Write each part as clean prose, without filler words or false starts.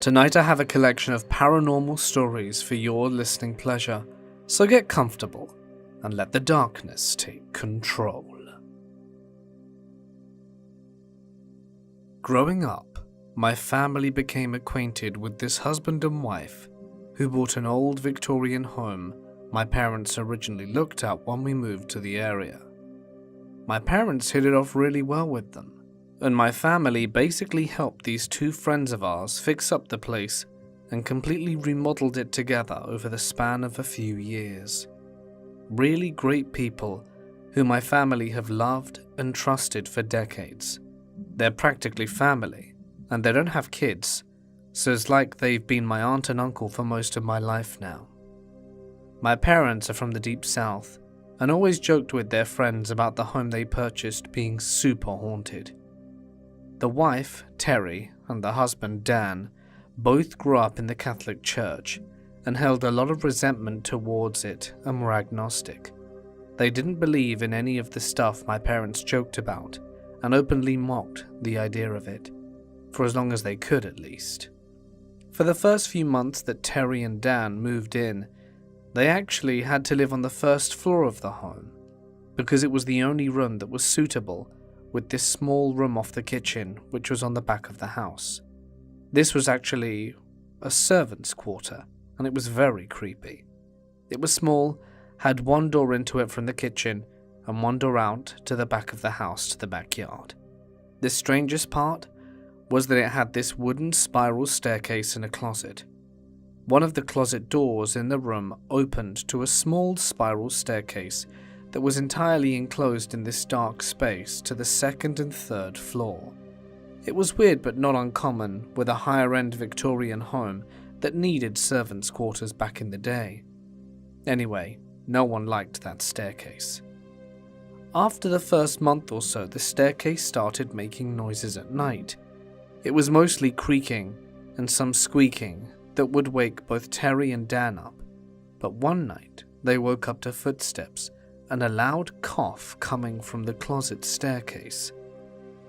Tonight I have a collection of paranormal stories for your listening pleasure, so get comfortable and let the darkness take control. Growing up, my family became acquainted with this husband and wife who bought an old Victorian home my parents originally looked at when we moved to the area. My parents hit it off really well with them, and my family basically helped these two friends of ours fix up the place and completely remodeled it together over the span of a few years. Really great people who my family have loved and trusted for decades. They're practically family, and they don't have kids, so it's like they've been my aunt and uncle for most of my life now. My parents are from the deep south and always joked with their friends about the home they purchased being super haunted. The wife, Terry, and the husband, Dan, both grew up in the Catholic Church and held a lot of resentment towards it and were agnostic. They didn't believe in any of the stuff my parents joked about and openly mocked the idea of it, for as long as they could at least. For the first few months that Terry and Dan moved in, they actually had to live on the first floor of the home, because it was the only room that was suitable, with this small room off the kitchen which was on the back of the house. This was actually a servant's quarter, and it was very creepy. It was small, had one door into it from the kitchen, and one door out to the back of the house to the backyard. The strangest part was that it had this wooden spiral staircase in a closet. One of the closet doors in the room opened to a small spiral staircase that was entirely enclosed in this dark space to the second and third floor. It was weird but not uncommon with a higher-end Victorian home that needed servants' quarters back in the day. Anyway, no one liked that staircase. After the first month or so, the staircase started making noises at night. It was mostly creaking and some squeaking that would wake both Terry and Dan up, but one night they woke up to footsteps and a loud cough coming from the closet staircase.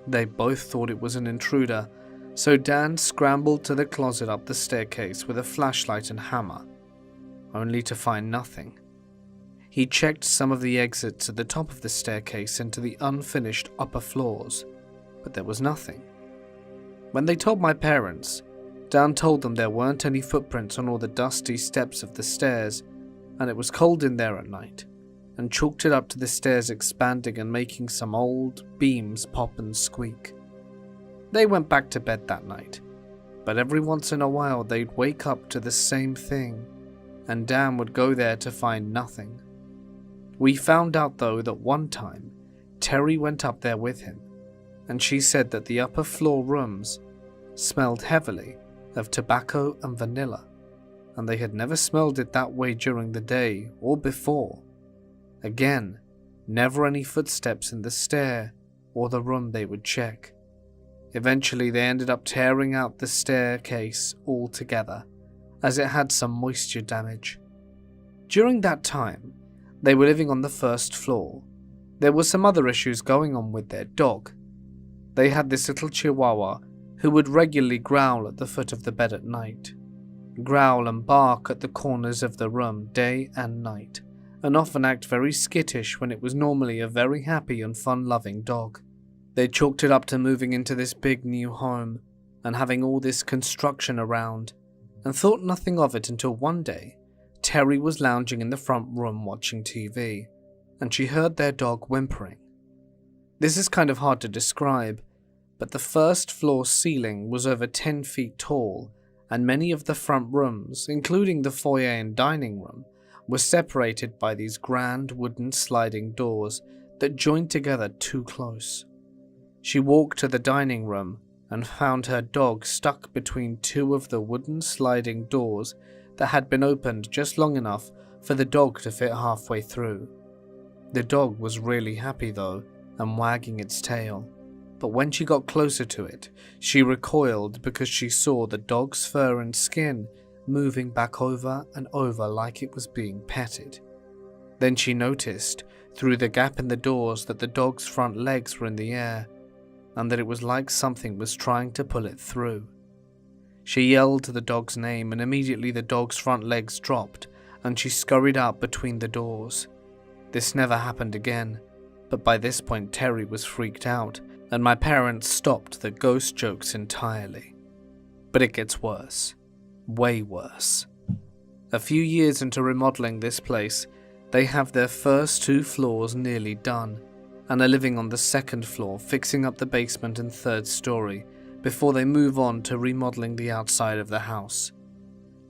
They both thought it was an intruder, so Dan scrambled to the closet up the staircase with a flashlight and hammer, only to find nothing. He checked some of the exits at the top of the staircase into the unfinished upper floors, but there was nothing. When they told my parents, Dan told them there weren't any footprints on all the dusty steps of the stairs, and it was cold in there at night, and chalked it up to the stairs expanding and making some old beams pop and squeak. They went back to bed that night, but every once in a while they'd wake up to the same thing, and Dan would go there to find nothing. We found out though that one time, Terry went up there with him, and she said that the upper floor rooms smelled heavily of tobacco and vanilla, and they had never smelled it that way during the day or before. Again, never any footsteps in the stair or the room they would check. Eventually they ended up tearing out the staircase altogether, as it had some moisture damage. During that time, they were living on the first floor. There were some other issues going on with their dog. They had this little chihuahua who would regularly growl at the foot of the bed at night, growl and bark at the corners of the room day and night, and often act very skittish when it was normally a very happy and fun-loving dog. They chalked it up to moving into this big new home and having all this construction around, and thought nothing of it until one day, Terry was lounging in the front room watching TV, and she heard their dog whimpering. This is kind of hard to describe, but the first floor ceiling was over 10 feet tall, and many of the front rooms, including the foyer and dining room, were separated by these grand wooden sliding doors that joined together too close. She walked to the dining room and found her dog stuck between two of the wooden sliding doors that had been opened just long enough for the dog to fit halfway through. The dog was really happy though, and wagging its tail. But when she got closer to it, she recoiled because she saw the dog's fur and skin moving back over and over like it was being petted. Then she noticed, through the gap in the doors, that the dog's front legs were in the air, and that it was like something was trying to pull it through. She yelled the dog's name, and immediately the dog's front legs dropped and she scurried out between the doors. This never happened again, but by this point Terry was freaked out and my parents stopped the ghost jokes entirely. But it gets worse. Way worse. A few years into remodeling this place, they have their first 2 floors nearly done and are living on the 2nd floor, fixing up the basement and 3rd story before they move on to remodeling the outside of the house.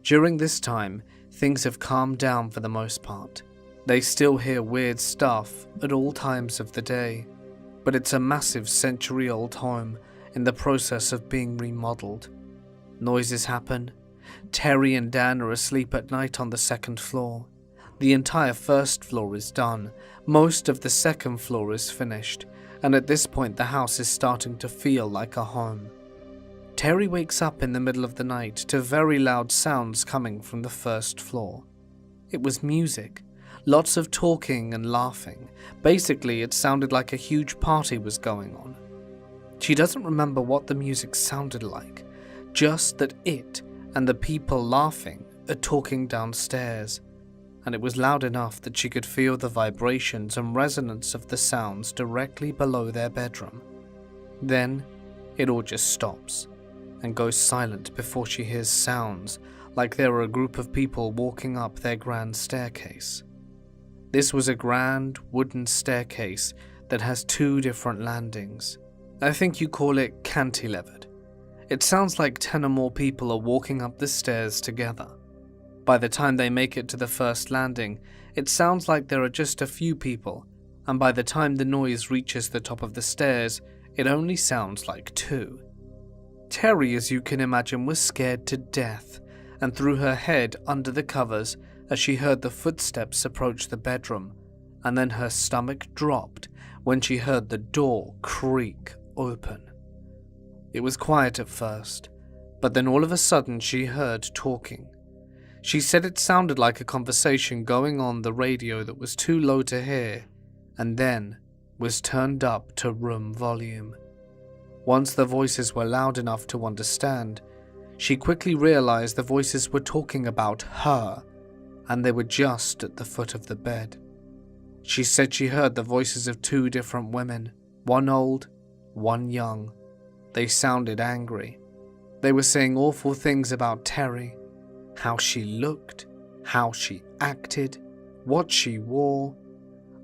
During this time, things have calmed down for the most part. They still hear weird stuff at all times of the day, but it's a massive century-old home in the process of being remodeled. Noises happen. Terry and Dan are asleep at night on the 2nd floor. The entire 1st floor is done. Most of the 2nd floor is finished, and at this point the house is starting to feel like a home. Terry wakes up in the middle of the night to very loud sounds coming from the 1st floor. It was music. Lots of talking and laughing. Basically, it sounded like a huge party was going on. She doesn't remember what the music sounded like, just that it and the people laughing are talking downstairs, and it was loud enough that she could feel the vibrations and resonance of the sounds directly below their bedroom. Then, it all just stops and goes silent before she hears sounds like there were a group of people walking up their grand staircase. This was a grand wooden staircase that has 2 different landings. I think you call it cantilevered. It sounds like 10 or more people are walking up the stairs together. By the time they make it to the 1st landing, it sounds like there are just a few people, and by the time the noise reaches the top of the stairs, it only sounds like 2. Terry, as you can imagine, was scared to death and threw her head under the covers as she heard the footsteps approach the bedroom, and then her stomach dropped when she heard the door creak open. It was quiet at first, but then all of a sudden she heard talking. She said it sounded like a conversation going on the radio that was too low to hear, and then was turned up to room volume. Once the voices were loud enough to understand, she quickly realized the voices were talking about her, and they were just at the foot of the bed. She said she heard the voices of 2 different women, one old, one young. They sounded angry. They were saying awful things about Terry, how she looked, how she acted, what she wore.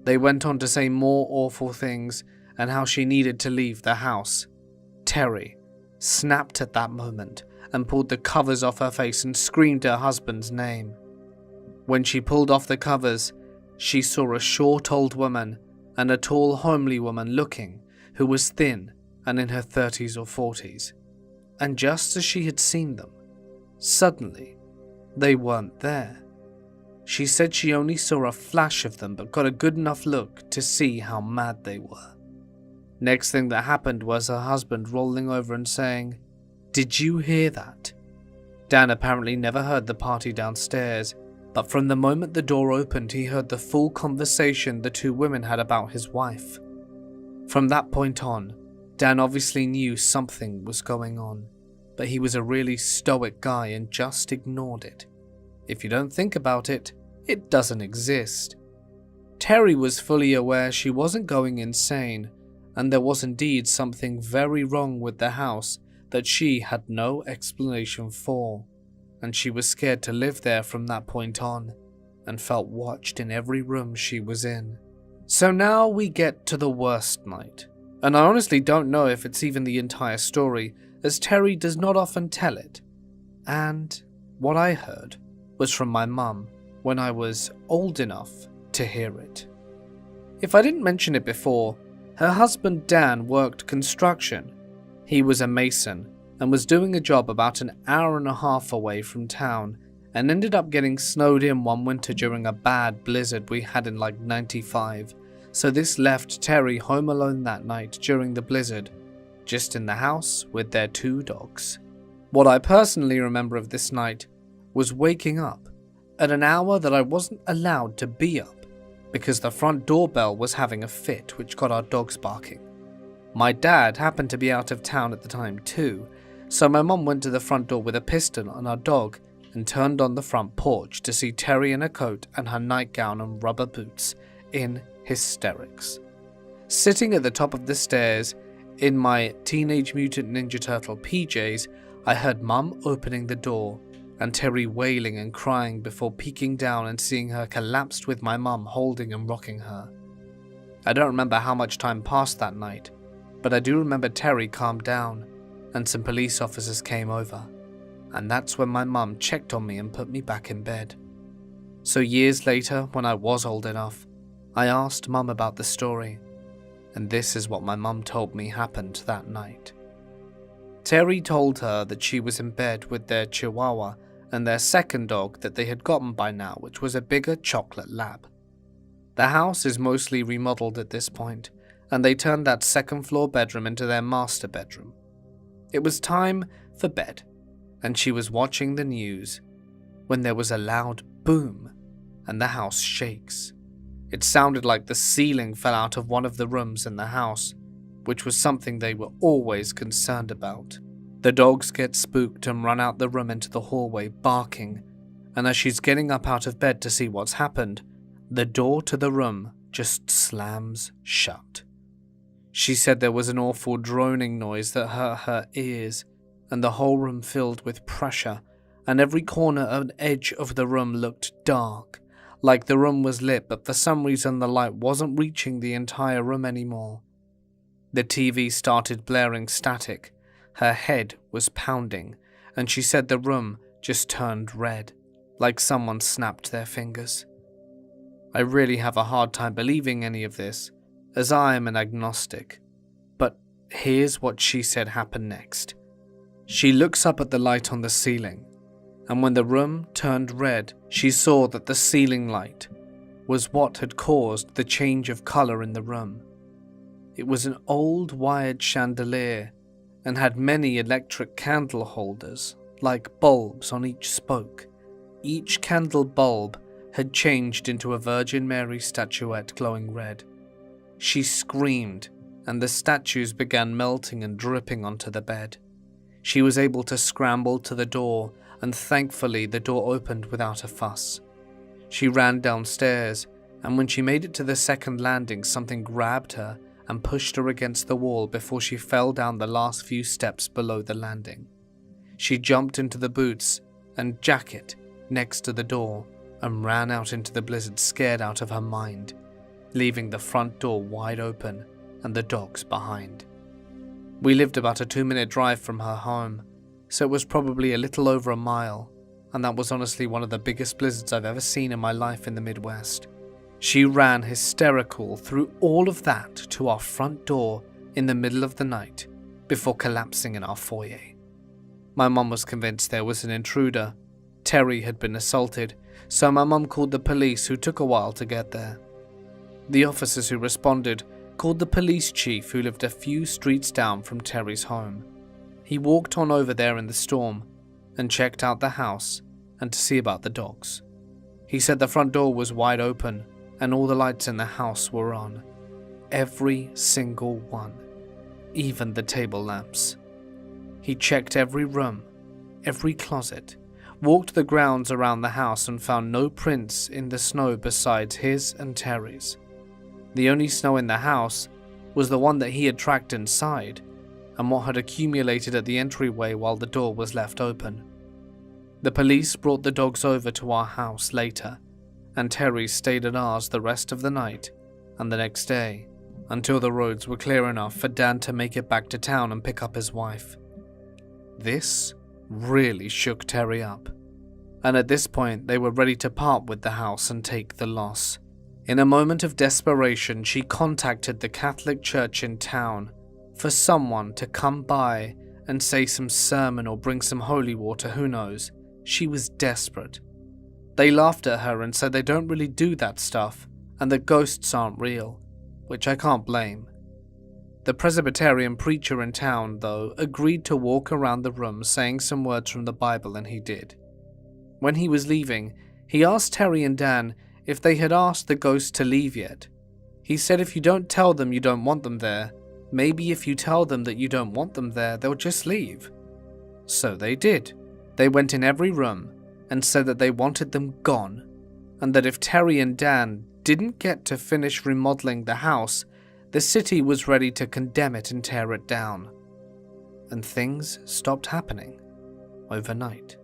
They went on to say more awful things and how she needed to leave the house. Terry snapped at that moment and pulled the covers off her face and screamed her husband's name. When she pulled off the covers, she saw a short old woman and a tall homely woman looking, who was thin and in her 30s or 40s. And just as she had seen them, suddenly, they weren't there. She said she only saw a flash of them but got a good enough look to see how mad they were. Next thing that happened was her husband rolling over and saying, "Did you hear that?" Dan apparently never heard the party downstairs, but from the moment the door opened he heard the full conversation the 2 women had about his wife. From that point on, Dan obviously knew something was going on, but he was a really stoic guy and just ignored it. If you don't think about it, it doesn't exist. Terry was fully aware she wasn't going insane, and there was indeed something very wrong with the house that she had no explanation for, and she was scared to live there from that point on, and felt watched in every room she was in. So now we get to the worst night, and I honestly don't know if it's even the entire story, as Terry does not often tell it, and what I heard was from my mum when I was old enough to hear it. If I didn't mention it before, her husband Dan worked construction. He was a mason and was doing a job about an hour and a half away from town, and ended up getting snowed in one winter during a bad blizzard we had in like '95, so this left Terry home alone that night during the blizzard, just in the house with their 2 dogs. What I personally remember of this night was waking up at an hour that I wasn't allowed to be up, because the front doorbell was having a fit, which got our dogs barking. My dad happened to be out of town at the time too, So my mum went to the front door with a pistol and our dog and turned on the front porch to see Terry in a coat and her nightgown and rubber boots in hysterics. Sitting at the top of the stairs in my Teenage Mutant Ninja Turtle PJs, I heard Mum opening the door and Terry wailing and crying before peeking down and seeing her collapsed with my mum holding and rocking her. I don't remember how much time passed that night, but I do remember Terry calmed down and some police officers came over, and that's when my mum checked on me and put me back in bed. So years later, when I was old enough, I asked Mum about the story, and this is what my mum told me happened that night. Terry told her that she was in bed with their Chihuahua and their second dog that they had gotten by now, which was a bigger chocolate lab. The house is mostly remodeled at this point, and they turned that second floor bedroom into their master bedroom. It was time for bed, and she was watching the news when there was a loud boom and the house shakes. It sounded like the ceiling fell out of one of the rooms in the house, which was something they were always concerned about. The dogs get spooked and run out the room into the hallway barking, and as she's getting up out of bed to see what's happened, the door to the room just slams shut. She said there was an awful droning noise that hurt her ears, and the whole room filled with pressure, and every corner and edge of the room looked dark, like the room was lit, but for some reason the light wasn't reaching the entire room anymore. The TV started blaring static, her head was pounding, and she said the room just turned red, like someone snapped their fingers. I really have a hard time believing any of this, as I am an agnostic, but here's what she said happened next. She looks up at the light on the ceiling, and when the room turned red, she saw that the ceiling light was what had caused the change of color in the room. It was an old wired chandelier and had many electric candle holders, like bulbs on each spoke. Each candle bulb had changed into a Virgin Mary statuette glowing red. She screamed, and the statues began melting and dripping onto the bed. She was able to scramble to the door, and thankfully the door opened without a fuss. She ran downstairs, and when she made it to the second landing, something grabbed her and pushed her against the wall before she fell down the last few steps below the landing. She jumped into the boots and jacket next to the door and ran out into the blizzard scared out of her mind, leaving the front door wide open and the dogs behind. We lived about a 2-minute drive from her home, so it was probably a little over a mile, and that was honestly one of the biggest blizzards I've ever seen in my life in the Midwest. She ran hysterical through all of that to our front door in the middle of the night before collapsing in our foyer. My mum was convinced there was an intruder. Terry had been assaulted, so my mum called the police, who took a while to get there. The officers who responded called the police chief, who lived a few streets down from Terry's home. He walked on over there in the storm and checked out the house and to see about the dogs. He said the front door was wide open and all the lights in the house were on. Every single one, even the table lamps. He checked every room, every closet, walked the grounds around the house and found no prints in the snow besides his and Terry's. The only snow in the house was the one that he had tracked inside and what had accumulated at the entryway while the door was left open. The police brought the dogs over to our house later, and Terry stayed at ours the rest of the night and the next day until the roads were clear enough for Dan to make it back to town and pick up his wife. This really shook Terry up, and at this point they were ready to part with the house and take the loss. In a moment of desperation, she contacted the Catholic church in town for someone to come by and say some sermon or bring some holy water, who knows. She was desperate. They laughed at her and said they don't really do that stuff and that ghosts aren't real, which I can't blame. The Presbyterian preacher in town, though, agreed to walk around the room saying some words from the Bible, and he did. When he was leaving, he asked Terry and Dan if they had asked the ghost to leave yet. He said if you don't tell them you don't want them there, maybe if you tell them that you don't want them there, they'll just leave. So they did. They went in every room and said that they wanted them gone, and that if Terry and Dan didn't get to finish remodeling the house, the city was ready to condemn it and tear it down. And things stopped happening overnight.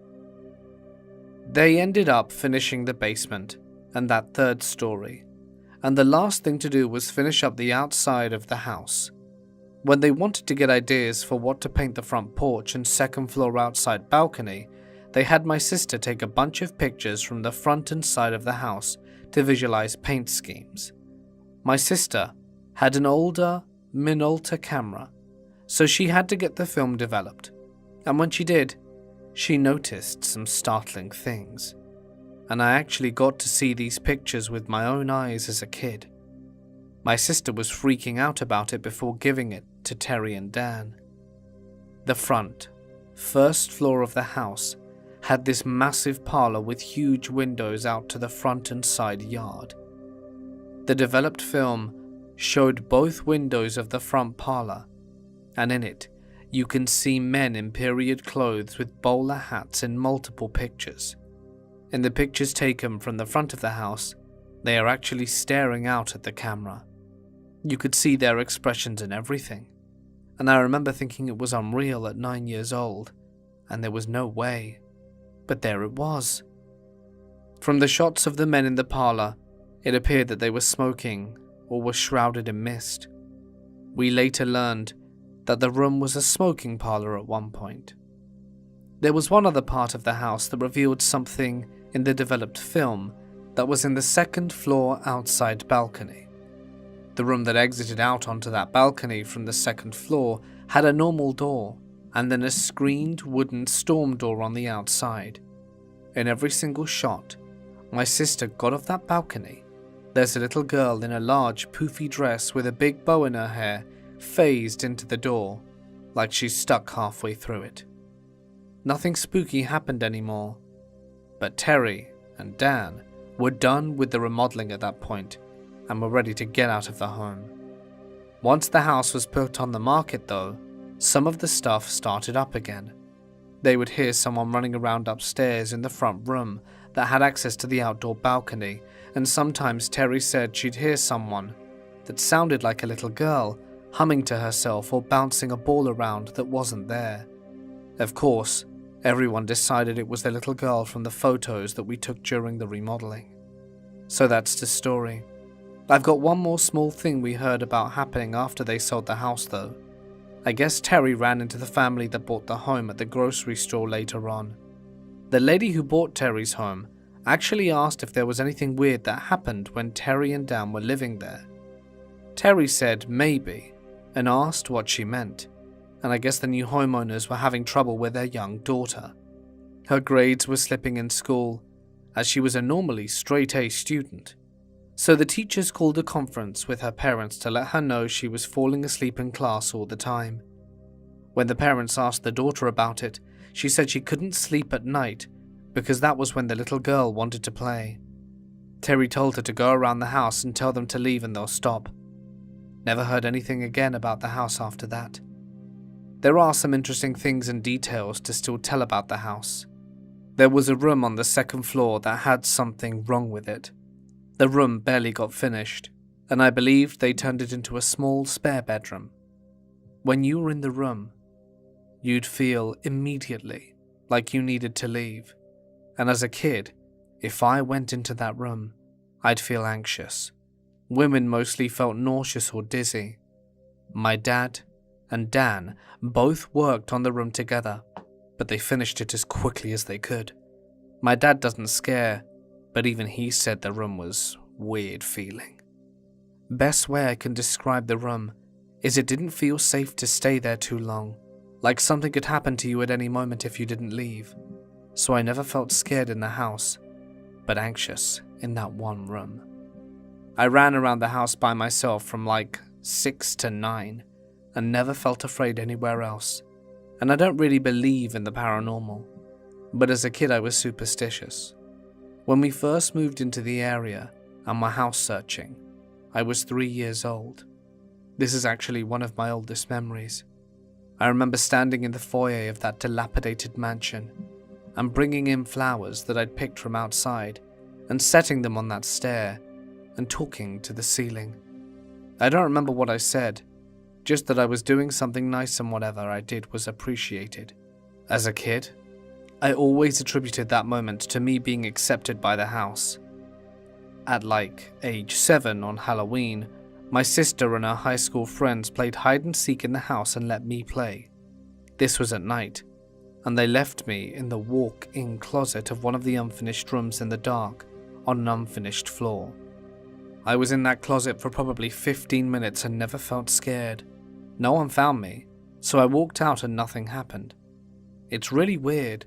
They ended up finishing the basement and that third story, and the last thing to do was finish up the outside of the house. When they wanted to get ideas for what to paint the front porch and second floor outside balcony, they had my sister take a bunch of pictures from the front and side of the house to visualize paint schemes. My sister had an older Minolta camera, so she had to get the film developed, and when she did, she noticed some startling things, and I actually got to see these pictures with my own eyes as a kid. My sister was freaking out about it before giving it to Terry and Dan. The first floor of the house had this massive parlor with huge windows out to the front and side yard. The developed film showed both windows of the front parlor, and in it, you can see men in period clothes with bowler hats in multiple pictures. In the pictures taken from the front of the house, they are actually staring out at the camera. You could see their expressions and everything, and I remember thinking it was unreal at 9 years old, and there was no way, but there it was. From the shots of the men in the parlor, it appeared that they were smoking or were shrouded in mist. We later learned that the room was a smoking parlor at one point. There was one other part of the house that revealed something in the developed film that was in the second floor outside balcony. The room that exited out onto that balcony from the second floor had a normal door and then a screened wooden storm door on the outside. In every single shot, my sister got off that balcony. There's a little girl in a large poofy dress with a big bow in her hair phased into the door, like she's stuck halfway through it. Nothing spooky happened anymore, but Terry and Dan were done with the remodeling at that point and were ready to get out of the home. Once the house was put on the market though, some of the stuff started up again. They would hear someone running around upstairs in the front room that had access to the outdoor balcony, and sometimes Terry said she'd hear someone that sounded like a little girl humming to herself or bouncing a ball around that wasn't there. Of course, everyone decided it was the little girl from the photos that we took during the remodeling. So that's the story. I've got one more small thing we heard about happening after they sold the house though. I guess Terry ran into the family that bought the home at the grocery store later on. The lady who bought Terry's home actually asked if there was anything weird that happened when Terry and Dan were living there. Terry said maybe, and asked what she meant, and I guess the new homeowners were having trouble with their young daughter. Her grades were slipping in school, as she was a normally straight-A student. So the teachers called a conference with her parents to let her know she was falling asleep in class all the time. When the parents asked the daughter about it, she said she couldn't sleep at night because that was when the little girl wanted to play. Terry told her to go around the house and tell them to leave and they'll stop. Never heard anything again about the house after that. There are some interesting things and details to still tell about the house. There was a room on the second floor that had something wrong with it. The room barely got finished, and I believed they turned it into a small spare bedroom. When you were in the room, you'd feel immediately like you needed to leave, and as a kid, if I went into that room, I'd feel anxious. Women mostly felt nauseous or dizzy. My dad and Dan both worked on the room together, but they finished it as quickly as they could. My dad doesn't scare, but even he said the room was weird feeling. Best way I can describe the room is it didn't feel safe to stay there too long, like something could happen to you at any moment if you didn't leave. So I never felt scared in the house, but anxious in that one room. I ran around the house by myself from like 6 to 9 and never felt afraid anywhere else. And I don't really believe in the paranormal, but as a kid I was superstitious. When we first moved into the area and were house searching, I was 3 years old. This is actually one of my oldest memories. I remember standing in the foyer of that dilapidated mansion and bringing in flowers that I'd picked from outside and setting them on that stair and talking to the ceiling. I don't remember what I said, just that I was doing something nice and whatever I did was appreciated. As a kid, I always attributed that moment to me being accepted by the house. At age 7 on Halloween, my sister and her high school friends played hide and seek in the house and let me play. This was at night, and they left me in the walk-in closet of one of the unfinished rooms in the dark on an unfinished floor. I was in that closet for probably 15 minutes and never felt scared. No one found me, so I walked out and nothing happened. It's really weird,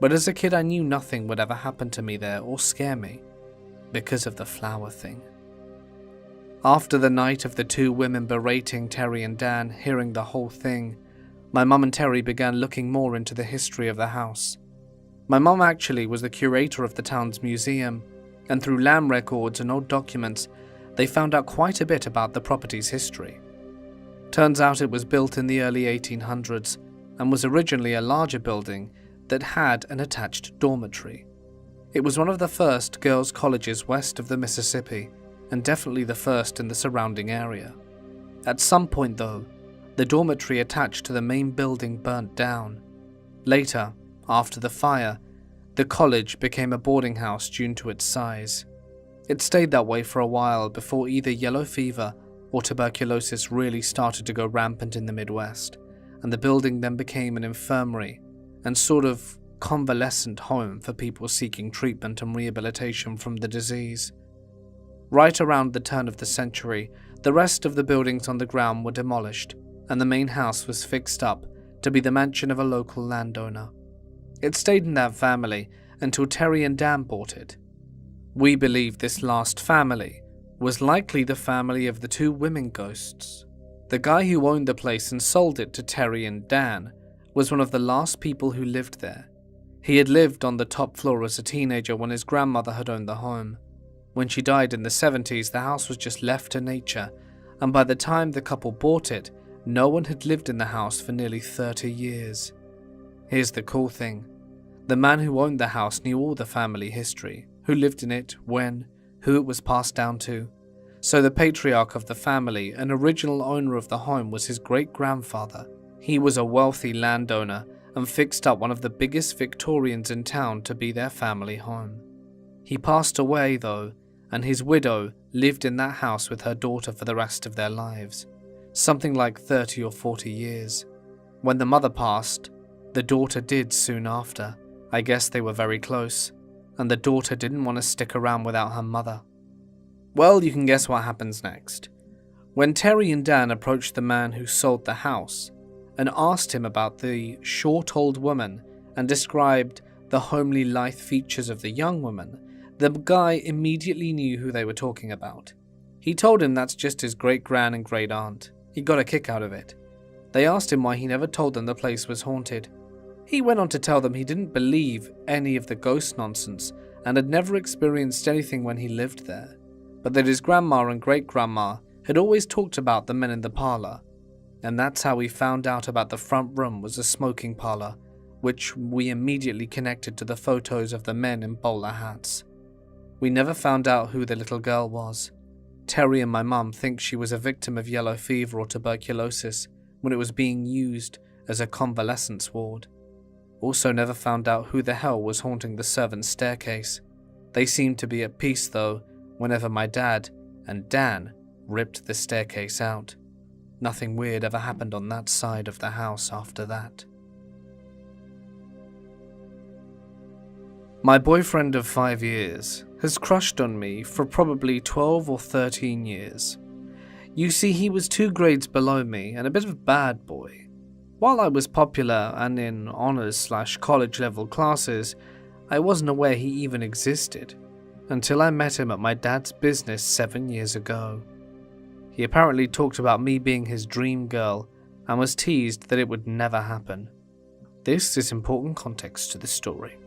but as a kid I knew nothing would ever happen to me there or scare me, because of the flower thing. After the night of the two women berating Terry and Dan, hearing the whole thing, my mum and Terry began looking more into the history of the house. My mum actually was the curator of the town's museum, and through land records and old documents, they found out quite a bit about the property's history. Turns out it was built in the early 1800s and was originally a larger building that had an attached dormitory. It was one of the first girls' colleges west of the Mississippi, and definitely the first in the surrounding area. At some point though, the dormitory attached to the main building burnt down. Later, after the fire, the college became a boarding house due to its size. It stayed that way for a while before either yellow fever or tuberculosis really started to go rampant in the Midwest, and the building then became an infirmary and sort of convalescent home for people seeking treatment and rehabilitation from the disease. Right around the turn of the century, the rest of the buildings on the ground were demolished, and the main house was fixed up to be the mansion of a local landowner. It stayed in that family until Terry and Dan bought it. We believe this last family was likely the family of the two women ghosts. The guy who owned the place and sold it to Terry and Dan was one of the last people who lived there. He had lived on the top floor as a teenager when his grandmother had owned the home. When she died in the 70s, the house was just left to nature, and by the time the couple bought it, no one had lived in the house for nearly 30 years. Here's the cool thing. The man who owned the house knew all the family history, who lived in it, when, who it was passed down to. So the patriarch of the family and original owner of the home was his great-grandfather. He was a wealthy landowner and fixed up one of the biggest Victorians in town to be their family home. He passed away though, and his widow lived in that house with her daughter for the rest of their lives, something like 30 or 40 years. When the mother passed, the daughter did soon after. I guess they were very close, and the daughter didn't want to stick around without her mother. Well, you can guess what happens next. When Terry and Dan approached the man who sold the house and asked him about the short old woman and described the homely lithe features of the young woman, the guy immediately knew who they were talking about. He told him that's just his great-gran and great-aunt. He got a kick out of it. They asked him why he never told them the place was haunted. He went on to tell them he didn't believe any of the ghost nonsense and had never experienced anything when he lived there, but that his grandma and great-grandma had always talked about the men in the parlor, and that's how we found out about the front room was a smoking parlor, which we immediately connected to the photos of the men in bowler hats. We never found out who the little girl was. Terry and my mum think she was a victim of yellow fever or tuberculosis when it was being used as a convalescence ward. Also never found out who the hell was haunting the servants' staircase. They seemed to be at peace though whenever my dad and Dan ripped the staircase out. Nothing weird ever happened on that side of the house after that. My boyfriend of 5 years has crushed on me for probably 12 or 13 years. You see, he was 2 grades below me and a bit of a bad boy. While I was popular and in honors/college level classes, I wasn't aware he even existed until I met him at my dad's business 7 years ago. He apparently talked about me being his dream girl and was teased that it would never happen. This is important context to the story.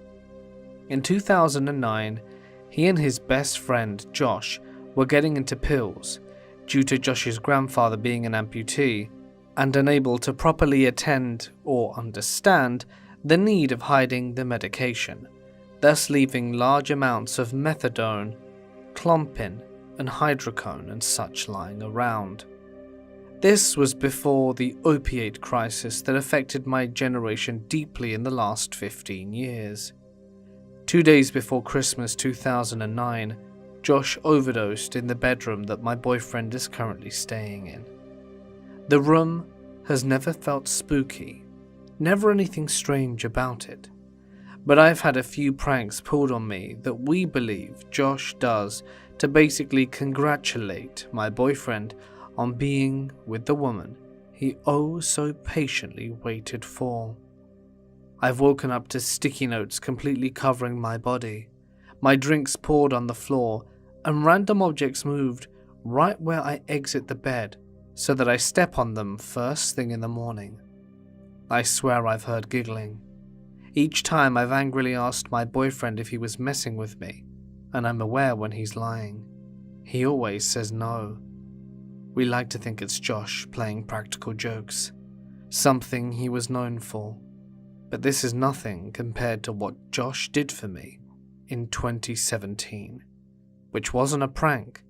In 2009, he and his best friend Josh were getting into pills due to Josh's grandfather being an amputee, and unable to properly attend or understand the need of hiding the medication, thus leaving large amounts of methadone, clompin, and hydrocone and such lying around. This was before the opiate crisis that affected my generation deeply in the last 15 years. 2 days before Christmas 2009, Josh overdosed in the bedroom that my boyfriend is currently staying in. The room has never felt spooky, never anything strange about it, but I've had a few pranks pulled on me that we believe Josh does to basically congratulate my boyfriend on being with the woman he oh so patiently waited for. I've woken up to sticky notes completely covering my body, my drinks poured on the floor, and random objects moved right where I exit the bed so that I step on them first thing in the morning. I swear I've heard giggling. Each time I've angrily asked my boyfriend if he was messing with me, and I'm aware when he's lying. He always says no. We like to think it's Josh playing practical jokes, something he was known for. But this is nothing compared to what Josh did for me in 2017, which wasn't a prank,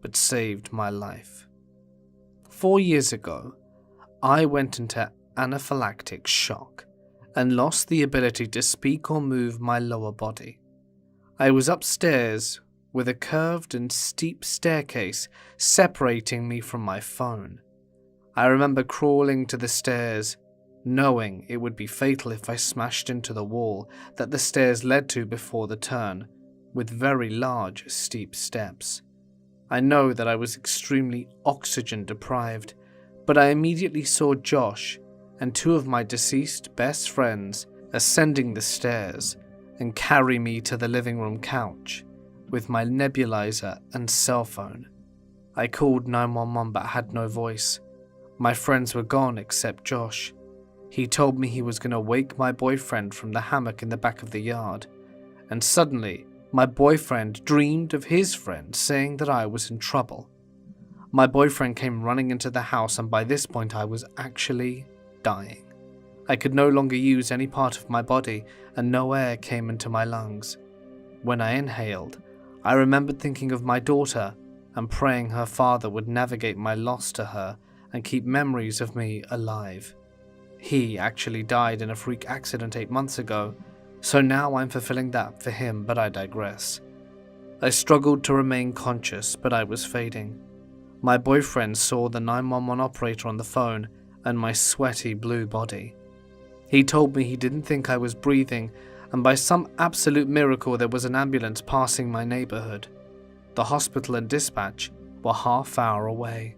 but saved my life. 4 years ago, I went into anaphylactic shock and lost the ability to speak or move my lower body. I was upstairs with a curved and steep staircase separating me from my phone. I remember crawling to the stairs, knowing it would be fatal if I smashed into the wall that the stairs led to before the turn, with very large, steep steps. I know that I was extremely oxygen deprived, but I immediately saw Josh and 2 of my deceased best friends ascending the stairs and carry me to the living room couch with my nebulizer and cell phone. I called 911 but had no voice. My friends were gone except Josh. He told me he was going to wake my boyfriend from the hammock in the back of the yard, and suddenly my boyfriend dreamed of his friend saying that I was in trouble. My boyfriend came running into the house, and by this point I was actually dying. I could no longer use any part of my body and no air came into my lungs. When I inhaled, I remembered thinking of my daughter and praying her father would navigate my loss to her and keep memories of me alive. He actually died in a freak accident 8 months ago, so now I'm fulfilling that for him, but I digress. I struggled to remain conscious, but I was fading. My boyfriend saw the 911 operator on the phone and my sweaty blue body. He told me he didn't think I was breathing, and by some absolute miracle there was an ambulance passing my neighborhood. The hospital and dispatch were half-hour away.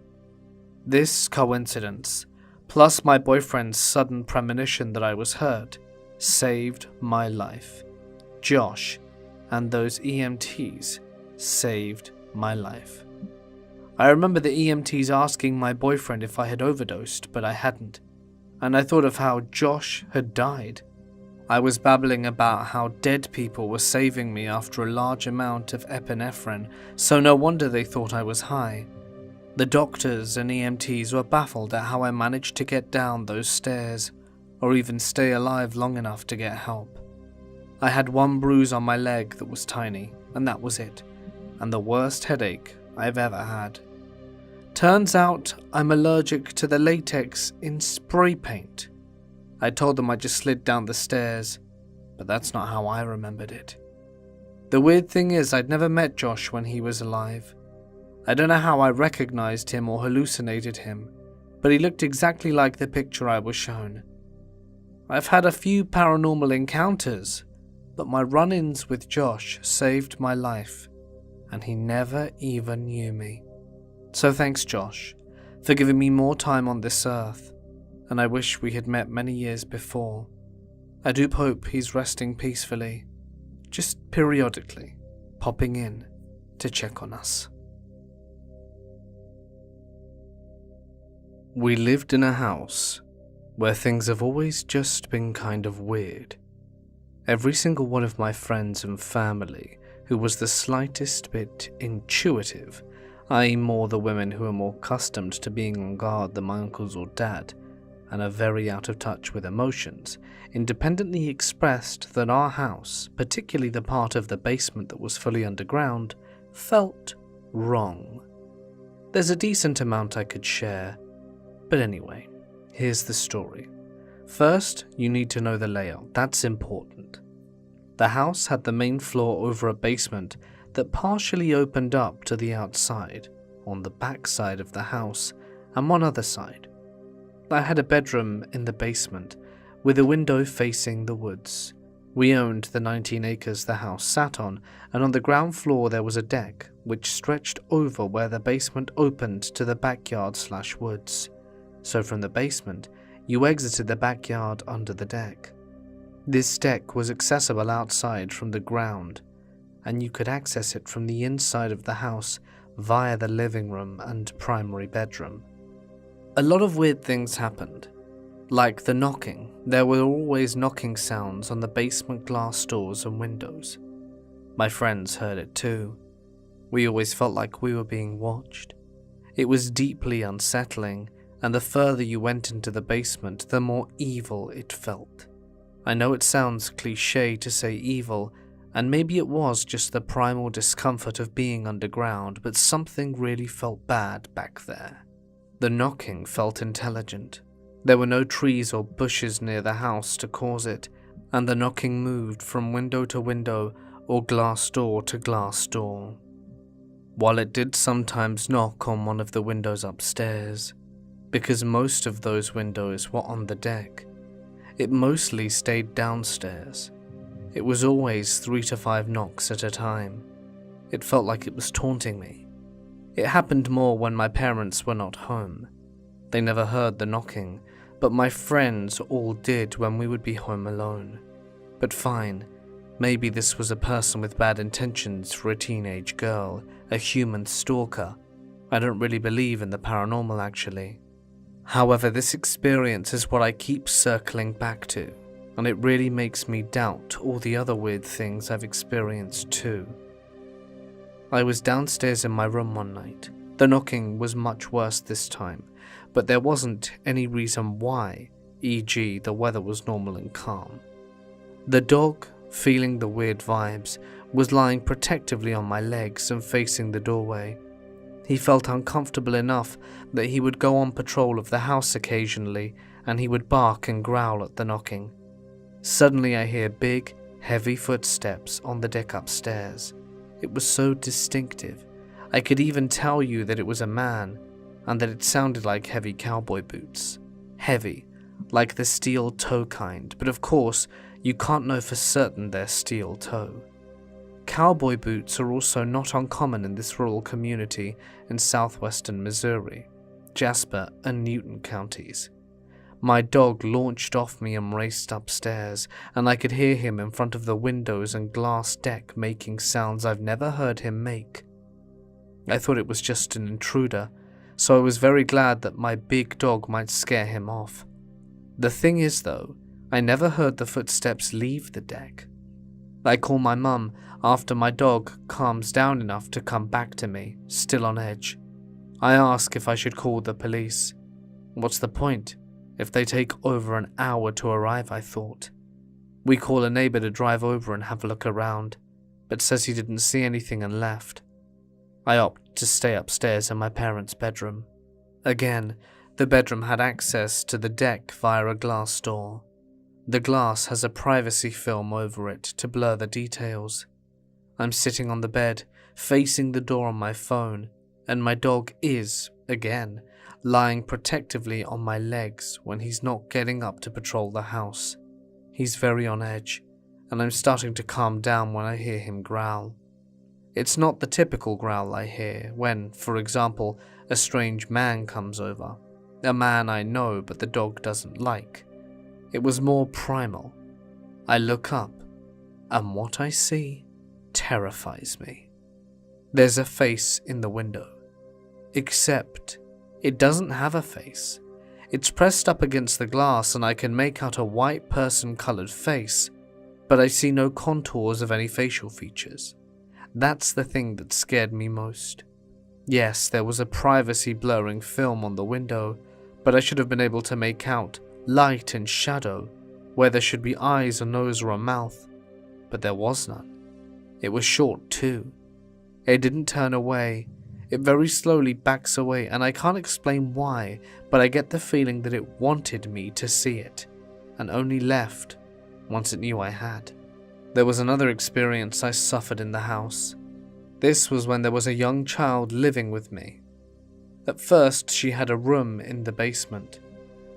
This coincidence, plus my boyfriend's sudden premonition that I was hurt, saved my life. Josh and those EMTs saved my life. I remember the EMTs asking my boyfriend if I had overdosed, but I hadn't, and I thought of how Josh had died. I was babbling about how dead people were saving me after a large amount of epinephrine, so no wonder they thought I was high. The doctors and EMTs were baffled at how I managed to get down those stairs, or even stay alive long enough to get help. I had one bruise on my leg that was tiny, and that was it, and the worst headache I've ever had. Turns out I'm allergic to the latex in spray paint. I told them I just slid down the stairs, but that's not how I remembered it. The weird thing is I'd never met Josh when he was alive. I don't know how I recognized him or hallucinated him, but he looked exactly like the picture I was shown. I've had a few paranormal encounters, but my run-ins with Josh saved my life, and he never even knew me. So thanks, Josh, for giving me more time on this earth, and I wish we had met many years before. I do hope he's resting peacefully, just periodically popping in to check on us. We lived in a house where things have always just been kind of weird. Every single one of my friends and family who was the slightest bit intuitive i.e. more the women who are more accustomed to being on guard than my uncles or dad, and are very out of touch with emotions, independently expressed that our house, particularly the part of the basement that was fully underground, felt wrong. There's a decent amount I could share, but anyway, here's the story. First, you need to know the layout, that's important. The house had the main floor over a basement that partially opened up to the outside, on the back side of the house, and one other side. I had a bedroom in the basement, with a window facing the woods. We owned the 19 acres the house sat on, and on the ground floor there was a deck, which stretched over where the basement opened to the backyard/woods. So from the basement, you exited the backyard under the deck. This deck was accessible outside from the ground, and you could access it from the inside of the house via the living room and primary bedroom. A lot of weird things happened. Like the knocking, there were always knocking sounds on the basement glass doors and windows. My friends heard it too. We always felt like we were being watched. It was deeply unsettling, and the further you went into the basement, the more evil it felt. I know it sounds cliché to say evil, and maybe it was just the primal discomfort of being underground, but something really felt bad back there. The knocking felt intelligent. There were no trees or bushes near the house to cause it, and the knocking moved from window to window or glass door to glass door. While it did sometimes knock on one of the windows upstairs, because most of those windows were on the deck, it mostly stayed downstairs. It was always 3 to 5 knocks at a time. It felt like it was taunting me. It happened more when my parents were not home. They never heard the knocking, but my friends all did when we would be home alone. But fine, maybe this was a person with bad intentions for a teenage girl, a human stalker. I don't really believe in the paranormal actually. However, this experience is what I keep circling back to, and it really makes me doubt all the other weird things I've experienced too. I was downstairs in my room one night. The knocking was much worse this time, but there wasn't any reason why, e.g. the weather was normal and calm. The dog, feeling the weird vibes, was lying protectively on my legs and facing the doorway. He felt uncomfortable enough that he would go on patrol of the house occasionally, and he would bark and growl at the knocking. Suddenly I hear big, heavy footsteps on the deck upstairs. It was so distinctive. I could even tell you that it was a man, and that it sounded like heavy cowboy boots. Heavy, like the steel toe kind, but of course, you can't know for certain they're steel toe. Cowboy boots are also not uncommon in this rural community in southwestern Missouri, Jasper and Newton counties. My dog launched off me and raced upstairs, and I could hear him in front of the windows and glass deck making sounds I've never heard him make. I thought it was just an intruder, so I was very glad that my big dog might scare him off. The thing is though, I never heard the footsteps leave the deck. I call my mum after my dog calms down enough to come back to me, still on edge. I ask if I should call the police. What's the point? If they take over an hour to arrive, I thought. We call a neighbor to drive over and have a look around, but says he didn't see anything and left. I opt to stay upstairs in my parents' bedroom. Again, the bedroom had access to the deck via a glass door. The glass has a privacy film over it to blur the details. I'm sitting on the bed, facing the door on my phone, and my dog is, again, lying protectively on my legs when he's not getting up to patrol the house. He's very on edge, and I'm starting to calm down when I hear him growl. It's not the typical growl I hear when, for example, a strange man comes over. A man I know but the dog doesn't like. It was more primal. I look up, and what I see terrifies me. There's a face in the window. Except, it doesn't have a face. It's pressed up against the glass and I can make out a white person-colored face, but I see no contours of any facial features. That's the thing that scared me most. Yes, there was a privacy blurring film on the window, but I should have been able to make out light and shadow where there should be eyes, a nose, or a mouth, but there was none. It was short too. It didn't turn away. It very slowly backs away, and I can't explain why, but I get the feeling that it wanted me to see it, and only left once it knew I had. There was another experience I suffered in the house. This was when there was a young child living with me. At first, she had a room in the basement.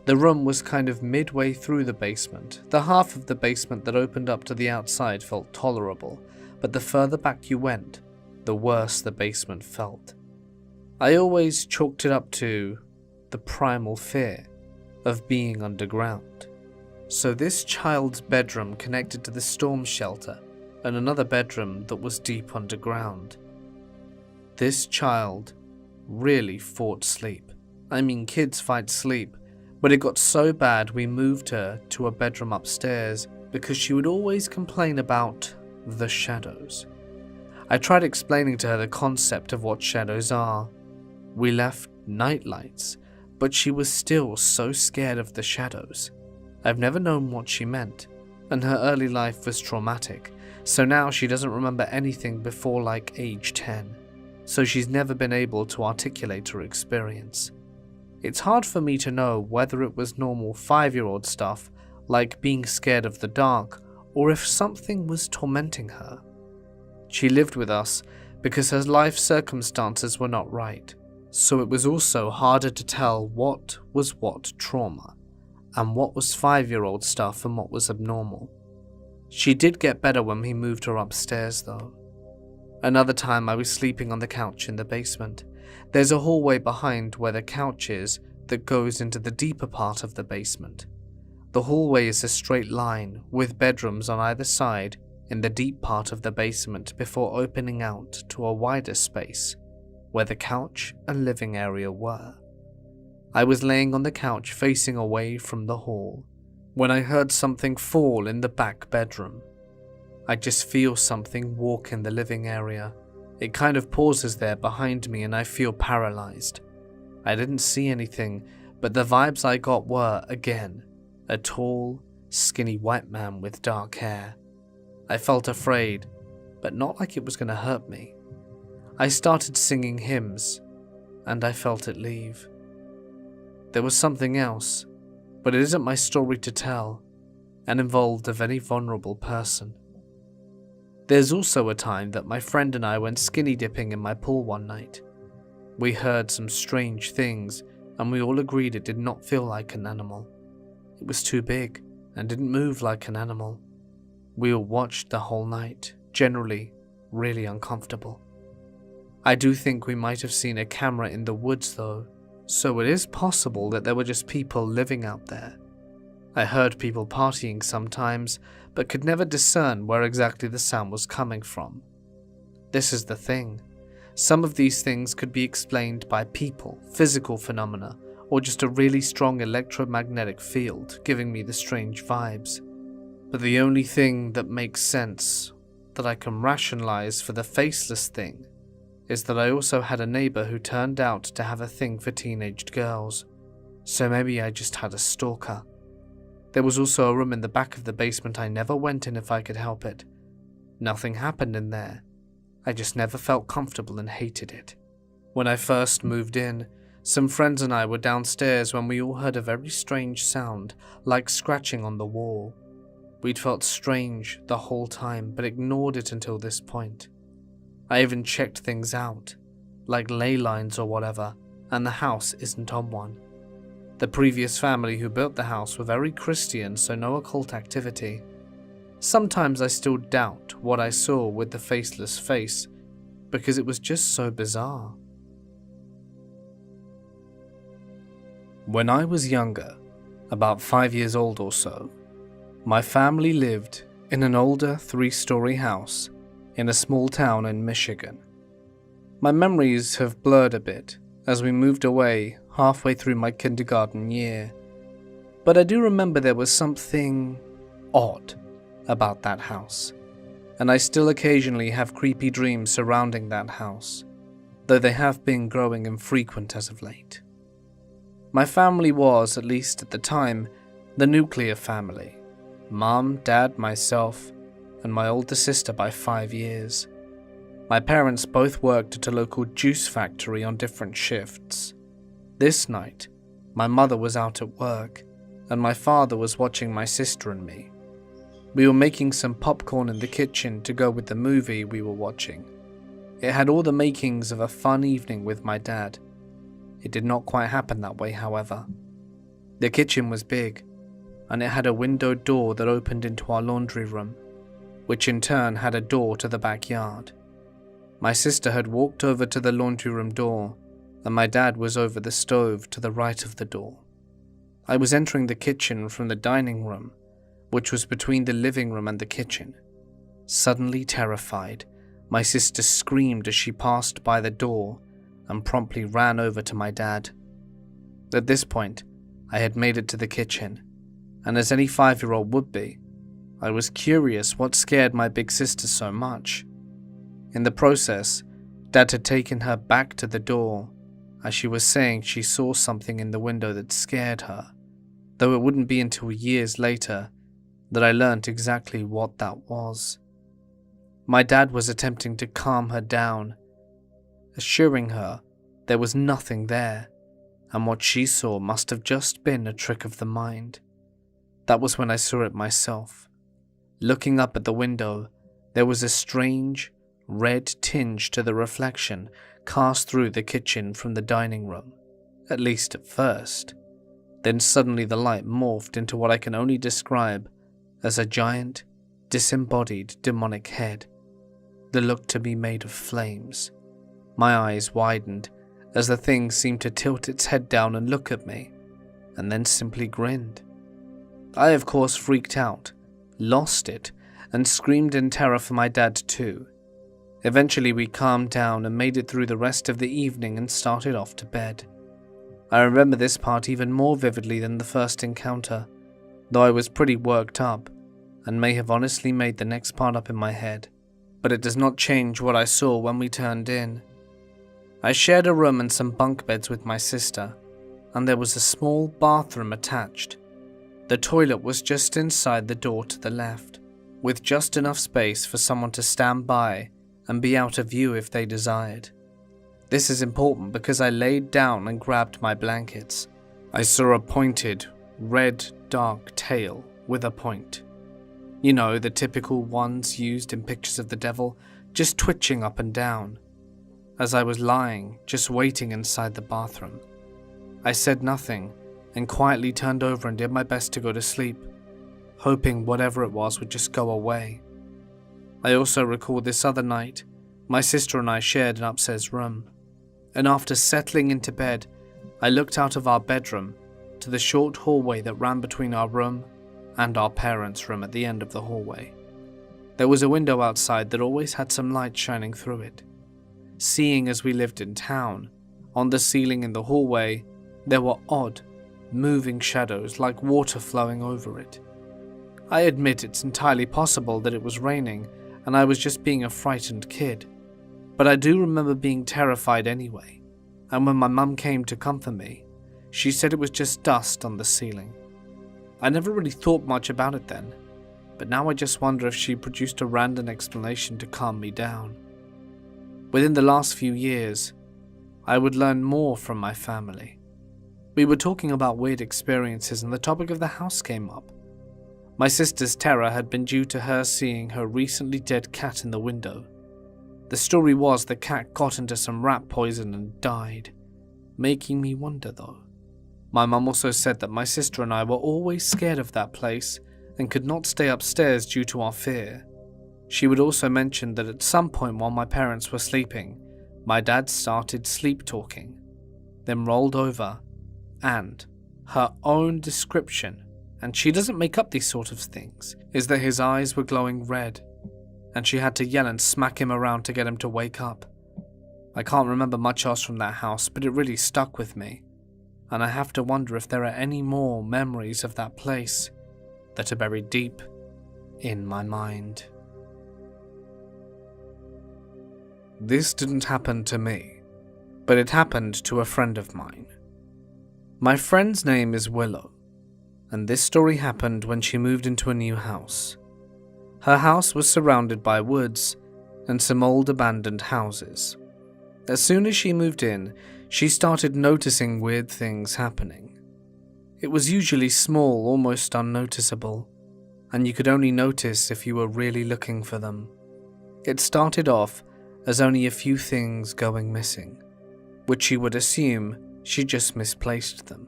The room was kind of midway through the basement. The half of the basement that opened up to the outside felt tolerable, but the further back you went, the worse the basement felt. I always chalked it up to the primal fear of being underground. So this child's bedroom connected to the storm shelter and another bedroom that was deep underground. This child really fought sleep. I mean, kids fight sleep, but it got so bad we moved her to a bedroom upstairs because she would always complain about the shadows. I tried explaining to her the concept of what shadows are. We left night lights, but she was still so scared of the shadows. I've never known what she meant, and her early life was traumatic, so now she doesn't remember anything before like age 10, so she's never been able to articulate her experience. It's hard for me to know whether it was normal 5-year-old stuff, like being scared of the dark, or if something was tormenting her. She lived with us because her life circumstances were not right, so it was also harder to tell what was what trauma, and what was 5-year-old stuff and what was abnormal. She did get better when we moved her upstairs though. Another time I was sleeping on the couch in the basement. There's a hallway behind where the couch is that goes into the deeper part of the basement. The hallway is a straight line with bedrooms on either side in the deep part of the basement before opening out to a wider space where the couch and living area were. I was laying on the couch facing away from the hall when I heard something fall in the back bedroom. I just feel something walk in the living area. It kind of pauses there behind me and I feel paralyzed. I didn't see anything, but the vibes I got were, again, a tall, skinny white man with dark hair. I felt afraid, but not like it was going to hurt me. I started singing hymns, and I felt it leave. There was something else, but it isn't my story to tell, and involved a very vulnerable person. There's also a time that my friend and I went skinny dipping in my pool one night. We heard some strange things, and we all agreed it did not feel like an animal. It was too big, and didn't move like an animal. We all watched the whole night, generally really uncomfortable. I do think we might have seen a camera in the woods though, so it is possible that there were just people living out there. I heard people partying sometimes, but could never discern where exactly the sound was coming from. This is the thing. Some of these things could be explained by people, physical phenomena, or just a really strong electromagnetic field giving me the strange vibes. But the only thing that makes sense, that I can rationalize for the faceless thing, is that I also had a neighbor who turned out to have a thing for teenaged girls. So maybe I just had a stalker. There was also a room in the back of the basement I never went in if I could help it. Nothing happened in there. I just never felt comfortable and hated it. When I first moved in, some friends and I were downstairs when we all heard a very strange sound, like scratching on the wall. We'd felt strange the whole time, but ignored it until this point. I even checked things out, like ley lines or whatever, and the house isn't on one. The previous family who built the house were very Christian, so no occult activity. Sometimes I still doubt what I saw with the faceless face, because it was just so bizarre. When I was younger, about 5 years old or so, my family lived in an older 3-story house in a small town in Michigan. My memories have blurred a bit as we moved away halfway through my kindergarten year, but I do remember there was something odd about that house, and I still occasionally have creepy dreams surrounding that house. though they have been growing infrequent as of late. My family was, at least at the time, the nuclear family. Mum, Dad, myself, and my older sister by 5 years. My parents both worked at a local juice factory on different shifts. This night, my mother was out at work, and my father was watching my sister and me. We were making some popcorn in the kitchen to go with the movie we were watching. It had all the makings of a fun evening with my dad. It did not quite happen that way, however. The kitchen was big, and it had a windowed door that opened into our laundry room, which in turn had a door to the backyard. My sister had walked over to the laundry room door, and my dad was over the stove to the right of the door. I was entering the kitchen from the dining room, which was between the living room and the kitchen. Suddenly terrified, my sister screamed as she passed by the door and promptly ran over to my dad. At this point, I had made it to the kitchen, and as any 5-year-old would be, I was curious what scared my big sister so much. In the process, Dad had taken her back to the door, as she was saying she saw something in the window that scared her, though it wouldn't be until years later that I learnt exactly what that was. My dad was attempting to calm her down, assuring her there was nothing there, and what she saw must have just been a trick of the mind. That was when I saw it myself. Looking up at the window, there was a strange, red tinge to the reflection cast through the kitchen from the dining room, at least at first. Then suddenly the light morphed into what I can only describe as a giant, disembodied demonic head that looked to be made of flames. My eyes widened as the thing seemed to tilt its head down and look at me, and then simply grinned. I, of course, freaked out, lost it, and screamed in terror for my dad too. Eventually we calmed down and made it through the rest of the evening and started off to bed. I remember this part even more vividly than the first encounter, though I was pretty worked up and may have honestly made the next part up in my head. But it does not change what I saw when we turned in. I shared a room and some bunk beds with my sister, and there was a small bathroom attached. The toilet was just inside the door to the left, with just enough space for someone to stand by and be out of view if they desired. This is important because I laid down and grabbed my blankets. I saw a pointed, red, dark tail with a point. You know, the typical ones used in pictures of the devil, just twitching up and down. As I was lying, just waiting inside the bathroom, I said nothing and quietly turned over and did my best to go to sleep, hoping whatever it was would just go away. I also recall this other night, my sister and I shared an upstairs room, and after settling into bed, I looked out of our bedroom to the short hallway that ran between our room and our parents' room at the end of the hallway. There was a window outside that always had some light shining through it. Seeing as we lived in town, on the ceiling in the hallway, there were odd, moving shadows like water flowing over it. I admit it's entirely possible that it was raining and I was just being a frightened kid, but I do remember being terrified anyway, and when my mum came to comfort me, she said it was just dust on the ceiling. I never really thought much about it then, but now I just wonder if she produced a random explanation to calm me down. Within the last few years, I would learn more from my family. We were talking about weird experiences and the topic of the house came up. My sister's terror had been due to her seeing her recently dead cat in the window. The story was the cat got into some rat poison and died, making me wonder though. My mum also said that my sister and I were always scared of that place and could not stay upstairs due to our fear. She would also mention that at some point while my parents were sleeping, my dad started sleep talking, then rolled over, and her own description, and she doesn't make up these sort of things, is that his eyes were glowing red, and she had to yell and smack him around to get him to wake up. I can't remember much else from that house, but it really stuck with me, and I have to wonder if there are any more memories of that place that are buried deep in my mind. This didn't happen to me, but it happened to a friend of mine. My friend's name is Willow, and this story happened when she moved into a new house. Her house was surrounded by woods and some old abandoned houses. As soon as she moved in, she started noticing weird things happening. It was usually small, almost unnoticeable, and you could only notice if you were really looking for them. It started off as only a few things going missing, which she would assume she just misplaced them.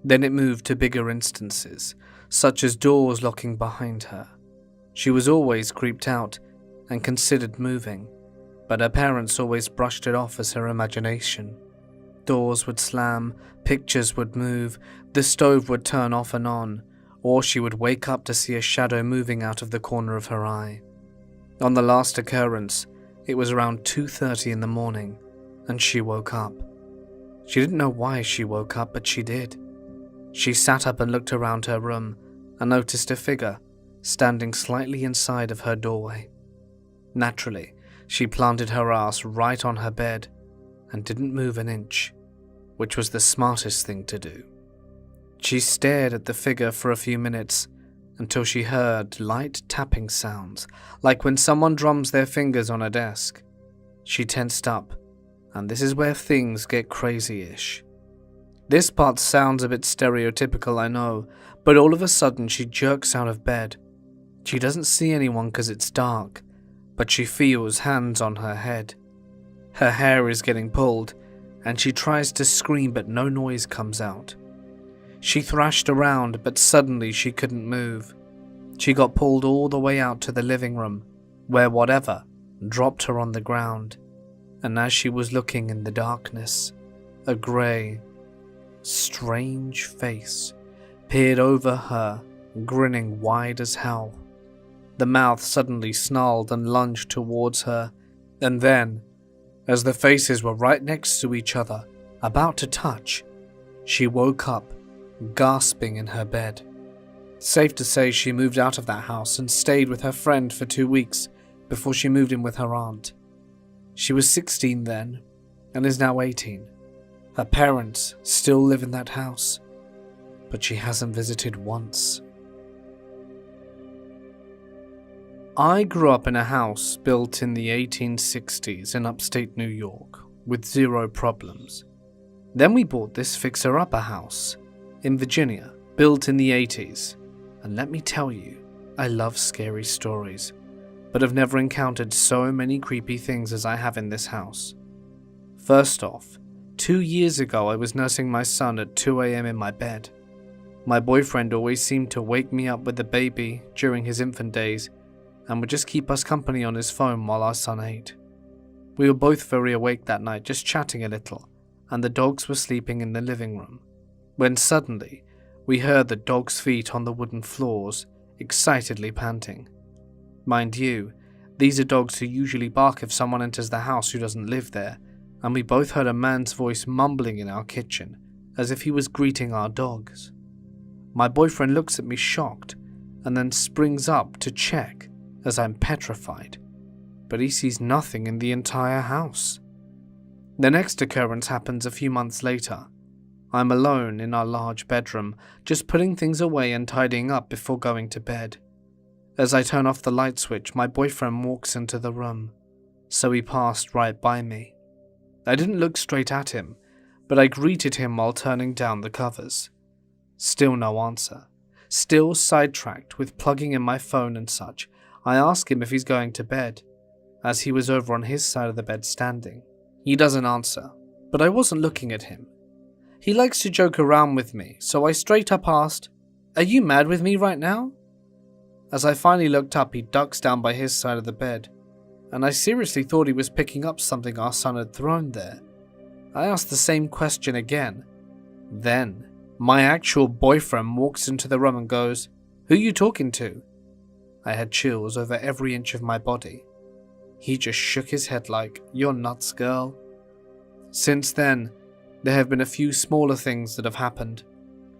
Then it moved to bigger instances, such as doors locking behind her. She was always creeped out and considered moving, but her parents always brushed it off as her imagination. Doors would slam, pictures would move, the stove would turn off and on, or she would wake up to see a shadow moving out of the corner of her eye. On the last occurrence, it was around 2:30 in the morning, and she woke up. She didn't know why she woke up, but she did. She sat up and looked around her room and noticed a figure standing slightly inside of her doorway. Naturally, she planted her ass right on her bed and didn't move an inch, which was the smartest thing to do. She stared at the figure for a few minutes until she heard light tapping sounds, like when someone drums their fingers on a desk. She tensed up, and this is where things get crazy-ish. This part sounds a bit stereotypical, I know, but all of a sudden she jerks out of bed. She doesn't see anyone because it's dark, but she feels hands on her head. Her hair is getting pulled, and she tries to scream but no noise comes out. She thrashed around, but suddenly she couldn't move. She got pulled all the way out to the living room, where whatever dropped her on the ground, and as she was looking in the darkness, a grey, strange face peered over her, grinning wide as hell. The mouth suddenly snarled and lunged towards her, and then, as the faces were right next to each other, about to touch, she woke up, gasping in her bed. Safe to say she moved out of that house and stayed with her friend for 2 weeks before she moved in with her aunt. She was 16 then, and is now 18. Her parents still live in that house, but she hasn't visited once. I grew up in a house built in the 1860s in upstate New York, with zero problems. Then we bought this fixer-upper house in Virginia, built in the 80s, and let me tell you, I love scary stories, but I've never encountered so many creepy things as I have in this house. First off, 2 years ago I was nursing my son at 2 a.m. in my bed. My boyfriend always seemed to wake me up with the baby during his infant days and would just keep us company on his phone while our son ate. We were both very awake that night, just chatting a little, and the dogs were sleeping in the living room, when suddenly we heard the dog's feet on the wooden floors, excitedly panting. Mind you, these are dogs who usually bark if someone enters the house who doesn't live there, and we both heard a man's voice mumbling in our kitchen, as if he was greeting our dogs. My boyfriend looks at me shocked, and then springs up to check, as I'm petrified, but he sees nothing in the entire house. The next occurrence happens a few months later. I'm alone in our large bedroom, just putting things away and tidying up before going to bed. As I turn off the light switch, my boyfriend walks into the room, so he passed right by me. I didn't look straight at him, but I greeted him while turning down the covers. Still no answer. Still sidetracked with plugging in my phone and such, I ask him if he's going to bed, as he was over on his side of the bed standing. He doesn't answer, but I wasn't looking at him. He likes to joke around with me, so I straight up asked, "Are you mad with me right now?" As I finally looked up, he ducks down by his side of the bed, and I seriously thought he was picking up something our son had thrown there. I asked the same question again. Then, my actual boyfriend walks into the room and goes, "Who you talking to?" I had chills over every inch of my body. He just shook his head like, "You're nuts, girl." Since then, there have been a few smaller things that have happened.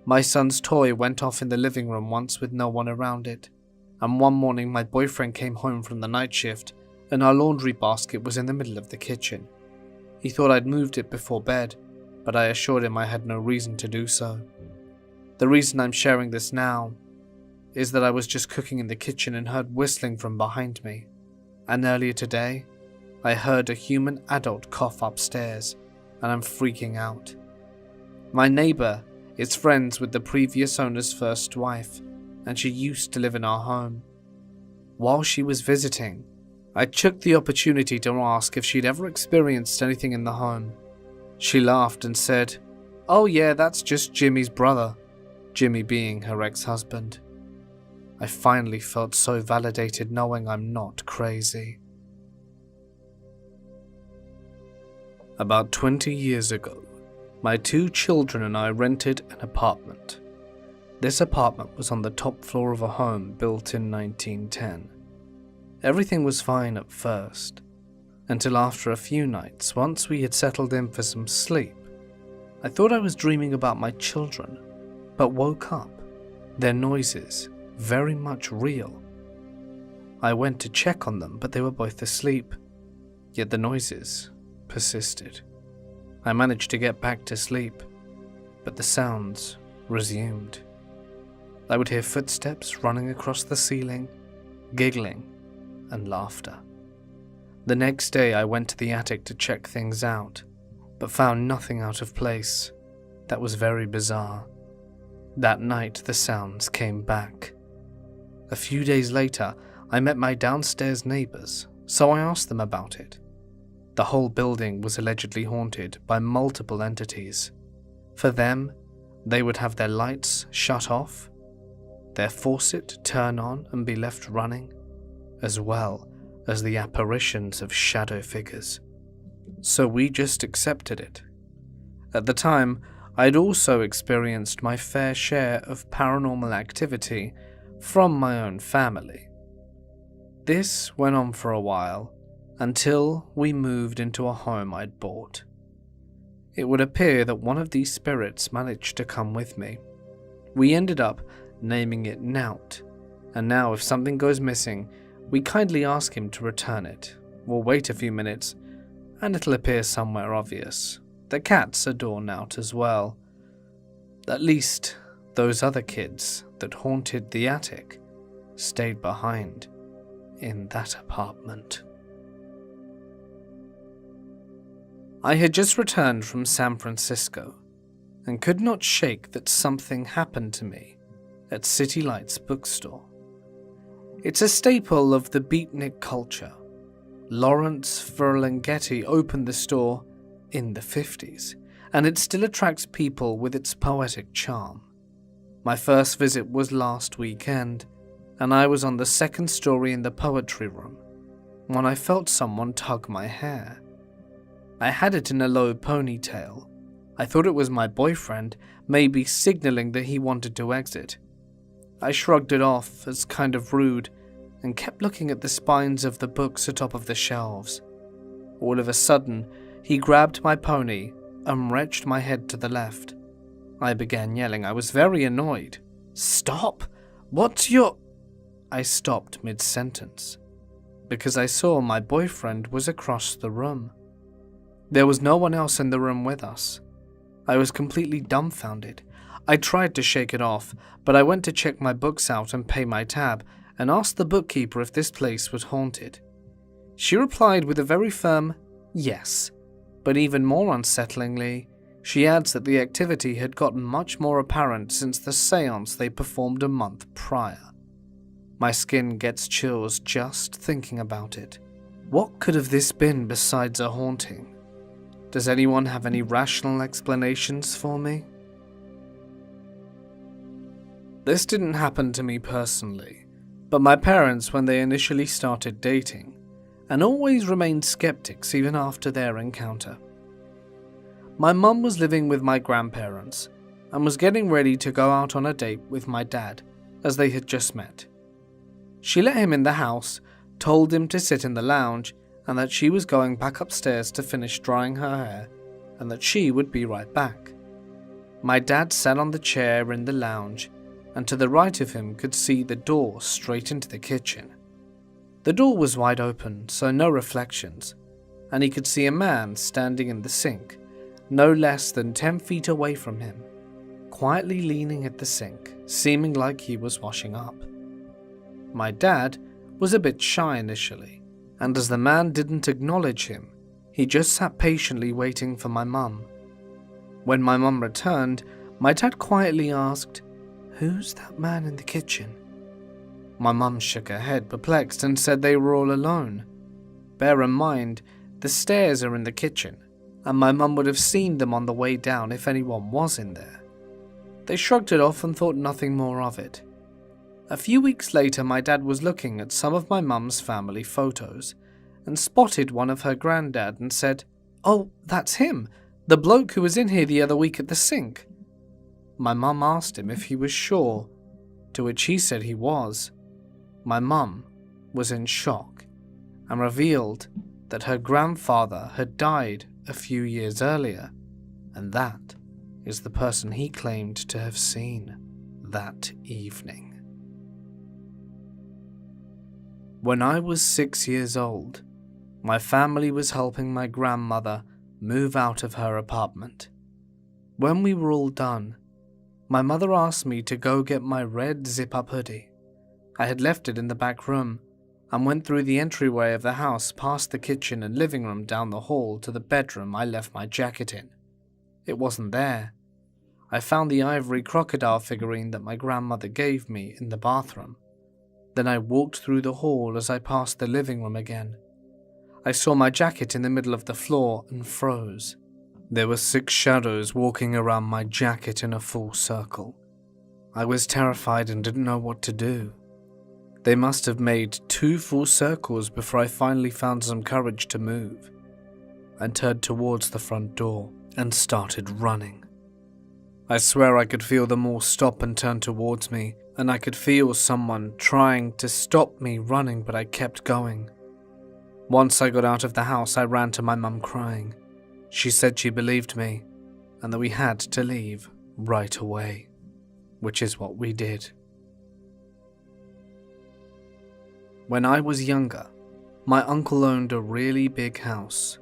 My son's toy went off in the living room once with no one around it, and one morning my boyfriend came home from the night shift and our laundry basket was in the middle of the kitchen. He thought I'd moved it before bed, but I assured him I had no reason to do so. The reason I'm sharing this now is that I was just cooking in the kitchen and heard whistling from behind me, and earlier today, I heard a human adult cough upstairs, and I'm freaking out. My neighbor is friends with the previous owner's first wife, and she used to live in our home. While she was visiting, I took the opportunity to ask if she'd ever experienced anything in the home. She laughed and said, "Oh yeah, that's just Jimmy's brother," Jimmy being her ex-husband. I finally felt so validated knowing I'm not crazy. About 20 years ago, my 2 children and I rented an apartment. This apartment was on the top floor of a home built in 1910. Everything was fine at first, until after a few nights, once we had settled in for some sleep, I thought I was dreaming about my children, but woke up, their noises very much real. I went to check on them, but they were both asleep, yet the noises persisted. I managed to get back to sleep, but the sounds resumed. I would hear footsteps running across the ceiling, giggling, and laughter. The next day I went to the attic to check things out, but found nothing out of place. That was very bizarre. That night the sounds came back. A few days later, I met my downstairs neighbors, so I asked them about it. The whole building was allegedly haunted by multiple entities. For them, they would have their lights shut off, their faucet turn on and be left running, as well as the apparitions of shadow figures. So we just accepted it. At the time, I'd also experienced my fair share of paranormal activity from my own family. This went on for a while, until we moved into a home I'd bought. It would appear that one of these spirits managed to come with me. We ended up naming it Nout, and now if something goes missing, we kindly ask him to return it. We'll wait a few minutes, and it'll appear somewhere obvious. The cats adore Nout as well. At least, those other kids that haunted the attic stayed behind in that apartment. I had just returned from San Francisco and could not shake that something happened to me at City Lights bookstore. It's a staple of the beatnik culture. Lawrence Ferlinghetti opened the store in the 50s, and it still attracts people with its poetic charm. My first visit was last weekend, and I was on the second story in the poetry room when I felt someone tug my hair. I had it in a low ponytail. I thought it was my boyfriend, maybe signaling that he wanted to exit. I shrugged it off as kind of rude and kept looking at the spines of the books atop of the shelves. All of a sudden, he grabbed my pony and wrenched my head to the left. I began yelling. I was very annoyed. "Stop! What's your—" I stopped mid-sentence because I saw my boyfriend was across the room. There was no one else in the room with us. I was completely dumbfounded. I tried to shake it off, but I went to check my books out and pay my tab and asked the bookkeeper if this place was haunted. She replied with a very firm yes, but even more unsettlingly, she adds that the activity had gotten much more apparent since the seance they performed a month prior. My skin gets chills just thinking about it. What could have this been besides a haunting? Does anyone have any rational explanations for me? This didn't happen to me personally, but my parents when they initially started dating, and always remained skeptics even after their encounter. My mum was living with my grandparents and was getting ready to go out on a date with my dad, as they had just met. She let him in the house, told him to sit in the lounge, and that she was going back upstairs to finish drying her hair, and that she would be right back. My dad sat on the chair in the lounge, and to the right of him could see the door straight into the kitchen. The door was wide open, so no reflections, and he could see a man standing in the sink, no less than 10 feet away from him, quietly leaning at the sink, seeming like he was washing up. My dad was a bit shy initially, and as the man didn't acknowledge him, he just sat patiently waiting for my mum. When my mum returned, my dad quietly asked, "Who's that man in the kitchen?" My mum shook her head, perplexed, and said they were all alone. Bear in mind, the stairs are in the kitchen, and my mum would have seen them on the way down if anyone was in there. They shrugged it off and thought nothing more of it. A few weeks later, my dad was looking at some of my mum's family photos and spotted one of her granddad and said, "Oh, that's him, the bloke who was in here the other week at the sink." My mum asked him if he was sure, to which he said he was. My mum was in shock and revealed that her grandfather had died a few years earlier, and that is the person he claimed to have seen that evening. When I was 6 years old, my family was helping my grandmother move out of her apartment. When we were all done, my mother asked me to go get my red zip-up hoodie. I had left it in the back room and went through the entryway of the house past the kitchen and living room down the hall to the bedroom I left my jacket in. It wasn't there. I found the ivory crocodile figurine that my grandmother gave me in the bathroom. Then I walked through the hall as I passed the living room again. I saw my jacket in the middle of the floor and froze. There were 6 shadows walking around my jacket in a full circle. I was terrified and didn't know what to do. They must have made 2 full circles before I finally found some courage to move. I turned towards the front door and started running. I swear I could feel them all stop and turn towards me, and I could feel someone trying to stop me running, but I kept going. Once I got out of the house, I ran to my mum crying. She said she believed me, and that we had to leave right away, which is what we did. When I was younger, my uncle owned a really big house.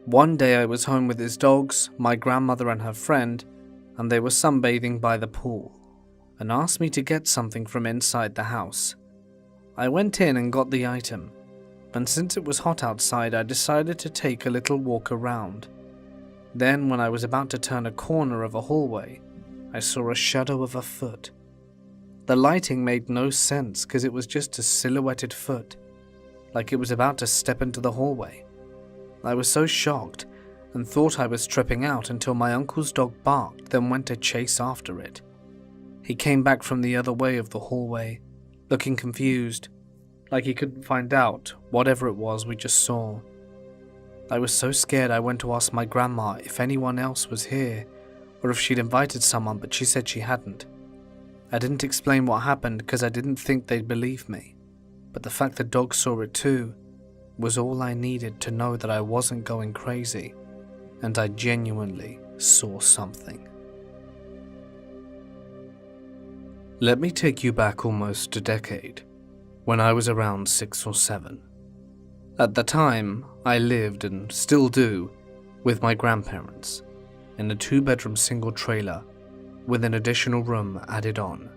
One day I was home with his dogs, my grandmother and her friend, and they were sunbathing by the pool, and asked me to get something from inside the house. I went in and got the item, and since it was hot outside, I decided to take a little walk around. Then, when I was about to turn a corner of a hallway, I saw a shadow of a foot. The lighting made no sense because it was just a silhouetted foot, like it was about to step into the hallway. I was so shocked and thought I was tripping out until my uncle's dog barked, then went to chase after it. He came back from the other way of the hallway, looking confused, like he couldn't find out whatever it was we just saw. I was so scared I went to ask my grandma if anyone else was here, or if she'd invited someone, but she said she hadn't. I didn't explain what happened because I didn't think they'd believe me, but the fact the dog saw it too was all I needed to know that I wasn't going crazy, and I genuinely saw something. Let me take you back almost a decade, when I was around 6 or 7. At the time, I lived, and still do, with my grandparents, in a 2-bedroom single trailer with an additional room added on.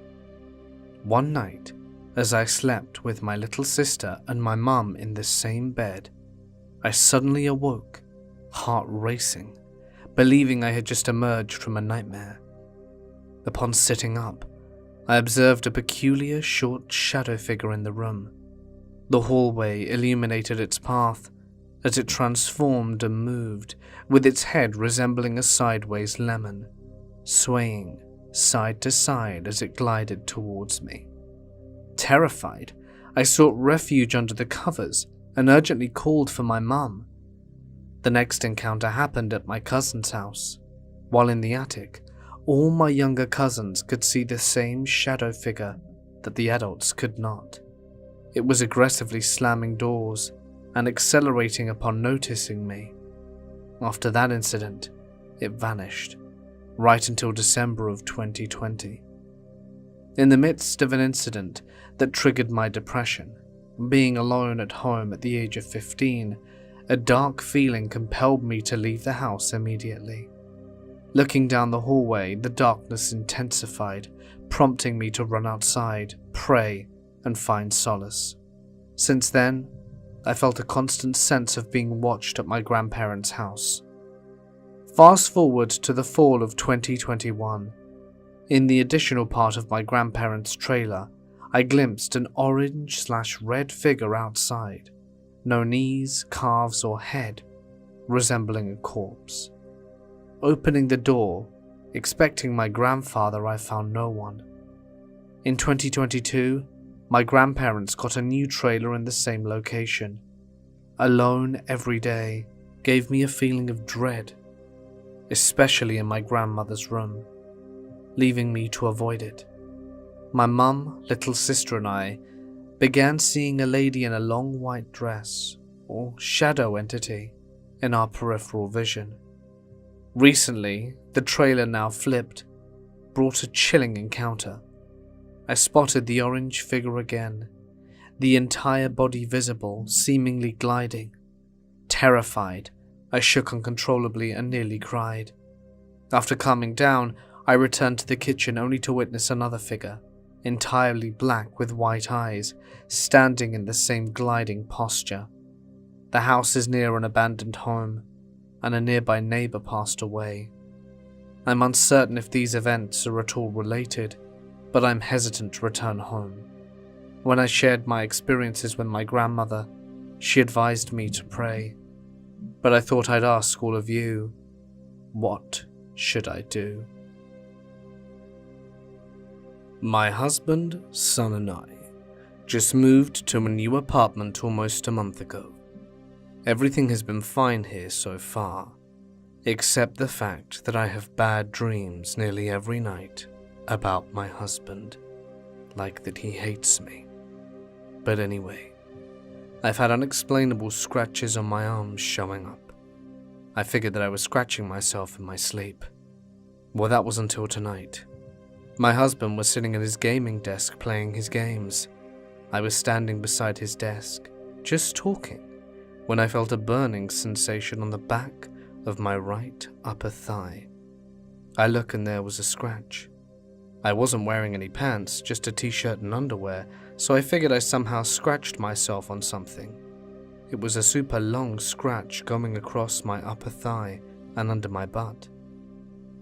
One night, as I slept with my little sister and my mum in the same bed, I suddenly awoke, heart racing, believing I had just emerged from a nightmare. Upon sitting up, I observed a peculiar short shadow figure in the room. The hallway illuminated its path as it transformed and moved, with its head resembling a sideways lemon, swaying side to side as it glided towards me. Terrified, I sought refuge under the covers and urgently called for my mum. The next encounter happened at my cousin's house. While in the attic, all my younger cousins could see the same shadow figure that the adults could not. It was aggressively slamming doors and accelerating upon noticing me. After that incident, it vanished, right until December of 2020. In the midst of an incident that triggered my depression, being alone at home at the age of 15, a dark feeling compelled me to leave the house immediately. Looking down the hallway, the darkness intensified, prompting me to run outside, pray, and find solace. Since then, I felt a constant sense of being watched at my grandparents' house. Fast forward to the fall of 2021. In the additional part of my grandparents' trailer, I glimpsed an orange/red figure outside. No knees, calves, or head, resembling a corpse. Opening the door, expecting my grandfather, I found no one. In 2022, my grandparents got a new trailer in the same location. Alone every day gave me a feeling of dread, especially in my grandmother's room, leaving me to avoid it. My mum, little sister, and I began seeing a lady in a long white dress, or shadow entity, in our peripheral vision. Recently, the trailer, now flipped, brought a chilling encounter. I spotted the orange figure again, the entire body visible, seemingly gliding. Terrified, I shook uncontrollably and nearly cried. After calming down, I returned to the kitchen only to witness another figure, entirely black with white eyes, standing in the same gliding posture. The house is near an abandoned home, and a nearby neighbor passed away. I'm uncertain if these events are at all related, but I'm hesitant to return home. When I shared my experiences with my grandmother, she advised me to pray. But I thought I'd ask all of you, what should I do? My husband, son, and I just moved to a new apartment almost a month ago. Everything has been fine here so far, except the fact that I have bad dreams nearly every night about my husband, like that he hates me. But anyway, I've had unexplainable scratches on my arms showing up. I figured that I was scratching myself in my sleep. Well, that was until tonight. My husband was sitting at his gaming desk playing his games. I was standing beside his desk, just talking, when I felt a burning sensation on the back of my right upper thigh. I look and there was a scratch. I wasn't wearing any pants, just a t-shirt and underwear, so I figured I somehow scratched myself on something. It was a super long scratch going across my upper thigh and under my butt.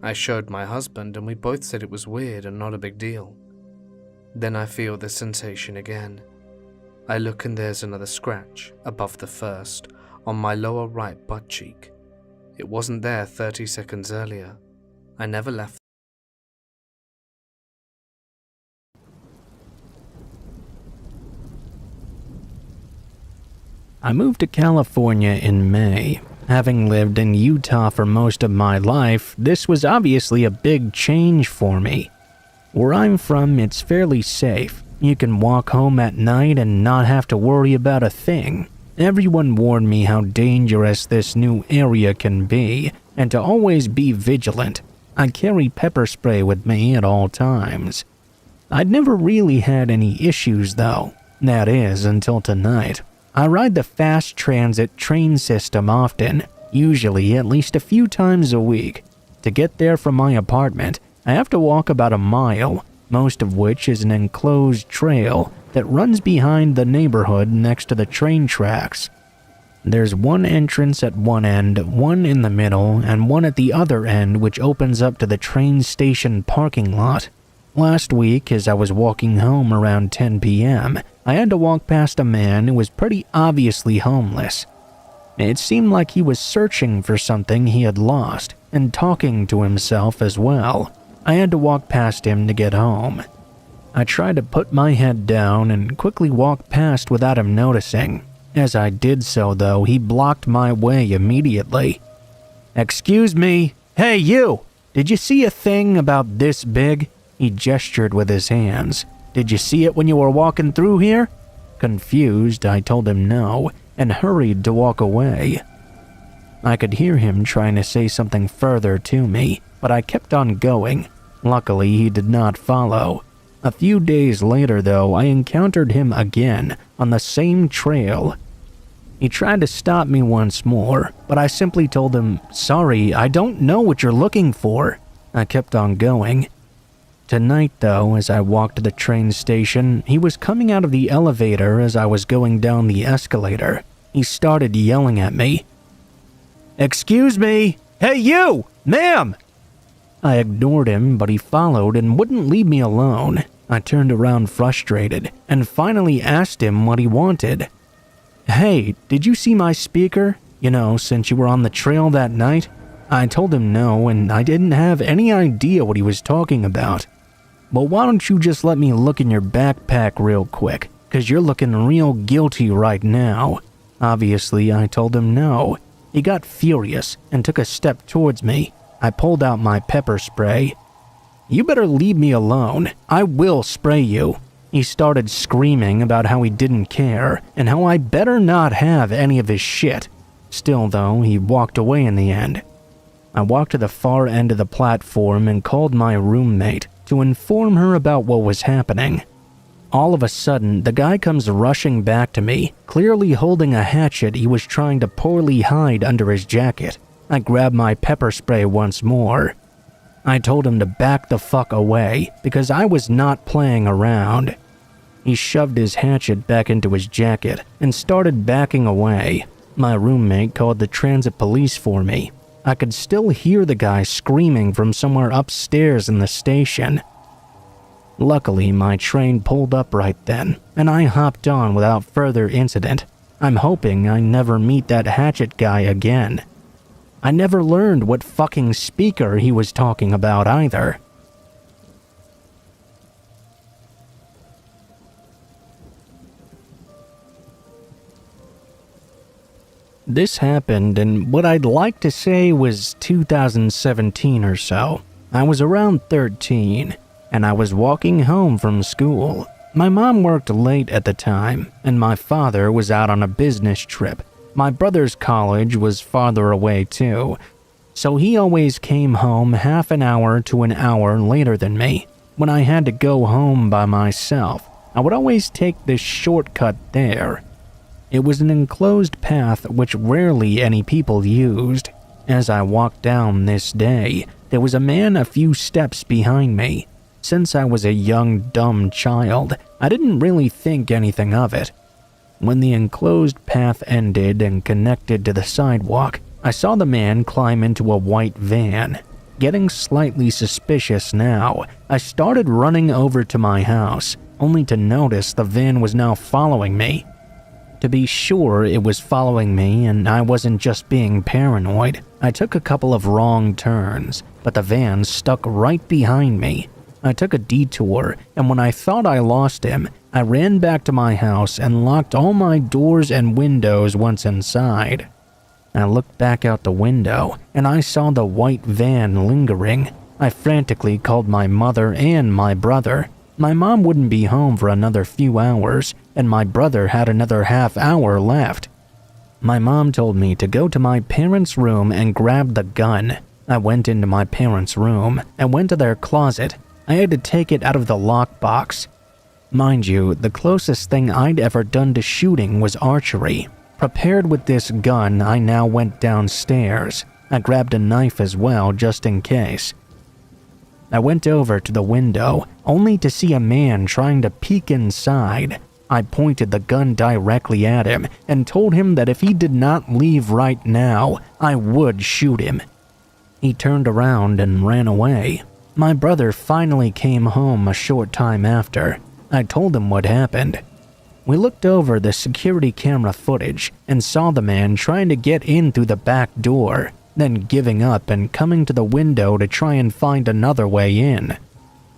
I showed my husband and we both said it was weird and not a big deal. Then I feel the sensation again. I look and there's another scratch, above the first, on my lower right butt cheek. It wasn't there 30 seconds earlier. I never left. I moved to California in May. Having lived in Utah for most of my life, this was obviously a big change for me. Where I'm from, it's fairly safe. You can walk home at night and not have to worry about a thing. Everyone warned me how dangerous this new area can be, and to always be vigilant. I carry pepper spray with me at all times. I'd never really had any issues though. That is, until tonight. I ride the fast transit train system often, usually at least a few times a week. To get there from my apartment, I have to walk about a mile, most of which is an enclosed trail that runs behind the neighborhood next to the train tracks. There's one entrance at one end, one in the middle, and one at the other end which opens up to the train station parking lot. Last week, as I was walking home around 10 p.m., I had to walk past a man who was pretty obviously homeless. It seemed like he was searching for something he had lost and talking to himself as well. I had to walk past him to get home. I tried to put my head down and quickly walk past without him noticing. As I did so, though, he blocked my way immediately. "Excuse me. Hey, you! Did you see a thing about this big?" He gestured with his hands. "Did you see it when you were walking through here?" Confused, I told him no, and hurried to walk away. I could hear him trying to say something further to me, but I kept on going. Luckily, he did not follow. A few days later, though, I encountered him again on the same trail. He tried to stop me once more, but I simply told him, "Sorry, I don't know what you're looking for." I kept on going. Tonight, though, as I walked to the train station, he was coming out of the elevator as I was going down the escalator. He started yelling at me. "Excuse me! Hey you! Ma'am!" I ignored him, but he followed and wouldn't leave me alone. I turned around frustrated and finally asked him what he wanted. "Hey, did you see my speaker? Since you were on the trail that night?" I told him no, and I didn't have any idea what he was talking about. "Well, why don't you just let me look in your backpack real quick, 'cause you're looking real guilty right now." Obviously, I told him no. He got furious and took a step towards me. I pulled out my pepper spray. "You better leave me alone. I will spray you." He started screaming about how he didn't care and how I better not have any of his shit. Still, though, he walked away in the end. I walked to the far end of the platform and called my roommate to inform her about what was happening. All of a sudden, the guy comes rushing back to me, clearly holding a hatchet he was trying to poorly hide under his jacket. I grabbed my pepper spray once more. I told him to back the fuck away because I was not playing around. He shoved his hatchet back into his jacket and started backing away. My roommate called the transit police for me. I could still hear the guy screaming from somewhere upstairs in the station. Luckily, my train pulled up right then, and I hopped on without further incident. I'm hoping I never meet that hatchet guy again. I never learned what fucking speaker he was talking about either. This happened in what I'd like to say was 2017 or so. I was around 13, and I was walking home from school. My mom worked late at the time, and my father was out on a business trip. My brother's college was farther away too, so he always came home half an hour to an hour later than me. When I had to go home by myself, I would always take this shortcut there. It was an enclosed path which rarely any people used. As I walked down this day, there was a man a few steps behind me. Since I was a young, dumb child, I didn't really think anything of it. When the enclosed path ended and connected to the sidewalk, I saw the man climb into a white van. Getting slightly suspicious now, I started running over to my house, only to notice the van was now following me. To be sure it was following me and I wasn't just being paranoid, I took a couple of wrong turns, but the van stuck right behind me. I took a detour, and when I thought I lost him, I ran back to my house and locked all my doors and windows once inside. I looked back out the window, and I saw the white van lingering. I frantically called my mother and my brother. My mom wouldn't be home for another few hours, and my brother had another half hour left. My mom told me to go to my parents' room and grab the gun. I went into my parents' room and went to their closet. I had to take it out of the lockbox. Mind you, the closest thing I'd ever done to shooting was archery. Prepared with this gun, I now went downstairs. I grabbed a knife as well, just in case. I went over to the window, only to see a man trying to peek inside. I pointed the gun directly at him and told him that if he did not leave right now, I would shoot him. He turned around and ran away. My brother finally came home a short time after. I told him what happened. We looked over the security camera footage and saw the man trying to get in through the back door, then giving up and coming to the window to try and find another way in.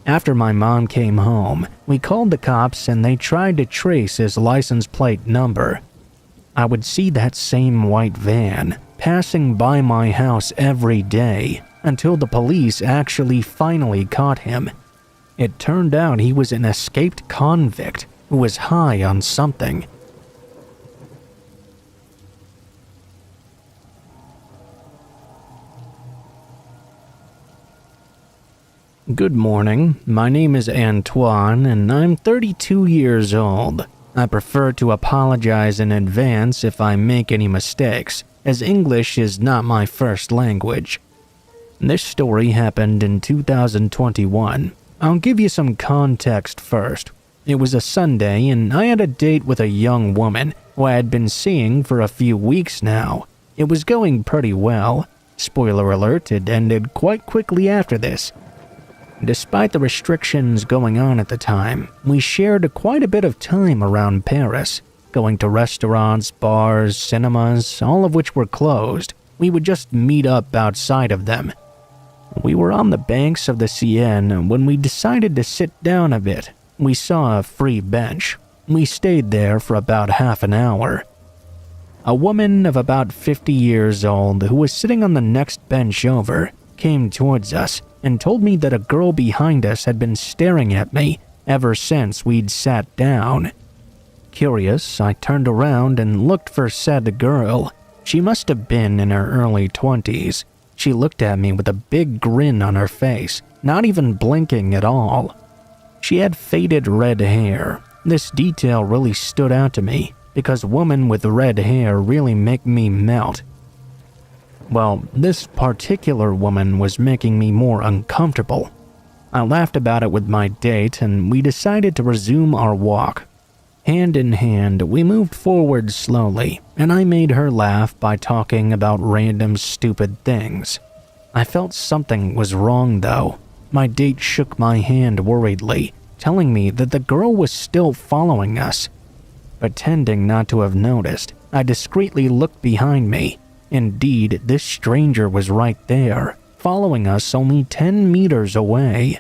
After my mom came home, we called the cops and they tried to trace his license plate number. I would see that same white van passing by my house every day until the police actually finally caught him. It turned out he was an escaped convict who was high on something. Good morning, my name is Antoine and I'm 32 years old. I prefer to apologize in advance if I make any mistakes, as English is not my first language. This story happened in 2021. I'll give you some context first. It was a Sunday and I had a date with a young woman who I had been seeing for a few weeks now. It was going pretty well. Spoiler alert, it ended quite quickly after this. Despite the restrictions going on at the time, we shared quite a bit of time around Paris, going to restaurants, bars, cinemas, all of which were closed. We would just meet up outside of them. We were on the banks of the Seine when we decided to sit down a bit. We saw a free bench. We stayed there for about half an hour. A woman of about 50 years old who was sitting on the next bench over came towards us and told me that a girl behind us had been staring at me ever since we'd sat down. Curious, I turned around and looked for said girl. She must have been in her early 20s. She looked at me with a big grin on her face, not even blinking at all. She had faded red hair. This detail really stood out to me because women with red hair really make me melt. Well, this particular woman was making me more uncomfortable. I laughed about it with my date and we decided to resume our walk. Hand in hand, we moved forward slowly, and I made her laugh by talking about random stupid things. I felt something was wrong though. My date shook my hand worriedly, telling me that the girl was still following us. Pretending not to have noticed, I discreetly looked behind me. Indeed, this stranger was right there, following us only 10 meters away.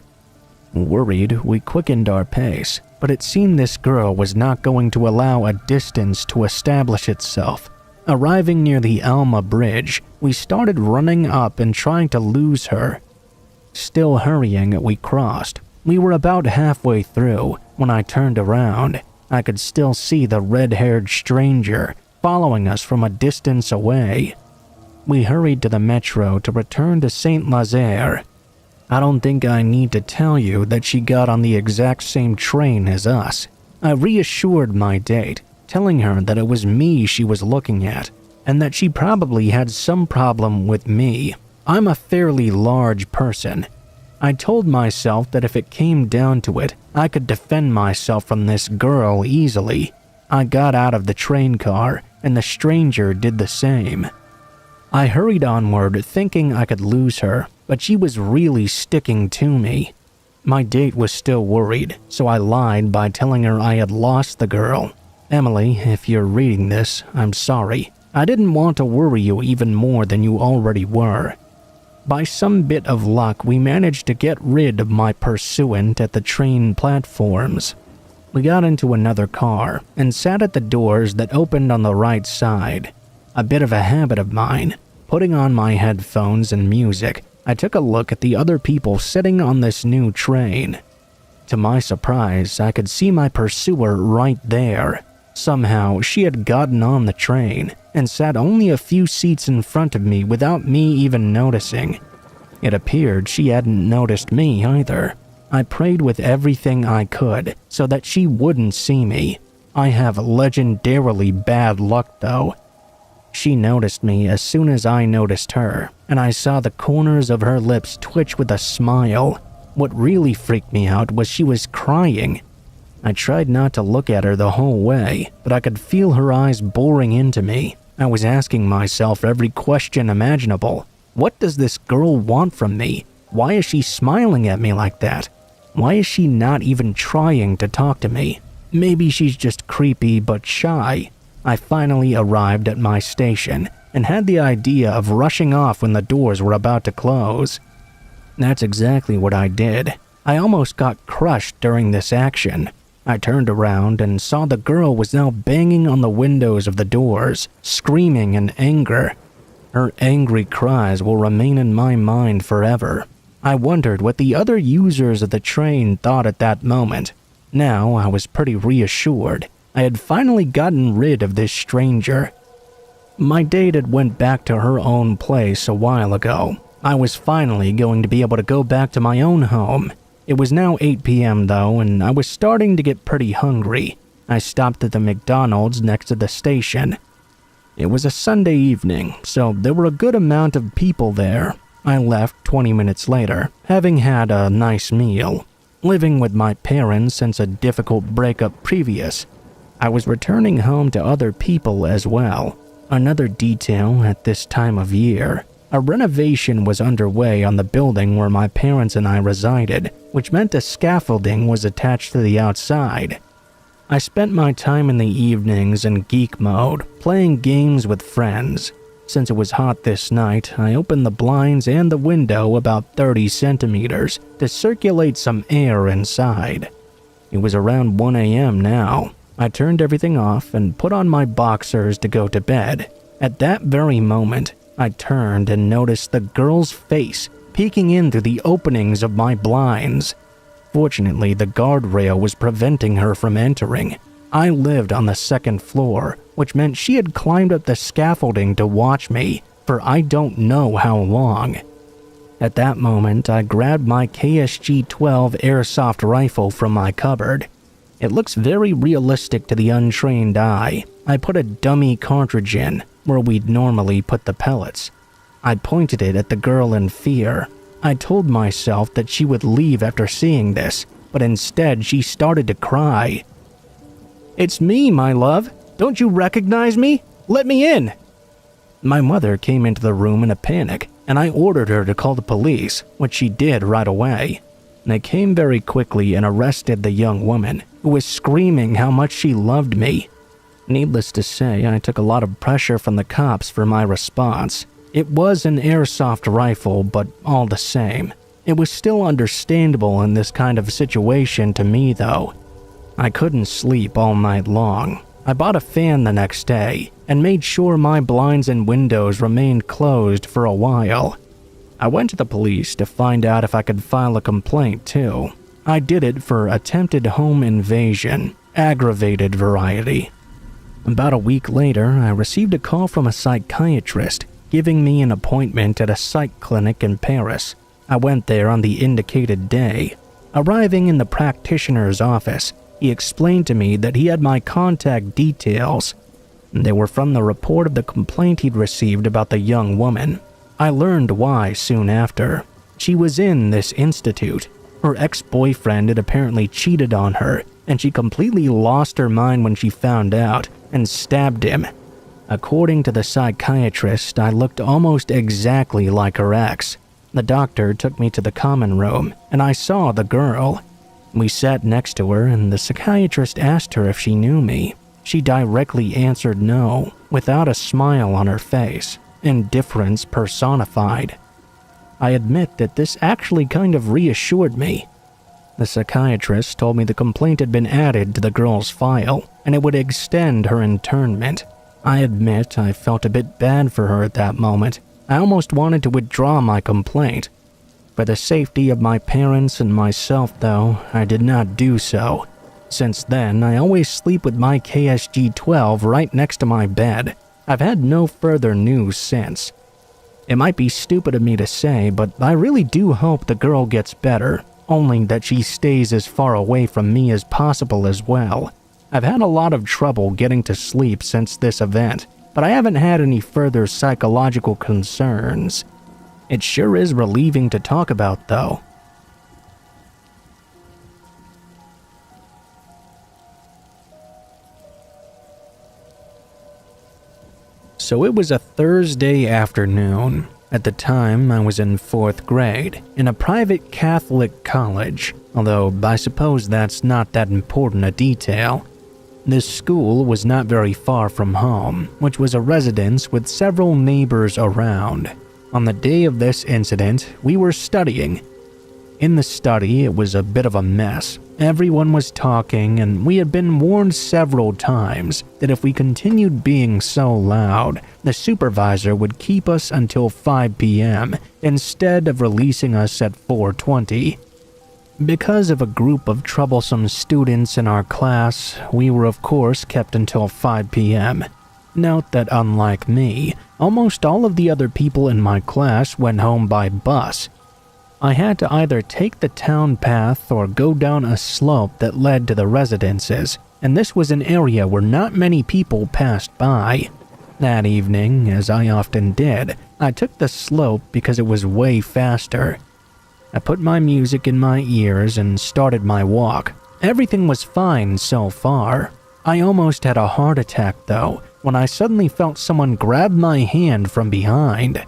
Worried, we quickened our pace, but it seemed this girl was not going to allow a distance to establish itself. Arriving near the Alma Bridge, we started running up and trying to lose her. Still hurrying, we crossed. We were about halfway through when I turned around. I could still see the red-haired stranger following us from a distance away. We hurried to the metro to return to Saint-Lazare. I don't think I need to tell you that she got on the exact same train as us. I reassured my date, telling her that it was me she was looking at, and that she probably had some problem with me. I'm a fairly large person. I told myself that if it came down to it, I could defend myself from this girl easily. I got out of the train car, and the stranger did the same. I hurried onward, thinking I could lose her, but she was really sticking to me. My date was still worried, so I lied by telling her I had lost the girl. Emily, if you're reading this, I'm sorry. I didn't want to worry you even more than you already were. By some bit of luck, we managed to get rid of my pursuant at the train platforms. We got into another car and sat at the doors that opened on the right side. A bit of a habit of mine. Putting on my headphones and music, I took a look at the other people sitting on this new train. To my surprise, I could see my pursuer right there. Somehow, she had gotten on the train and sat only a few seats in front of me without me even noticing. It appeared she hadn't noticed me either. I prayed with everything I could so that she wouldn't see me. I have legendarily bad luck though. She noticed me as soon as I noticed her, and I saw the corners of her lips twitch with a smile. What really freaked me out was she was crying. I tried not to look at her the whole way, but I could feel her eyes boring into me. I was asking myself every question imaginable. What does this girl want from me? Why is she smiling at me like that? Why is she not even trying to talk to me? Maybe she's just creepy but shy. I finally arrived at my station and had the idea of rushing off when the doors were about to close. That's exactly what I did. I almost got crushed during this action. I turned around and saw the girl was now banging on the windows of the doors, screaming in anger. Her angry cries will remain in my mind forever. I wondered what the other users of the train thought at that moment. Now I was pretty reassured. I had finally gotten rid of this stranger. My date had went back to her own place a while ago. I was finally going to be able to go back to my own home. It was now 8 p.m. though, and I was starting to get pretty hungry. I stopped at the McDonald's next to the station. It was a Sunday evening, so there were a good amount of people there. I left 20 minutes later, having had a nice meal. Living with my parents since a difficult breakup previous, I was returning home to other people as well. Another detail at this time of year, a renovation was underway on the building where my parents and I resided, which meant a scaffolding was attached to the outside. I spent my time in the evenings in geek mode, playing games with friends. Since it was hot this night, I opened the blinds and the window about 30 centimeters to circulate some air inside. It was around 1 a.m. now. I turned everything off and put on my boxers to go to bed. At that very moment, I turned and noticed the girl's face peeking in through the openings of my blinds. Fortunately, the guardrail was preventing her from entering. I lived on the second floor, which meant she had climbed up the scaffolding to watch me for I don't know how long. At that moment, I grabbed my KSG-12 airsoft rifle from my cupboard. It looks very realistic to the untrained eye. I put a dummy cartridge in, where we'd normally put the pellets. I pointed it at the girl in fear. I told myself that she would leave after seeing this, but instead she started to cry. "It's me, my love. Don't you recognize me? Let me in." My mother came into the room in a panic, and I ordered her to call the police, which she did right away. They came very quickly and arrested the young woman, who was screaming how much she loved me. Needless to say, I took a lot of pressure from the cops for my response. It was an airsoft rifle, but all the same, it was still understandable in this kind of situation to me though. I couldn't sleep all night long. I bought a fan the next day and made sure my blinds and windows remained closed for a while. I went to the police to find out if I could file a complaint too. I did it for attempted home invasion, aggravated variety. About a week later, I received a call from a psychiatrist giving me an appointment at a psych clinic in Paris. I went there on the indicated day. Arriving in the practitioner's office, he explained to me that he had my contact details. They were from the report of the complaint he'd received about the young woman. I learned why soon after. She was in this institute. Her ex-boyfriend had apparently cheated on her, and she completely lost her mind when she found out and stabbed him. According to the psychiatrist, I looked almost exactly like her ex. The doctor took me to the common room, and I saw the girl. We sat next to her, and the psychiatrist asked her if she knew me. She directly answered no, without a smile on her face, indifference personified. I admit that this actually kind of reassured me. The psychiatrist told me the complaint had been added to the girl's file, and it would extend her internment. I admit I felt a bit bad for her at that moment. I almost wanted to withdraw my complaint. For the safety of my parents and myself, though, I did not do so. Since then, I always sleep with my KSG-12 right next to my bed. I've had no further news since. It might be stupid of me to say, but I really do hope the girl gets better, only that she stays as far away from me as possible as well. I've had a lot of trouble getting to sleep since this event, but I haven't had any further psychological concerns. It sure is relieving to talk about, though. So it was a Thursday afternoon. At the time, I was in 4th grade, in a private Catholic college, although I suppose that's not that important a detail. This school was not very far from home, which was a residence with several neighbors around. On the day of this incident, we were studying. In the study, it was a bit of a mess. Everyone was talking, and we had been warned several times that if we continued being so loud, the supervisor would keep us until 5 p.m. instead of releasing us at 4:20. Because of a group of troublesome students in our class, we were of course kept until 5 p.m. Note that unlike me, almost all of the other people in my class went home by bus. I had to either take the town path or go down a slope that led to the residences. and this was an area where not many people passed by. That evening, as I often did, I took the slope because it was way faster. I put my music in my ears and started my walk. Everything was fine so far. I almost had a heart attack though, when I suddenly felt someone grab my hand from behind.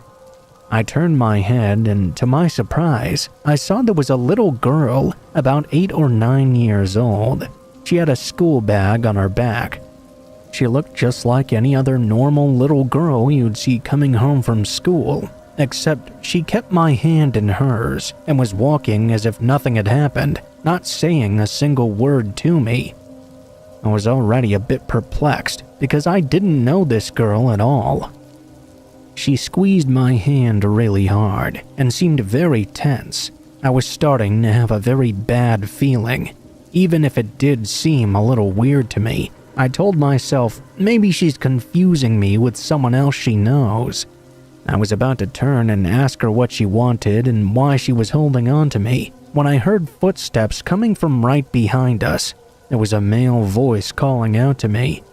I turned my head and, to my surprise, I saw there was a little girl, about 8 or 9 years old. She had a school bag on her back. She looked just like any other normal little girl you'd see coming home from school, except she kept my hand in hers and was walking as if nothing had happened, not saying a single word to me. I was already a bit perplexed because I didn't know this girl at all. She squeezed my hand really hard and seemed very tense. I was starting to have a very bad feeling. Even if it did seem a little weird to me, I told myself maybe she's confusing me with someone else she knows. I was about to turn and ask her what she wanted and why she was holding on to me when I heard footsteps coming from right behind us. There was a male voice calling out to me.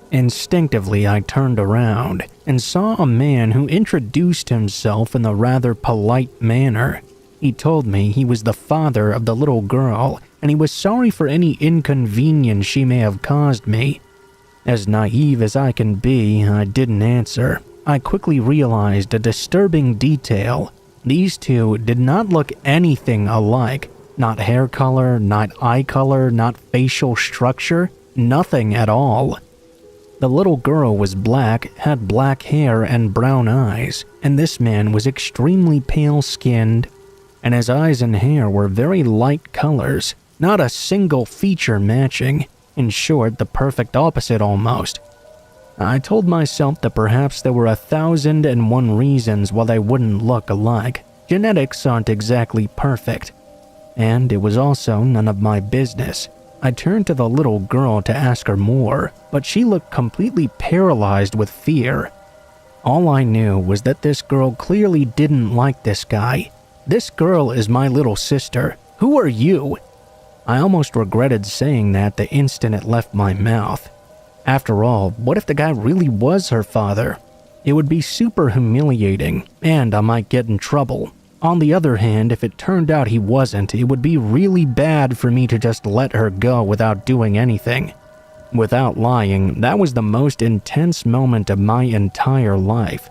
Instinctively, I turned around and saw a man who introduced himself in a rather polite manner. He told me he was the father of the little girl and he was sorry for any inconvenience she may have caused me. As naive as I can be, I didn't answer. I quickly realized a disturbing detail. These two did not look anything alike. Not hair color, not eye color, not facial structure, nothing at all. The little girl was black, had black hair and brown eyes, and this man was extremely pale-skinned, and his eyes and hair were very light colors, not a single feature matching. In short, the perfect opposite almost. I told myself that perhaps there were 1,001 reasons why they wouldn't look alike. Genetics aren't exactly perfect. And it was also none of my business. I turned to the little girl to ask her more, but she looked completely paralyzed with fear. All I knew was that this girl clearly didn't like this guy. This girl is my little sister. Who are you? I almost regretted saying that the instant it left my mouth. After all, what if the guy really was her father? It would be super humiliating, and I might get in trouble. On the other hand, if it turned out he wasn't, it would be really bad for me to just let her go without doing anything. Without lying, that was the most intense moment of my entire life.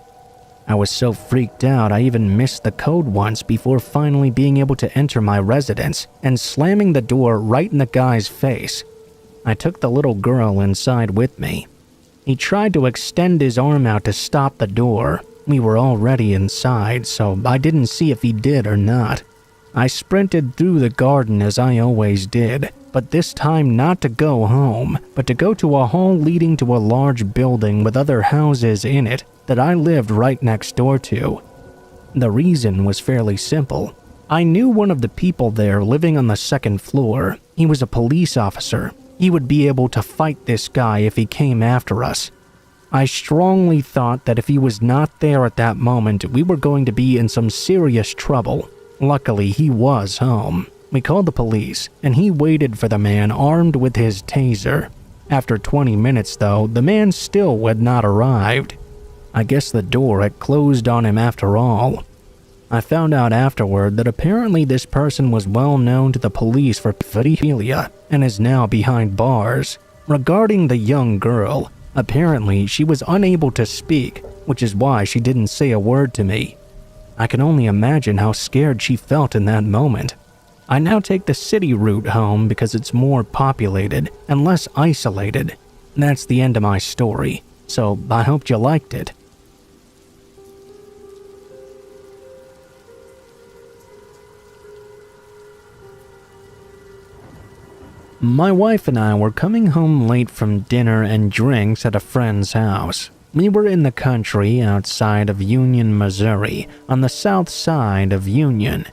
I was so freaked out I even missed the code once before finally being able to enter my residence and slamming the door right in the guy's face. I took the little girl inside with me. He tried to extend his arm out to stop the door. We were already inside, so I didn't see if he did or not. I sprinted through the garden as I always did, but this time not to go home, but to go to a hall leading to a large building with other houses in it that I lived right next door to. The reason was fairly simple. I knew one of the people there living on the second floor. He was a police officer. He would be able to fight this guy if he came after us. I strongly thought that if he was not there at that moment, we were going to be in some serious trouble. Luckily, he was home. We called the police, and he waited for the man armed with his taser. After 20 minutes, though, the man still had not arrived. I guess the door had closed on him after all. I found out afterward that apparently this person was well known to the police for pedophilia and is now behind bars. Regarding the young girl, apparently she was unable to speak, which is why she didn't say a word to me. I can only imagine how scared she felt in that moment. I now take the city route home because it's more populated and less isolated. That's the end of my story, so I hoped you liked it. My wife and I were coming home late from dinner and drinks at a friend's house. We were in the country outside of Union, Missouri, on the south side of Union.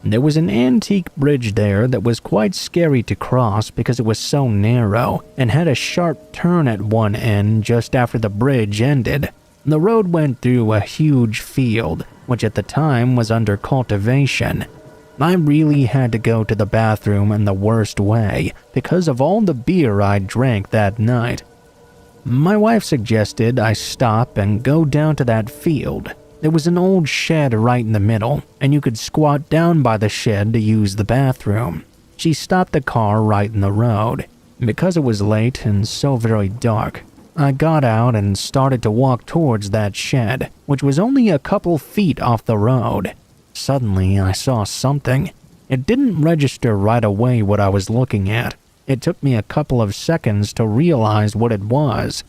There was an antique bridge there that was quite scary to cross because it was so narrow and had a sharp turn at one end just after the bridge ended. The road went through a huge field, which at the time was under cultivation. I really had to go to the bathroom in the worst way because of all the beer I drank that night. My wife suggested I stop and go down to that field. There was an old shed right in the middle, and you could squat down by the shed to use the bathroom. She stopped the car right in the road. Because it was late and so very dark, I got out and started to walk towards that shed, which was only a couple feet off the road. Suddenly, I saw something. It didn't register right away what I was looking at. It took me a couple of seconds to realize what it was.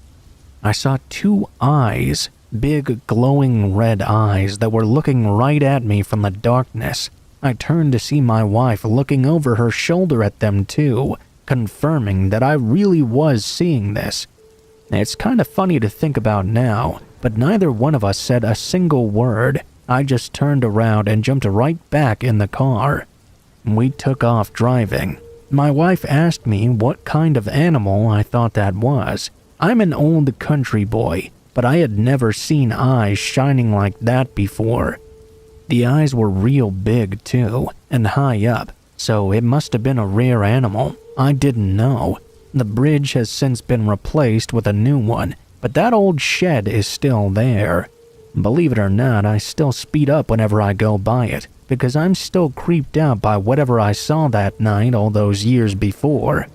I saw two eyes, big glowing red eyes that were looking right at me from the darkness. I turned to see my wife looking over her shoulder at them too, confirming that I really was seeing this. It's kind of funny to think about now, but neither one of us said a single word. I just turned around and jumped right back in the car. We took off driving. My wife asked me what kind of animal I thought that was. I'm an old country boy, but I had never seen eyes shining like that before. The eyes were real big too, and high up, so it must have been a rare animal. I didn't know. The bridge has since been replaced with a new one, but that old shed is still there. Believe it or not, I still speed up whenever I go by it, because I'm still creeped out by whatever I saw that night all those years before.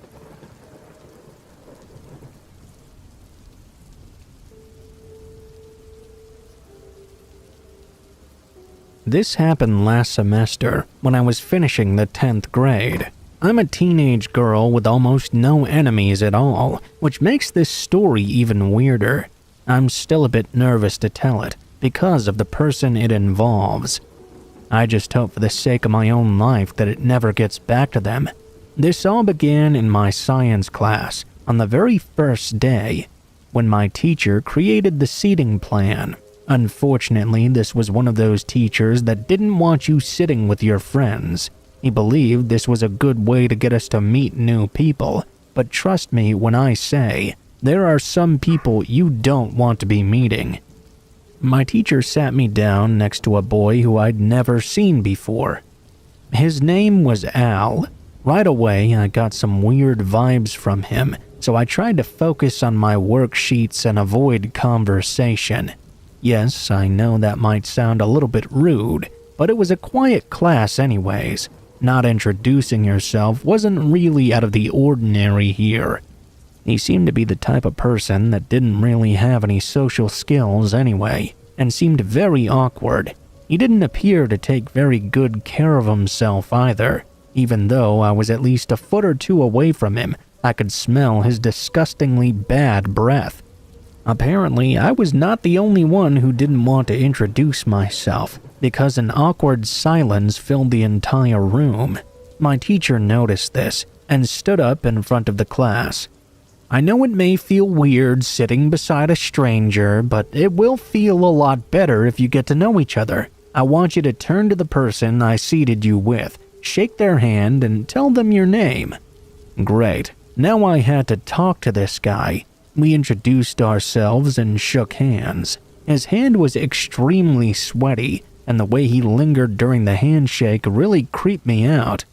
This happened last semester when I was finishing the 10th grade. I'm a teenage girl with almost no enemies at all, which makes this story even weirder. I'm still a bit nervous to tell it because of the person it involves. I just hope for the sake of my own life that it never gets back to them. This all began in my science class on the very first day when my teacher created the seating plan. Unfortunately, this was one of those teachers that didn't want you sitting with your friends. He believed this was a good way to get us to meet new people, but trust me when I say, there are some people you don't want to be meeting. My teacher sat me down next to a boy who I'd never seen before. His name was Al. Right away, I got some weird vibes from him, so I tried to focus on my worksheets and avoid conversation. Yes, I know that might sound a little bit rude, but it was a quiet class anyways. Not introducing yourself wasn't really out of the ordinary here. He seemed to be the type of person that didn't really have any social skills anyway, and seemed very awkward. He didn't appear to take very good care of himself either. Even though I was at least a foot or two away from him, I could smell his disgustingly bad breath. Apparently, I was not the only one who didn't want to introduce myself, because an awkward silence filled the entire room. My teacher noticed this and stood up in front of the class. I know it may feel weird sitting beside a stranger, but it will feel a lot better if you get to know each other. I want you to turn to the person I seated you with, shake their hand, and tell them your name. Great. Now I had to talk to this guy. We introduced ourselves and shook hands. His hand was extremely sweaty, and the way he lingered during the handshake really creeped me out.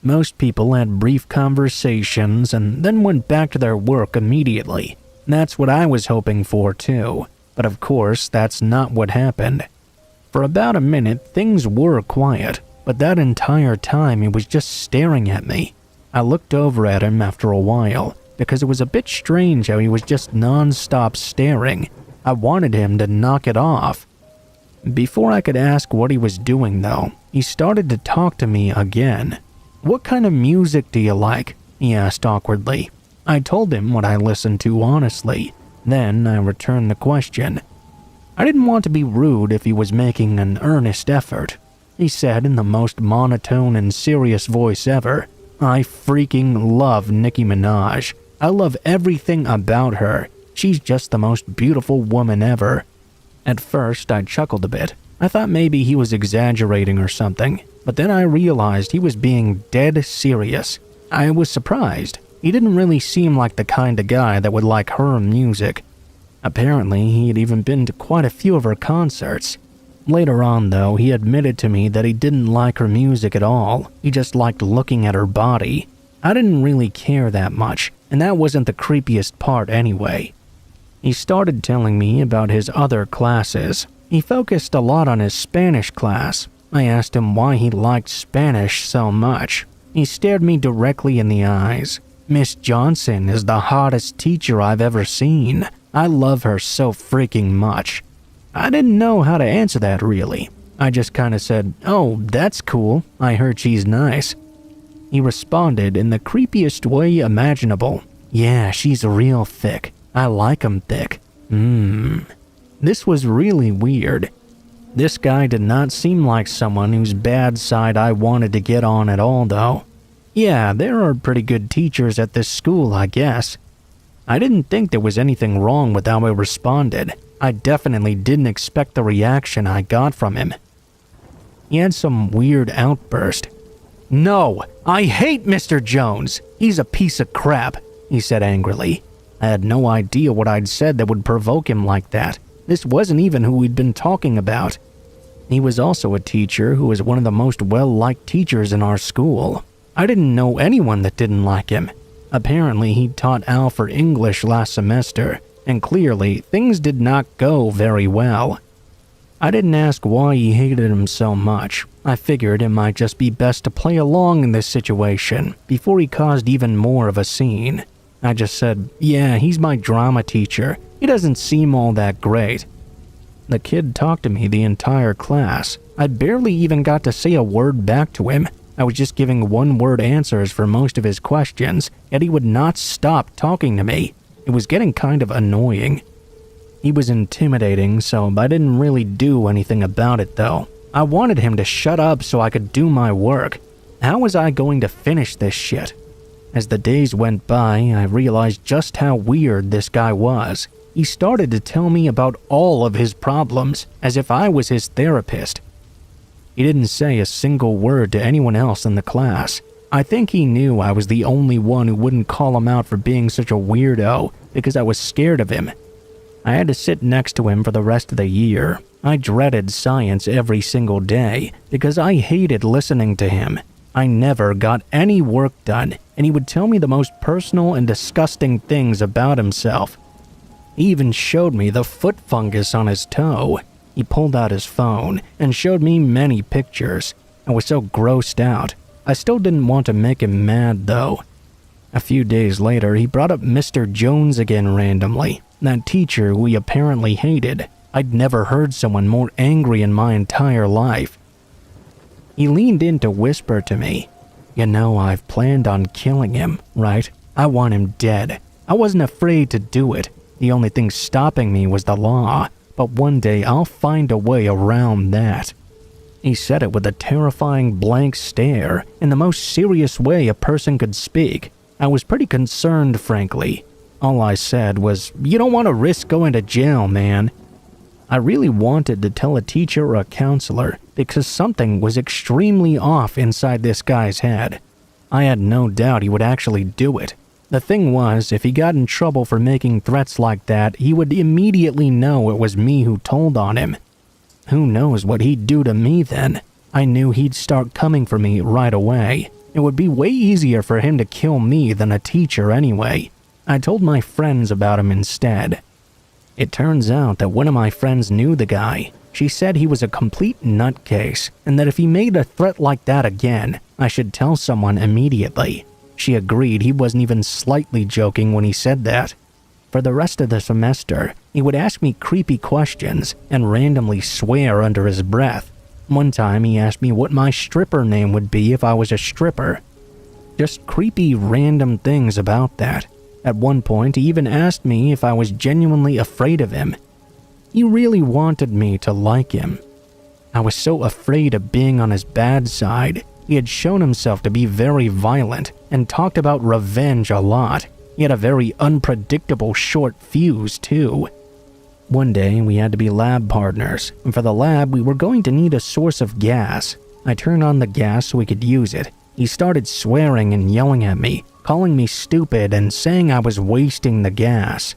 Most people had brief conversations and then went back to their work immediately. That's what I was hoping for too, but of course that's not what happened. For about a minute, things were quiet, but that entire time he was just staring at me. I looked over at him after a while, because it was a bit strange how he was just non-stop staring. I wanted him to knock it off. Before I could ask what he was doing though, he started to talk to me again. "What kind of music do you like?" he asked awkwardly. I told him what I listened to honestly. Then I returned the question. I didn't want to be rude if he was making an earnest effort. He said in the most monotone and serious voice ever, "I freaking love Nicki Minaj. I love everything about her. She's just the most beautiful woman ever." At first, I chuckled a bit. I thought maybe he was exaggerating or something, but then I realized he was being dead serious. I was surprised. He didn't really seem like the kind of guy that would like her music. Apparently, he had even been to quite a few of her concerts. Later on, though, he admitted to me that he didn't like her music at all. He just liked looking at her body. I didn't really care that much, and that wasn't the creepiest part anyway. He started telling me about his other classes. He focused a lot on his Spanish class. I asked him why he liked Spanish so much. He stared me directly in the eyes. "Miss Johnson is the hottest teacher I've ever seen. I love her so freaking much." I didn't know how to answer that really. I just kinda said, "Oh, that's cool. I heard she's nice." He responded in the creepiest way imaginable. "Yeah, she's real thick. I like 'em thick." This was really weird. This guy did not seem like someone whose bad side I wanted to get on at all, though. Yeah, there are pretty good teachers at this school, I guess. I didn't think there was anything wrong with how I responded. I definitely didn't expect the reaction I got from him. He had some weird outburst. "No, I hate Mr. Jones. He's a piece of crap," he said angrily. I had no idea what I'd said that would provoke him like that. This wasn't even who we'd been talking about. He was also a teacher who was one of the most well-liked teachers in our school. I didn't know anyone that didn't like him. Apparently, he taught Al for English last semester, and clearly, things did not go very well. I didn't ask why he hated him so much. I figured it might just be best to play along in this situation before he caused even more of a scene. I just said, "Yeah, he's my drama teacher. He doesn't seem all that great." The kid talked to me the entire class. I barely even got to say a word back to him. I was just giving one-word answers for most of his questions, yet he would not stop talking to me. It was getting kind of annoying. He was intimidating, so I didn't really do anything about it, though. I wanted him to shut up so I could do my work. How was I going to finish this shit? As the days went by, I realized just how weird this guy was. He started to tell me about all of his problems, as if I was his therapist. He didn't say a single word to anyone else in the class. I think he knew I was the only one who wouldn't call him out for being such a weirdo because I was scared of him. I had to sit next to him for the rest of the year. I dreaded science every single day because I hated listening to him. I never got any work done, and he would tell me the most personal and disgusting things about himself. He even showed me the foot fungus on his toe. He pulled out his phone and showed me many pictures. I was so grossed out. I still didn't want to make him mad, though. A few days later, he brought up Mr. Jones again randomly, that teacher who he apparently hated. I'd never heard someone more angry in my entire life. He leaned in to whisper to me, "You know, I've planned on killing him, right? I want him dead. I wasn't afraid to do it. The only thing stopping me was the law, but one day I'll find a way around that." He said it with a terrifying blank stare, in the most serious way a person could speak. I was pretty concerned, frankly. All I said was, "You don't want to risk going to jail, man." I really wanted to tell a teacher or a counselor because something was extremely off inside this guy's head. I had no doubt he would actually do it. The thing was, if he got in trouble for making threats like that, he would immediately know it was me who told on him. Who knows what he'd do to me then? I knew he'd start coming for me right away. It would be way easier for him to kill me than a teacher anyway. I told my friends about him instead. It turns out that one of my friends knew the guy. She said he was a complete nutcase, and that if he made a threat like that again, I should tell someone immediately. She agreed he wasn't even slightly joking when he said that. For the rest of the semester, he would ask me creepy questions and randomly swear under his breath. One time he asked me what my stripper name would be if I was a stripper. Just creepy random things about that. At one point, he even asked me if I was genuinely afraid of him. He really wanted me to like him. I was so afraid of being on his bad side. He had shown himself to be very violent and talked about revenge a lot. He had a very unpredictable short fuse, too. One day, we had to be lab partners, and for the lab, we were going to need a source of gas. I turned on the gas so we could use it. He started swearing and yelling at me, calling me stupid and saying I was wasting the gas.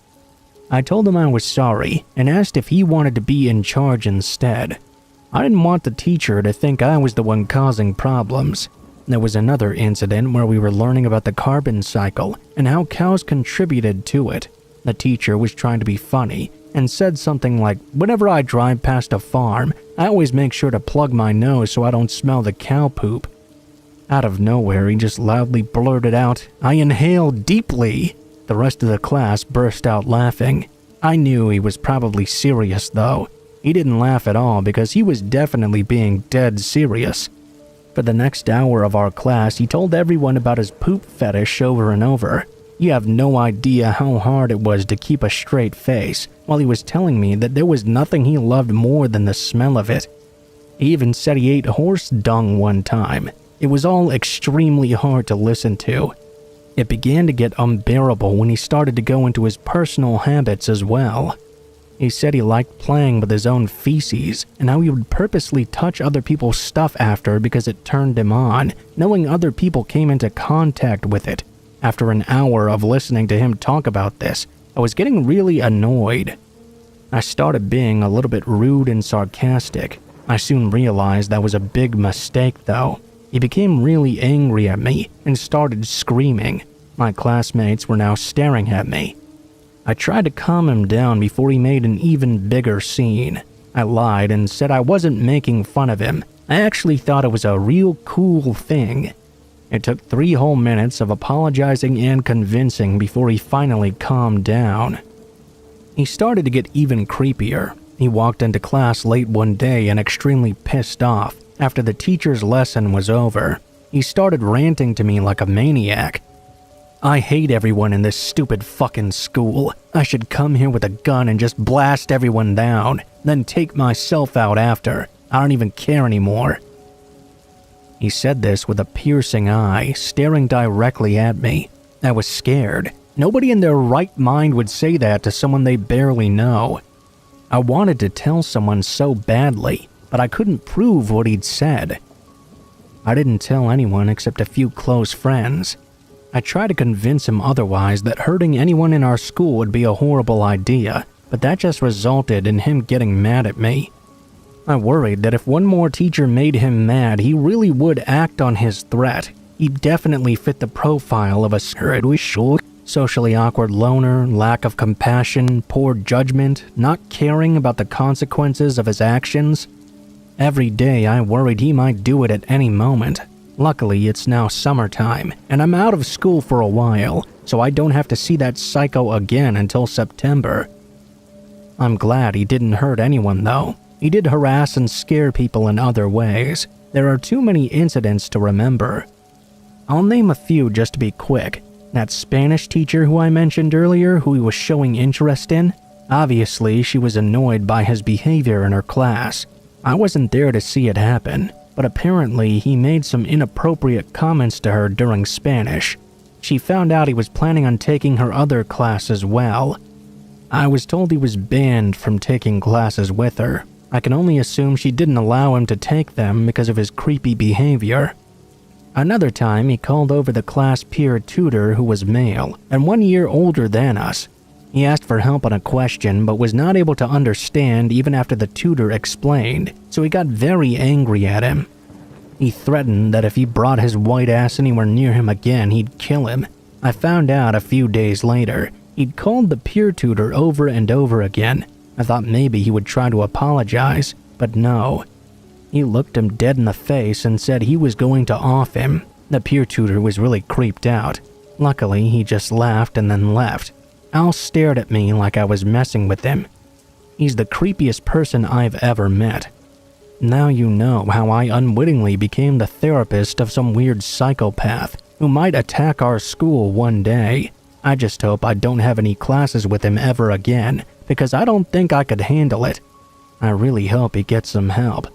I told him I was sorry and asked if he wanted to be in charge instead. I didn't want the teacher to think I was the one causing problems. There was another incident where we were learning about the carbon cycle and how cows contributed to it. The teacher was trying to be funny and said something like, "Whenever I drive past a farm, I always make sure to plug my nose so I don't smell the cow poop." Out of nowhere, he just loudly blurted out, "I inhale deeply." The rest of the class burst out laughing. I knew he was probably serious though. He didn't laugh at all because he was definitely being dead serious. For the next hour of our class, he told everyone about his poop fetish over and over. You have no idea how hard it was to keep a straight face while he was telling me that there was nothing he loved more than the smell of it. He even said he ate horse dung one time. It was all extremely hard to listen to. It began to get unbearable when he started to go into his personal habits as well. He said he liked playing with his own feces and how he would purposely touch other people's stuff after because it turned him on, knowing other people came into contact with it. After an hour of listening to him talk about this, I was getting really annoyed. I started being a little bit rude and sarcastic. I soon realized that was a big mistake though. He became really angry at me and started screaming. My classmates were now staring at me. I tried to calm him down before he made an even bigger scene. I lied and said I wasn't making fun of him. I actually thought it was a real cool thing. It took 3 whole minutes of apologizing and convincing before he finally calmed down. He started to get even creepier. He walked into class late one day and extremely pissed off. After the teacher's lesson was over, he started ranting to me like a maniac. "I hate everyone in this stupid fucking school. I should come here with a gun and just blast everyone down, then take myself out after. I don't even care anymore." He said this with a piercing eye, staring directly at me. I was scared. Nobody in their right mind would say that to someone they barely know. I wanted to tell someone so badly, but I couldn't prove what he'd said. I didn't tell anyone except a few close friends. I tried to convince him otherwise, that hurting anyone in our school would be a horrible idea, but that just resulted in him getting mad at me. I worried that if one more teacher made him mad, he really would act on his threat. He definitely fit the profile of a socially awkward loner, lack of compassion, poor judgment, not caring about the consequences of his actions. Every day I worried he might do it at any moment. Luckily, it's now summertime, and I'm out of school for a while, so I don't have to see that psycho again until September. I'm glad he didn't hurt anyone, though. He did harass and scare people in other ways. There are too many incidents to remember. I'll name a few just to be quick. That Spanish teacher who I mentioned earlier, who he was showing interest in, obviously she was annoyed by his behavior in her class. I wasn't there to see it happen, but apparently he made some inappropriate comments to her during Spanish. She found out he was planning on taking her other class as well. I was told he was banned from taking classes with her. I can only assume she didn't allow him to take them because of his creepy behavior. Another time, he called over the class peer tutor who was male and 1 year older than us. He asked for help on a question but was not able to understand even after the tutor explained, so he got very angry at him. He threatened that if he brought his white ass anywhere near him again, he'd kill him. I found out a few days later, he'd called the peer tutor over and over again. I thought maybe he would try to apologize, but no. He looked him dead in the face and said he was going to off him. The peer tutor was really creeped out. Luckily, he just laughed and then left. Al stared at me like I was messing with him. He's the creepiest person I've ever met. Now you know how I unwittingly became the therapist of some weird psychopath who might attack our school one day. I just hope I don't have any classes with him ever again, because I don't think I could handle it. I really hope he gets some help.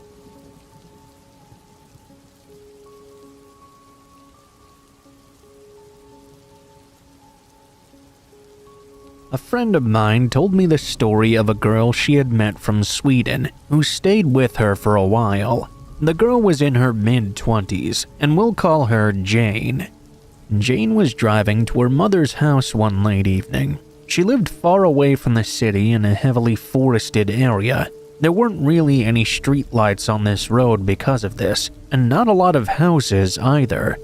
A friend of mine told me the story of a girl she had met from Sweden who stayed with her for a while. The girl was in her mid-20s, and we'll call her Jane. Jane was driving to her mother's house one late evening. She lived far away from the city in a heavily forested area. There weren't really any streetlights on this road because of this, and not a lot of houses either.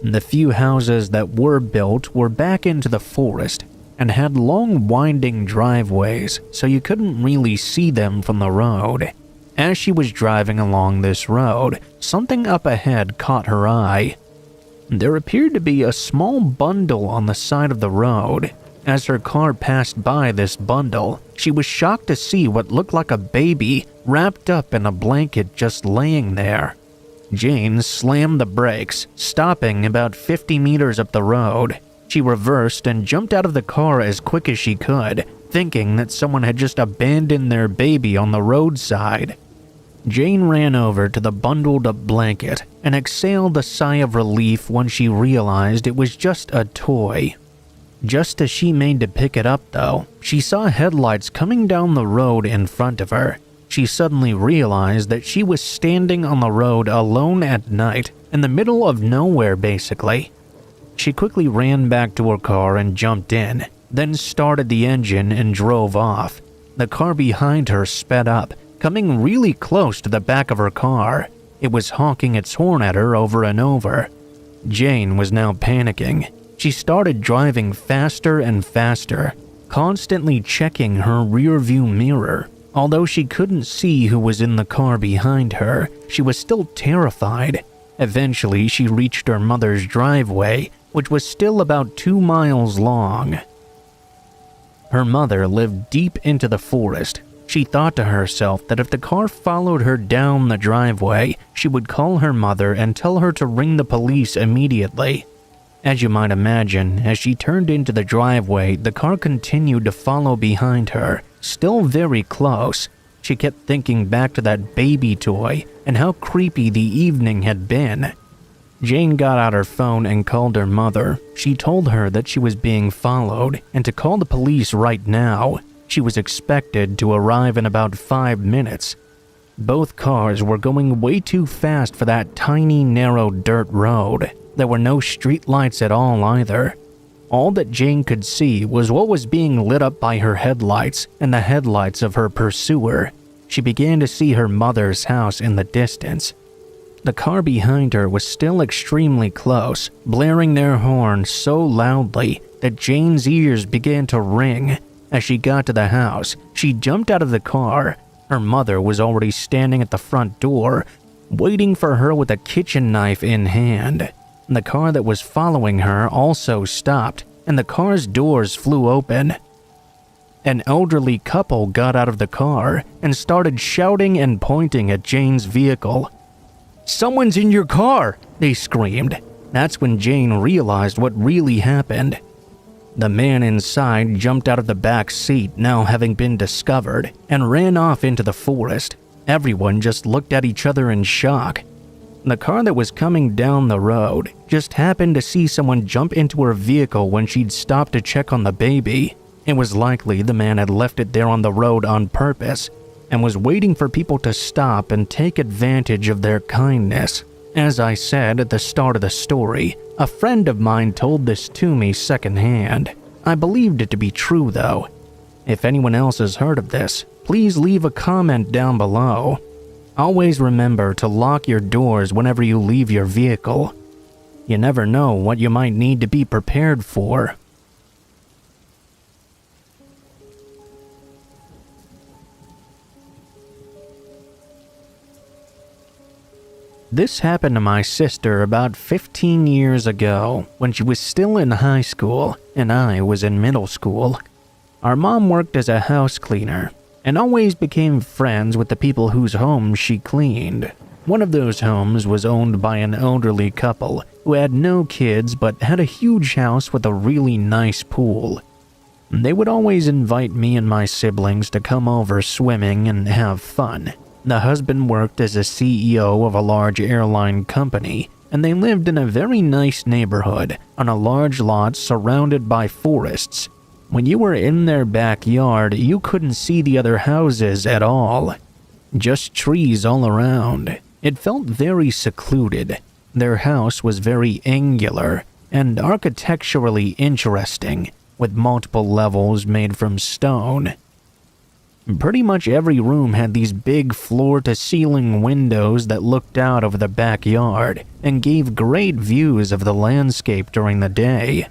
The few houses that were built were back into the forest and had long winding driveways, so you couldn't really see them from the road. As she was driving along this road, something up ahead caught her eye. There appeared to be a small bundle on the side of the road. As her car passed by this bundle, she was shocked to see what looked like a baby wrapped up in a blanket just laying there. Jane slammed the brakes, stopping about 50 meters up the road. She reversed and jumped out of the car as quick as she could, thinking that someone had just abandoned their baby on the roadside. Jane ran over to the bundled-up blanket and exhaled a sigh of relief when she realized it was just a toy. Just as she made to pick it up, though, she saw headlights coming down the road in front of her. She suddenly realized that she was standing on the road alone at night, in the middle of nowhere basically. She quickly ran back to her car and jumped in, then started the engine and drove off. The car behind her sped up, coming really close to the back of her car. It was honking its horn at her over and over. Jane was now panicking. She started driving faster and faster, constantly checking her rearview mirror. Although she couldn't see who was in the car behind her, she was still terrified. Eventually, she reached her mother's driveway, which was still about 2 miles long. Her mother lived deep into the forest. She thought to herself that if the car followed her down the driveway, she would call her mother and tell her to ring the police immediately. As you might imagine, as she turned into the driveway, the car continued to follow behind her, still very close. She kept thinking back to that baby toy and how creepy the evening had been. Jane got out her phone and called her mother. She told her that she was being followed and to call the police right now. She was expected to arrive in about 5 minutes. Both cars were going way too fast for that tiny, narrow dirt road. There were no streetlights at all either. All that Jane could see was what was being lit up by her headlights and the headlights of her pursuer. She began to see her mother's house in the distance. The car behind her was still extremely close, blaring their horn so loudly that Jane's ears began to ring. As she got to the house, she jumped out of the car. Her mother was already standing at the front door, waiting for her with a kitchen knife in hand. The car that was following her also stopped, and the car's doors flew open. An elderly couple got out of the car and started shouting and pointing at Jane's vehicle. "Someone's in your car!" they screamed. That's when Jane realized what really happened. The man inside jumped out of the back seat, now having been discovered, and ran off into the forest. Everyone just looked at each other in shock. The car that was coming down the road just happened to see someone jump into her vehicle when she'd stopped to check on the baby. It was likely the man had left it there on the road on purpose and was waiting for people to stop and take advantage of their kindness. As I said at the start of the story, a friend of mine told this to me secondhand. I believed it to be true though. If anyone else has heard of this, please leave a comment down below. Always remember to lock your doors whenever you leave your vehicle. You never know what you might need to be prepared for. This happened to my sister about 15 years ago when she was still in high school and I was in middle school. Our mom worked as a house cleaner and always became friends with the people whose homes she cleaned. One of those homes was owned by an elderly couple who had no kids but had a huge house with a really nice pool. They would always invite me and my siblings to come over swimming and have fun. The husband worked as a CEO of a large airline company, and they lived in a very nice neighborhood on a large lot surrounded by forests. When you were in their backyard, you couldn't see the other houses at all. Just trees all around. It felt very secluded. Their house was very angular and architecturally interesting, with multiple levels made from stone. Pretty much every room had these big floor-to-ceiling windows that looked out over the backyard and gave great views of the landscape during the day.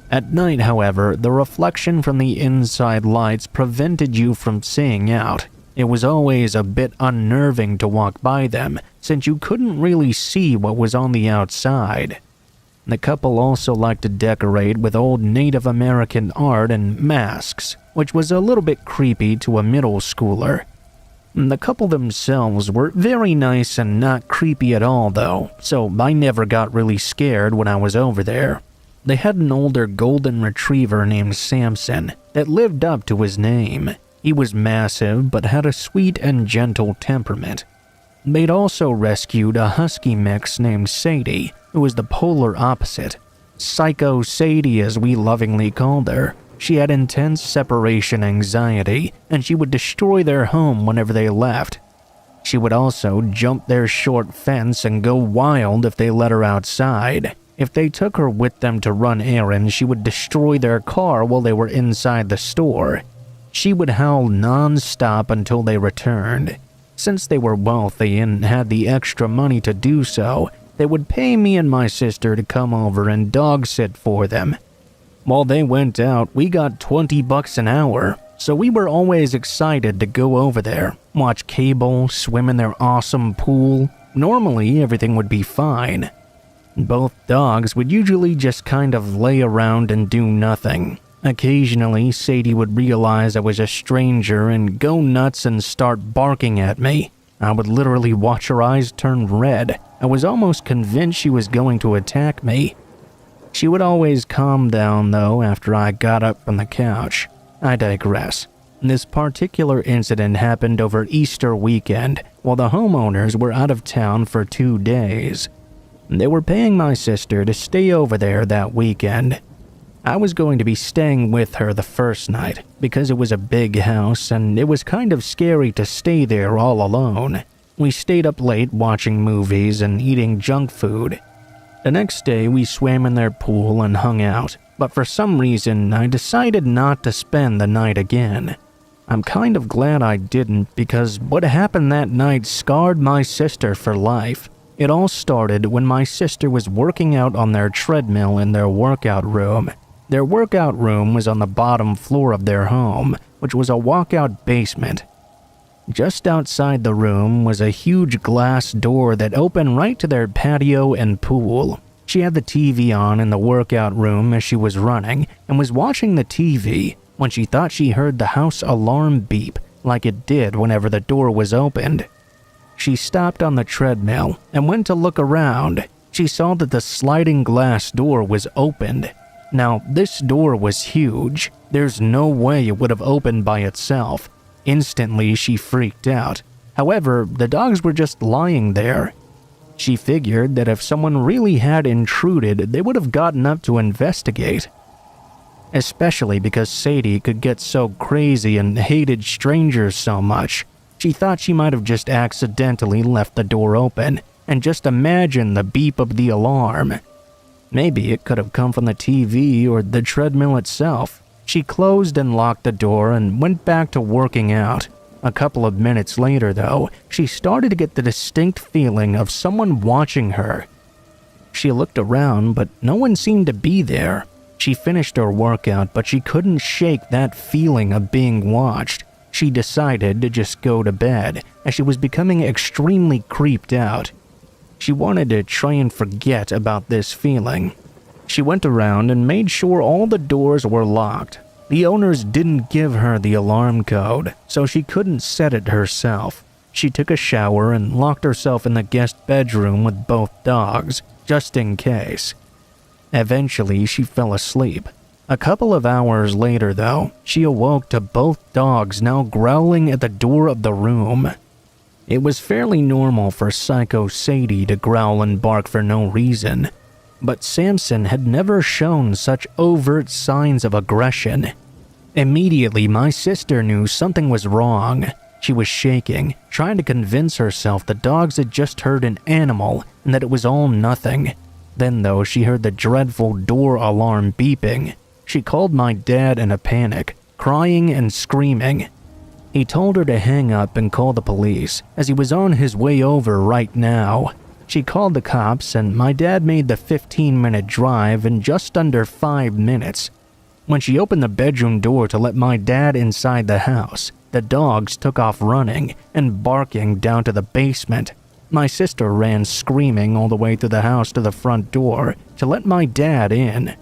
At night, however, the reflection from the inside lights prevented you from seeing out. It was always a bit unnerving to walk by them, since you couldn't really see what was on the outside. The couple also liked to decorate with old Native American art and masks, which was a little bit creepy to a middle schooler. The couple themselves were very nice and not creepy at all though, so I never got really scared when I was over there. They had an older golden retriever named Samson that lived up to his name. He was massive but had a sweet and gentle temperament. They'd also rescued a husky mix named Sadie, who was the polar opposite. Psycho Sadie, as we lovingly called her. She had intense separation anxiety, and she would destroy their home whenever they left. She would also jump their short fence and go wild if they let her outside. If they took her with them to run errands, she would destroy their car while they were inside the store. She would howl non-stop until they returned. Since they were wealthy and had the extra money to do so, they would pay me and my sister to come over and dog sit for them. While they went out, we got $20 an hour, so we were always excited to go over there, watch cable, swim in their awesome pool. Normally, everything would be fine. Both dogs would usually just kind of lay around and do nothing. Occasionally, Sadie would realize I was a stranger and go nuts and start barking at me. I would literally watch her eyes turn red. I was almost convinced she was going to attack me. She would always calm down, though, after I got up from the couch. I digress. This particular incident happened over Easter weekend, while the homeowners were out of town for 2 days. They were paying my sister to stay over there that weekend. I was going to be staying with her the first night, because it was a big house and it was kind of scary to stay there all alone. We stayed up late watching movies and eating junk food. The next day, we swam in their pool and hung out, but for some reason, I decided not to spend the night again. I'm kind of glad I didn't, because what happened that night scarred my sister for life. It all started when my sister was working out on their treadmill in their workout room. Their workout room was on the bottom floor of their home, which was a walkout basement. Just outside the room was a huge glass door that opened right to their patio and pool. She had the TV on in the workout room as she was running and was watching the TV when she thought she heard the house alarm beep like it did whenever the door was opened. She stopped on the treadmill and went to look around. She saw that the sliding glass door was opened. Now, this door was huge. There's no way it would have opened by itself. Instantly, she freaked out. However, the dogs were just lying there. She figured that if someone really had intruded, they would have gotten up to investigate. Especially because Sadie could get so crazy and hated strangers so much. She thought she might have just accidentally left the door open and just imagined the beep of the alarm. Maybe it could have come from the TV or the treadmill itself. She closed and locked the door and went back to working out. A couple of minutes later, though, she started to get the distinct feeling of someone watching her. She looked around, but no one seemed to be there. She finished her workout, but she couldn't shake that feeling of being watched. She decided to just go to bed, as she was becoming extremely creeped out. She wanted to try and forget about this feeling. She went around and made sure all the doors were locked. The owners didn't give her the alarm code, so she couldn't set it herself. She took a shower and locked herself in the guest bedroom with both dogs, just in case. Eventually, she fell asleep. A couple of hours later, though, she awoke to both dogs now growling at the door of the room. It was fairly normal for Psycho Sadie to growl and bark for no reason, but Samson had never shown such overt signs of aggression. Immediately, my sister knew something was wrong. She was shaking, trying to convince herself the dogs had just heard an animal and that it was all nothing. Then, though, she heard the dreadful door alarm beeping. She called my dad in a panic, crying and screaming. He told her to hang up and call the police, as he was on his way over right now. She called the cops, and my dad made the 15-minute drive in just under 5 minutes. When she opened the bedroom door to let my dad inside the house, the dogs took off running and barking down to the basement. My sister ran screaming all the way through the house to the front door to let my dad in.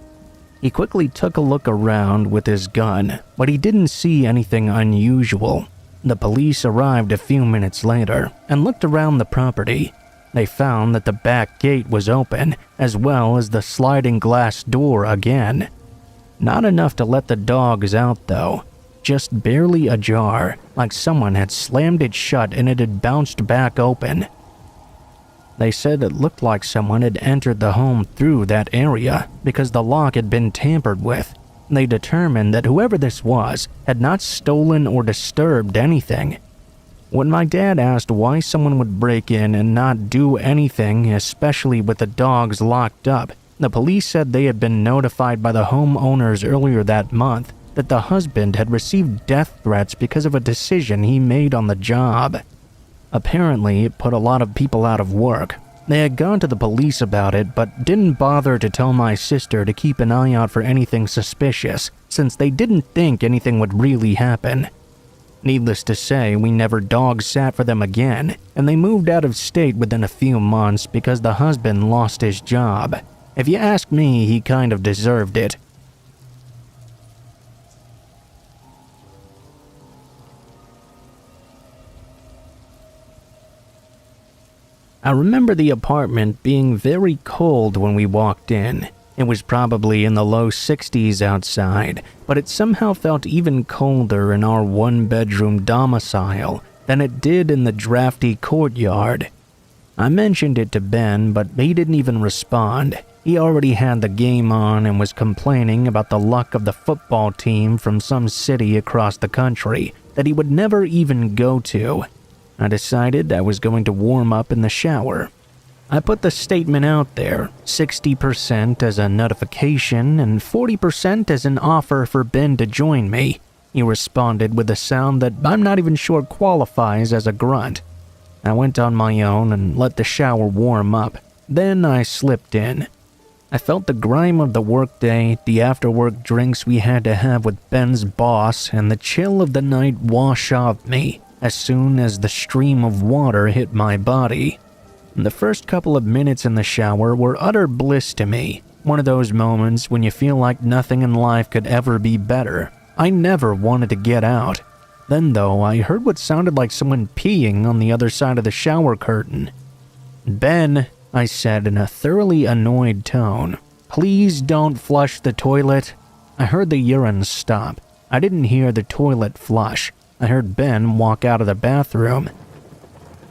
He quickly took a look around with his gun, but he didn't see anything unusual. The police arrived a few minutes later and looked around the property. They found that the back gate was open, as well as the sliding glass door again. Not enough to let the dogs out though, just barely ajar, like someone had slammed it shut and it had bounced back open. They said it looked like someone had entered the home through that area because the lock had been tampered with. They determined that whoever this was had not stolen or disturbed anything. When my dad asked why someone would break in and not do anything, especially with the dogs locked up, the police said they had been notified by the homeowners earlier that month that the husband had received death threats because of a decision he made on the job. Apparently, it put a lot of people out of work. They had gone to the police about it, but didn't bother to tell my sister to keep an eye out for anything suspicious, since they didn't think anything would really happen. Needless to say, we never dog sat for them again, and they moved out of state within a few months because the husband lost his job. If you ask me, he kind of deserved it. I remember the apartment being very cold when we walked in. It was probably in the low 60s outside, but it somehow felt even colder in our one-bedroom domicile than it did in the drafty courtyard. I mentioned it to Ben, but he didn't even respond. He already had the game on and was complaining about the luck of the football team from some city across the country that he would never even go to. I decided I was going to warm up in the shower. I put the statement out there, 60% as a notification and 40% as an offer for Ben to join me. He responded with a sound that I'm not even sure qualifies as a grunt. I went on my own and let the shower warm up. Then I slipped in. I felt the grime of the workday, the after-work drinks we had to have with Ben's boss, and the chill of the night wash off me as soon as the stream of water hit my body. The first couple of minutes in the shower were utter bliss to me. One of those moments when you feel like nothing in life could ever be better. I never wanted to get out. Then though, I heard what sounded like someone peeing on the other side of the shower curtain. "Ben," I said in a thoroughly annoyed tone, "please don't flush the toilet." I heard the urine stop. I didn't hear the toilet flush. I heard Ben walk out of the bathroom.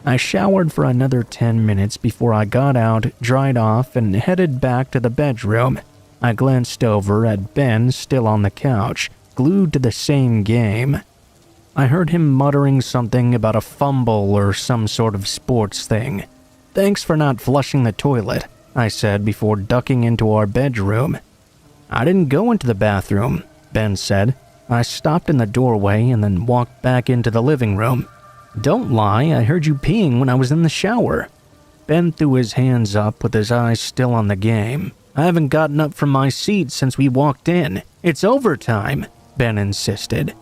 I showered for another 10 minutes before I got out, dried off, and headed back to the bedroom. I glanced over at Ben still on the couch, glued to the same game. I heard him muttering something about a fumble or some sort of sports thing. "Thanks for not flushing the toilet," I said before ducking into our bedroom. "I didn't go into the bathroom," Ben said. I stopped in the doorway and then walked back into the living room. "Don't lie, I heard you peeing when I was in the shower." Ben threw his hands up with his eyes still on the game. "I haven't gotten up from my seat since we walked in. It's overtime," Ben insisted.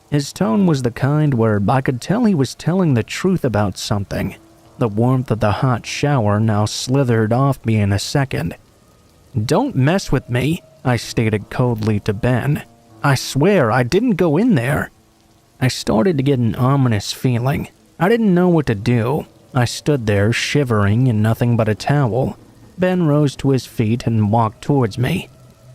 His tone was the kind where I could tell he was telling the truth about something. The warmth of the hot shower now slithered off me in a second. "Don't mess with me," I stated coldly to Ben. "I swear I didn't go in there." I started to get an ominous feeling. I didn't know what to do. I stood there shivering in nothing but a towel. Ben rose to his feet and walked towards me.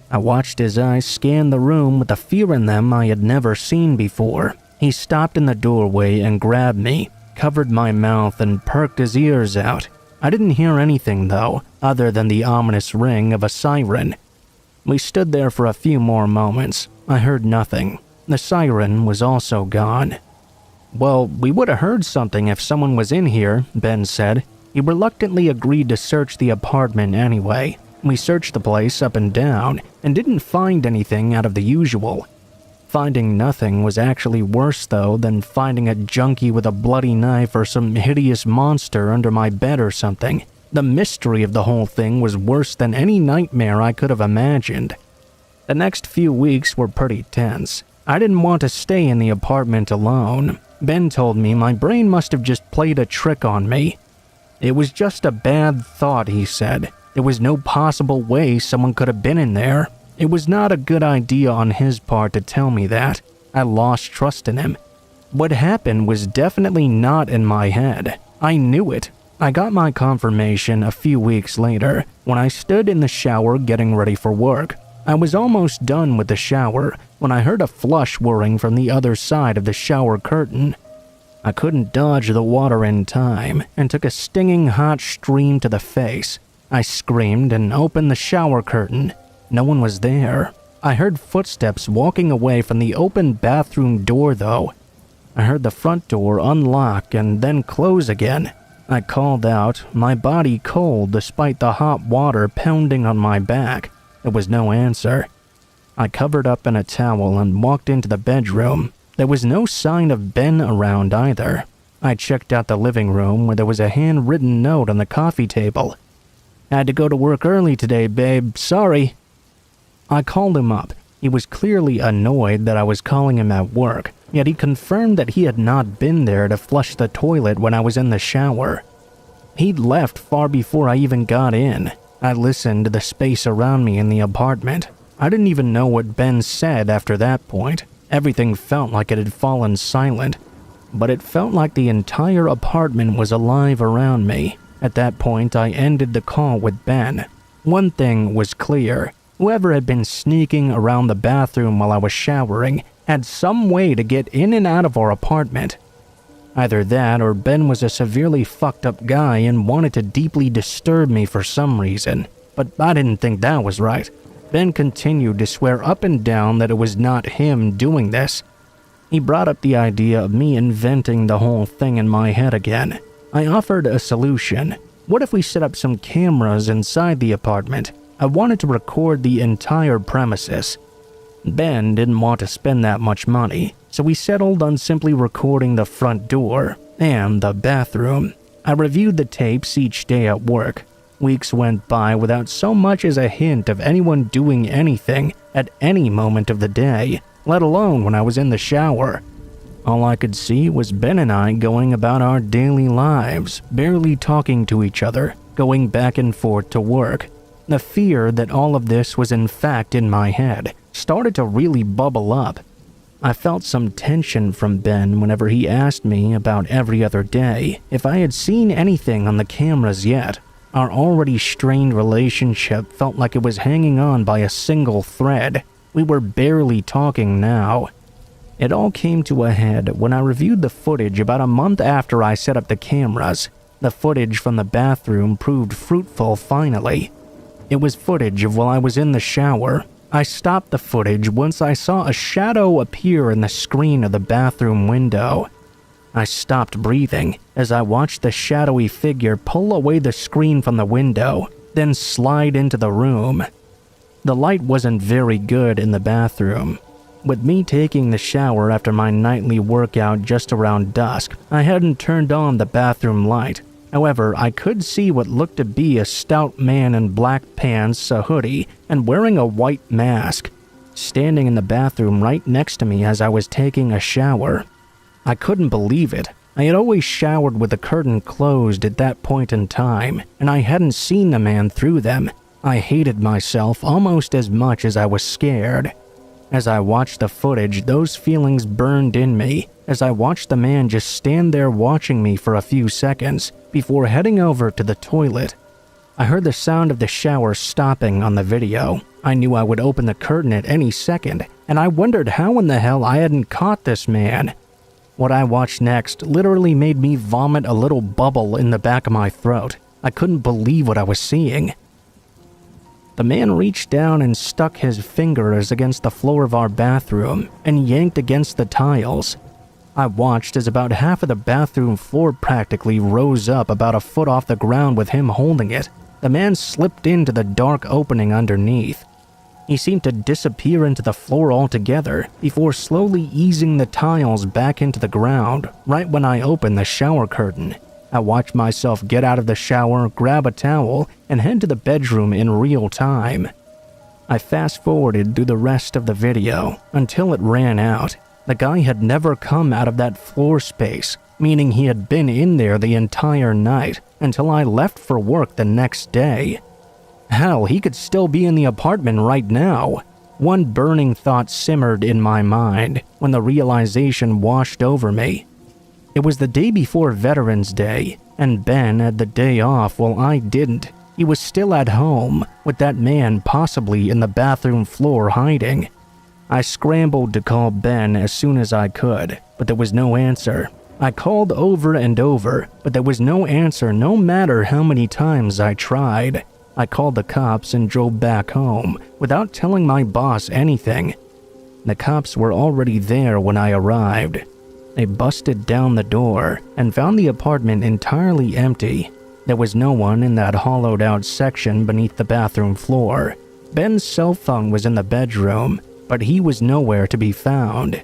I watched his eyes scan the room with a fear in them I had never seen before. He stopped in the doorway and grabbed me, covered my mouth, and perked his ears out. I didn't hear anything, though, other than the ominous ring of a siren. We stood there for a few more moments. I heard nothing. The siren was also gone. "Well, we would have heard something if someone was in here," Ben said. He reluctantly agreed to search the apartment anyway. We searched the place up and down and didn't find anything out of the usual. Finding nothing was actually worse though than finding a junkie with a bloody knife or some hideous monster under my bed or something. The mystery of the whole thing was worse than any nightmare I could have imagined. The next few weeks were pretty tense. I didn't want to stay in the apartment alone. Ben told me my brain must have just played a trick on me. It was just a bad thought, he said. There was no possible way someone could have been in there. It was not a good idea on his part to tell me that. I lost trust in him. What happened was definitely not in my head. I knew it. I got my confirmation a few weeks later when I stood in the shower getting ready for work. I was almost done with the shower when I heard a flush whirring from the other side of the shower curtain. I couldn't dodge the water in time and took a stinging hot stream to the face. I screamed and opened the shower curtain. No one was there. I heard footsteps walking away from the open bathroom door though. I heard the front door unlock and then close again. I called out, my body cold despite the hot water pounding on my back. There was no answer. I covered up in a towel and walked into the bedroom. There was no sign of Ben around either. I checked out the living room where there was a handwritten note on the coffee table. Had to go to work early today, babe. Sorry. I called him up. He was clearly annoyed that I was calling him at work, yet he confirmed that he had not been there to flush the toilet when I was in the shower. He'd left far before I even got in. I listened to the space around me in the apartment. I didn't even know what Ben said after that point. Everything felt like it had fallen silent, but it felt like the entire apartment was alive around me. At that point, I ended the call with Ben. One thing was clear. Whoever had been sneaking around the bathroom while I was showering had some way to get in and out of our apartment. Either that or Ben was a severely fucked up guy and wanted to deeply disturb me for some reason. But I didn't think that was right. Ben continued to swear up and down that it was not him doing this. He brought up the idea of me inventing the whole thing in my head again. I offered a solution. What if we set up some cameras inside the apartment? I wanted to record the entire premises. Ben didn't want to spend that much money, so we settled on simply recording the front door and the bathroom. I reviewed the tapes each day at work. Weeks went by without so much as a hint of anyone doing anything at any moment of the day, let alone when I was in the shower. All I could see was Ben and I going about our daily lives, barely talking to each other, going back and forth to work. The fear that all of this was in fact in my head started to really bubble up. I felt some tension from Ben whenever he asked me about every other day if I had seen anything on the cameras yet. Our already strained relationship felt like it was hanging on by a single thread. We were barely talking now. It all came to a head when I reviewed the footage about a month after I set up the cameras. The footage from the bathroom proved fruitful finally. It was footage of while I was in the shower. I stopped the footage once I saw a shadow appear in the screen of the bathroom window. I stopped breathing as I watched the shadowy figure pull away the screen from the window, then slide into the room. The light wasn't very good in the bathroom. With me taking the shower after my nightly workout just around dusk, I hadn't turned on the bathroom light. However, I could see what looked to be a stout man in black pants, a hoodie, and wearing a white mask, standing in the bathroom right next to me as I was taking a shower. I couldn't believe it. I had always showered with the curtain closed at that point in time, and I hadn't seen the man through them. I hated myself almost as much as I was scared. As I watched the footage, those feelings burned in me as I watched the man just stand there watching me for a few seconds before heading over to the toilet. I heard the sound of the shower stopping on the video. I knew I would open the curtain at any second, and I wondered how in the hell I hadn't caught this man. What I watched next literally made me vomit a little bubble in the back of my throat. I couldn't believe what I was seeing. The man reached down and stuck his fingers against the floor of our bathroom and yanked against the tiles. I watched as about half of the bathroom floor practically rose up about a foot off the ground with him holding it. The man slipped into the dark opening underneath. He seemed to disappear into the floor altogether before slowly easing the tiles back into the ground right when I opened the shower curtain. I watched myself get out of the shower, grab a towel, and head to the bedroom in real time. I fast-forwarded through the rest of the video until it ran out. The guy had never come out of that floor space, meaning he had been in there the entire night until I left for work the next day. Hell, he could still be in the apartment right now. One burning thought simmered in my mind when the realization washed over me. It was the day before Veterans Day, and Ben had the day off while I didn't. He was still at home, with that man possibly in the bathroom floor hiding. I scrambled to call Ben as soon as I could, but there was no answer. I called over and over, but there was no answer no matter how many times I tried. I called the cops and drove back home without telling my boss anything. The cops were already there when I arrived. They busted down the door and found the apartment entirely empty. There was no one in that hollowed-out section beneath the bathroom floor. Ben's cell phone was in the bedroom, but he was nowhere to be found.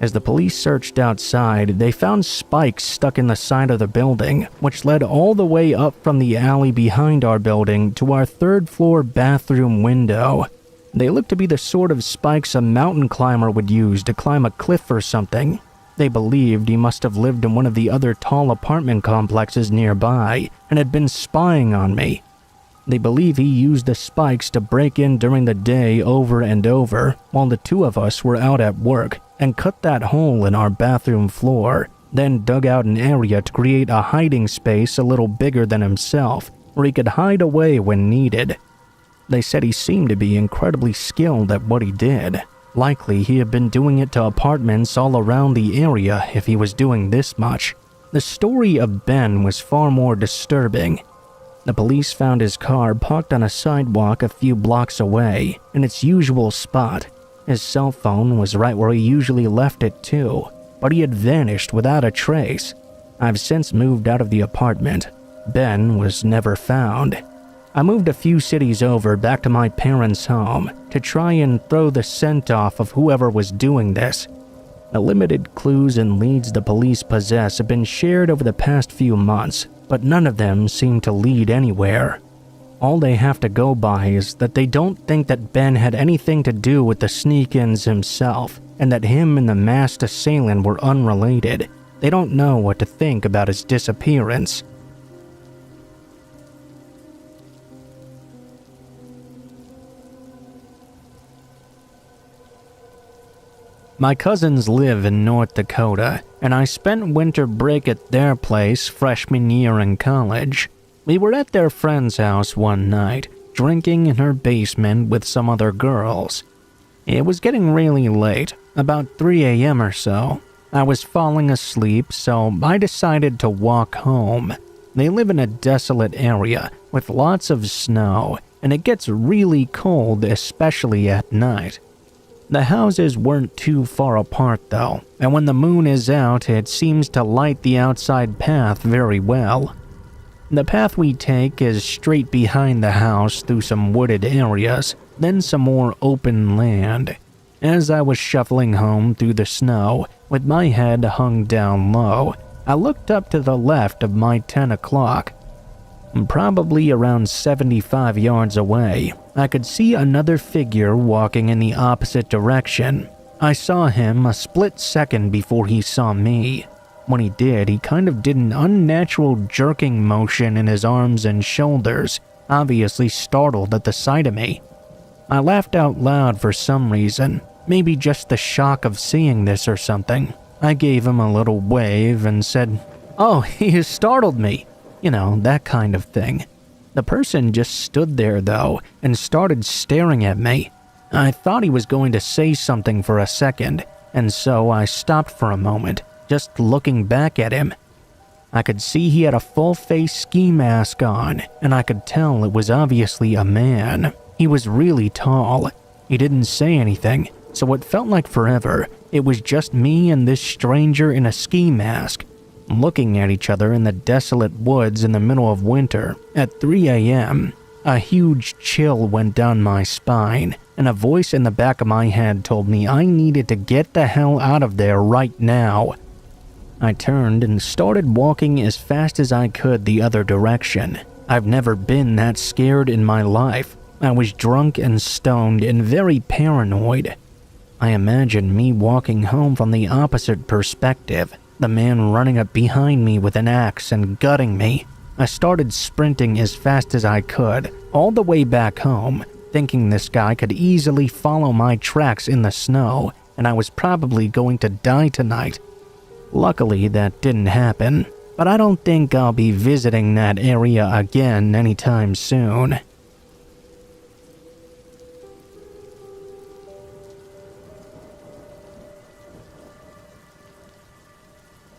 As the police searched outside, they found spikes stuck in the side of the building, which led all the way up from the alley behind our building to our third-floor bathroom window. They looked to be the sort of spikes a mountain climber would use to climb a cliff or something. They believed he must have lived in one of the other tall apartment complexes nearby and had been spying on me. They believe he used the spikes to break in during the day over and over while the two of us were out at work and cut that hole in our bathroom floor, then dug out an area to create a hiding space a little bigger than himself where he could hide away when needed. They said he seemed to be incredibly skilled at what he did. Likely he had been doing it to apartments all around the area if he was doing this much. The story of Ben was far more disturbing. The police found his car parked on a sidewalk a few blocks away, in its usual spot. His cell phone was right where he usually left it too, but he had vanished without a trace. I've since moved out of the apartment. Ben was never found. I moved a few cities over back to my parents' home to try and throw the scent off of whoever was doing this. The limited clues and leads the police possess have been shared over the past few months, but none of them seem to lead anywhere. All they have to go by is that they don't think that Ben had anything to do with the sneak-ins himself, and that him and the masked assailant were unrelated. They don't know what to think about his disappearance. My cousins live in North Dakota, and I spent winter break at their place freshman year in college. We were at their friend's house one night, drinking in her basement with some other girls. It was getting really late, about 3 a.m. or so. I was falling asleep, so I decided to walk home. They live in a desolate area with lots of snow, and it gets really cold, especially at night. The houses weren't too far apart though, and when the moon is out, it seems to light the outside path very well. The path we take is straight behind the house through some wooded areas, then some more open land. As I was shuffling home through the snow, with my head hung down low, I looked up to the left of my 10 o'clock. Probably around 75 yards away, I could see another figure walking in the opposite direction. I saw him a split second before he saw me. When he did, he kind of did an unnatural jerking motion in his arms and shoulders, obviously startled at the sight of me. I laughed out loud for some reason, maybe just the shock of seeing this or something. I gave him a little wave and said, "Oh, he has startled me." You know, that kind of thing. The person just stood there, though, and started staring at me. I thought he was going to say something for a second, and so I stopped for a moment, just looking back at him. I could see he had a full-face ski mask on, and I could tell it was obviously a man. He was really tall. He didn't say anything, so it felt like forever. It was just me and this stranger in a ski mask, looking at each other in the desolate woods in the middle of winter at 3 a.m. A huge chill went down my spine, and a voice in the back of my head told me I needed to get the hell out of there right now. I turned and started walking as fast as I could the other direction. I've never been that scared in my life. I was drunk and stoned and very paranoid. I imagined me walking home from the opposite perspective, the man running up behind me with an axe and gutting me. I started sprinting as fast as I could, all the way back home, thinking this guy could easily follow my tracks in the snow, and I was probably going to die tonight. Luckily, that didn't happen, but I don't think I'll be visiting that area again anytime soon.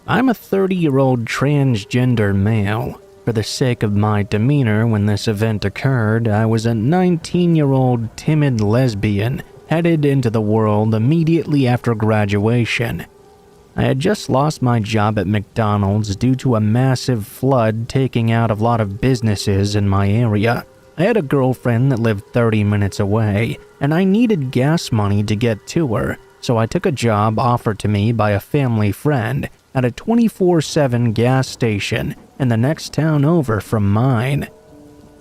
I'm a 30-year-old transgender male. For the sake of my demeanor when this event occurred, I was a 19-year-old timid lesbian headed into the world immediately after graduation. I had just lost my job at McDonald's due to a massive flood taking out a lot of businesses in my area. I had a girlfriend that lived 30 minutes away, and I needed gas money to get to her, so I took a job offered to me by a family friend at a 24/7 gas station in the next town over from mine.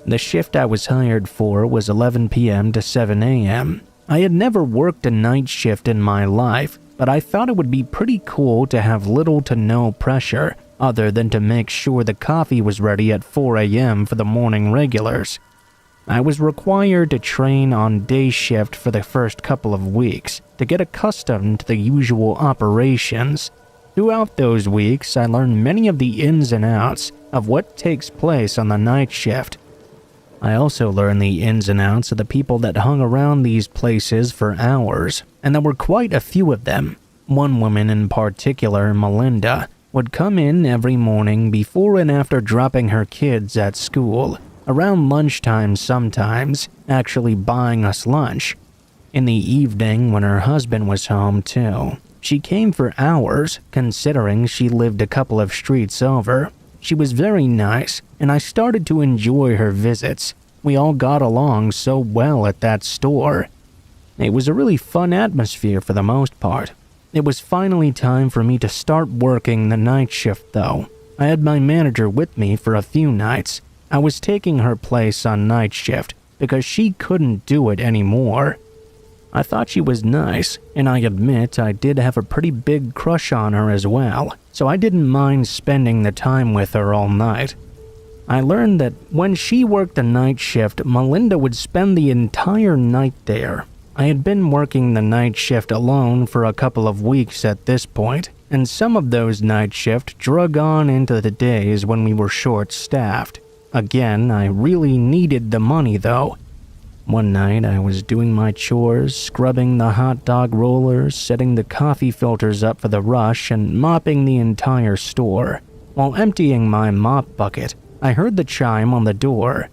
The shift I was hired for was 11 p.m. to 7 a.m. I had never worked a night shift in my life, but I thought it would be pretty cool to have little to no pressure other than to make sure the coffee was ready at 4 a.m. for the morning regulars. I was required to train on day shift for the first couple of weeks to get accustomed to the usual operations. Throughout those weeks, I learned many of the ins and outs of what takes place on the night shift. I also learned the ins and outs of the people that hung around these places for hours, and there were quite a few of them. One woman in particular, Melinda, would come in every morning before and after dropping her kids at school, around lunchtime sometimes, actually buying us lunch. In the evening when her husband was home too. She came for hours, considering she lived a couple of streets over. She was very nice, and I started to enjoy her visits. We all got along so well at that store. It was a really fun atmosphere for the most part. It was finally time for me to start working the night shift though. I had my manager with me for a few nights. I was taking her place on night shift because she couldn't do it anymore. I thought she was nice, and I admit I did have a pretty big crush on her as well, so I didn't mind spending the time with her all night. I learned that when she worked the night shift, Melinda would spend the entire night there. I had been working the night shift alone for a couple of weeks at this point, and some of those night shifts drug on into the days when we were short-staffed. Again, I really needed the money though. One night, I was doing my chores, scrubbing the hot dog rollers, setting the coffee filters up for the rush, and mopping the entire store. While emptying my mop bucket, I heard the chime on the door.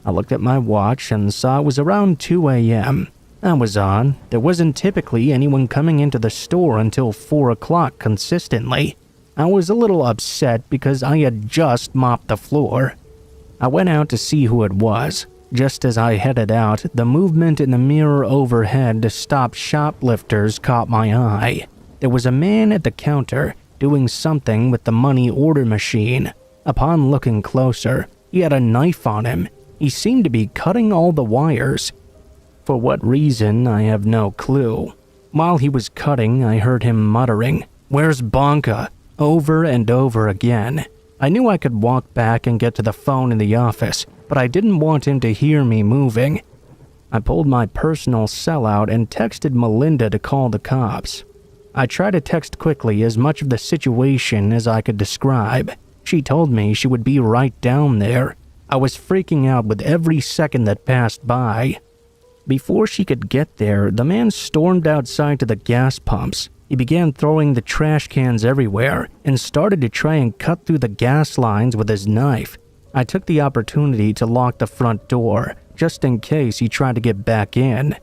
I looked at my watch and saw it was around 2 a.m. That was odd. There wasn't typically anyone coming into the store until 4 o'clock consistently. I was a little upset because I had just mopped the floor. I went out to see who it was. Just as I headed out, the movement in the mirror overhead to stop shoplifters caught my eye. There was a man at the counter doing something with the money order machine. Upon looking closer, he had a knife on him. He seemed to be cutting all the wires. For what reason, I have no clue. While he was cutting, I heard him muttering, "Where's Bonka?" over and over again. I knew I could walk back and get to the phone in the office, but I didn't want him to hear me moving. I pulled my personal cell out and texted Melinda to call the cops. I tried to text quickly as much of the situation as I could describe. She told me she would be right down there. I was freaking out with every second that passed by. Before she could get there, the man stormed outside to the gas pumps. He began throwing the trash cans everywhere and started to try and cut through the gas lines with his knife. I took the opportunity to lock the front door, just in case he tried to get back in.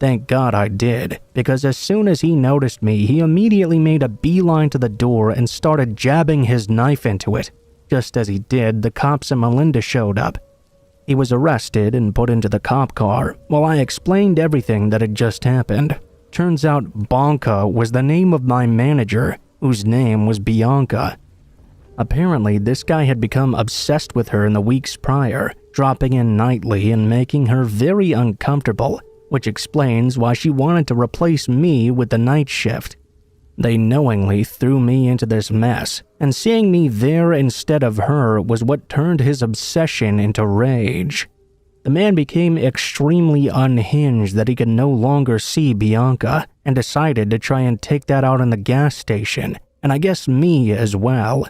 Thank God I did, because as soon as he noticed me, he immediately made a beeline to the door and started jabbing his knife into it. Just as he did, the cops and Melinda showed up. He was arrested and put into the cop car while I explained everything that had just happened. Turns out Bonka was the name of my manager, whose name was Bianca. Apparently, this guy had become obsessed with her in the weeks prior, dropping in nightly and making her very uncomfortable, which explains why she wanted to replace me with the night shift. They knowingly threw me into this mess, and seeing me there instead of her was what turned his obsession into rage. The man became extremely unhinged that he could no longer see Bianca, and decided to try and take that out in the gas station, and I guess me as well,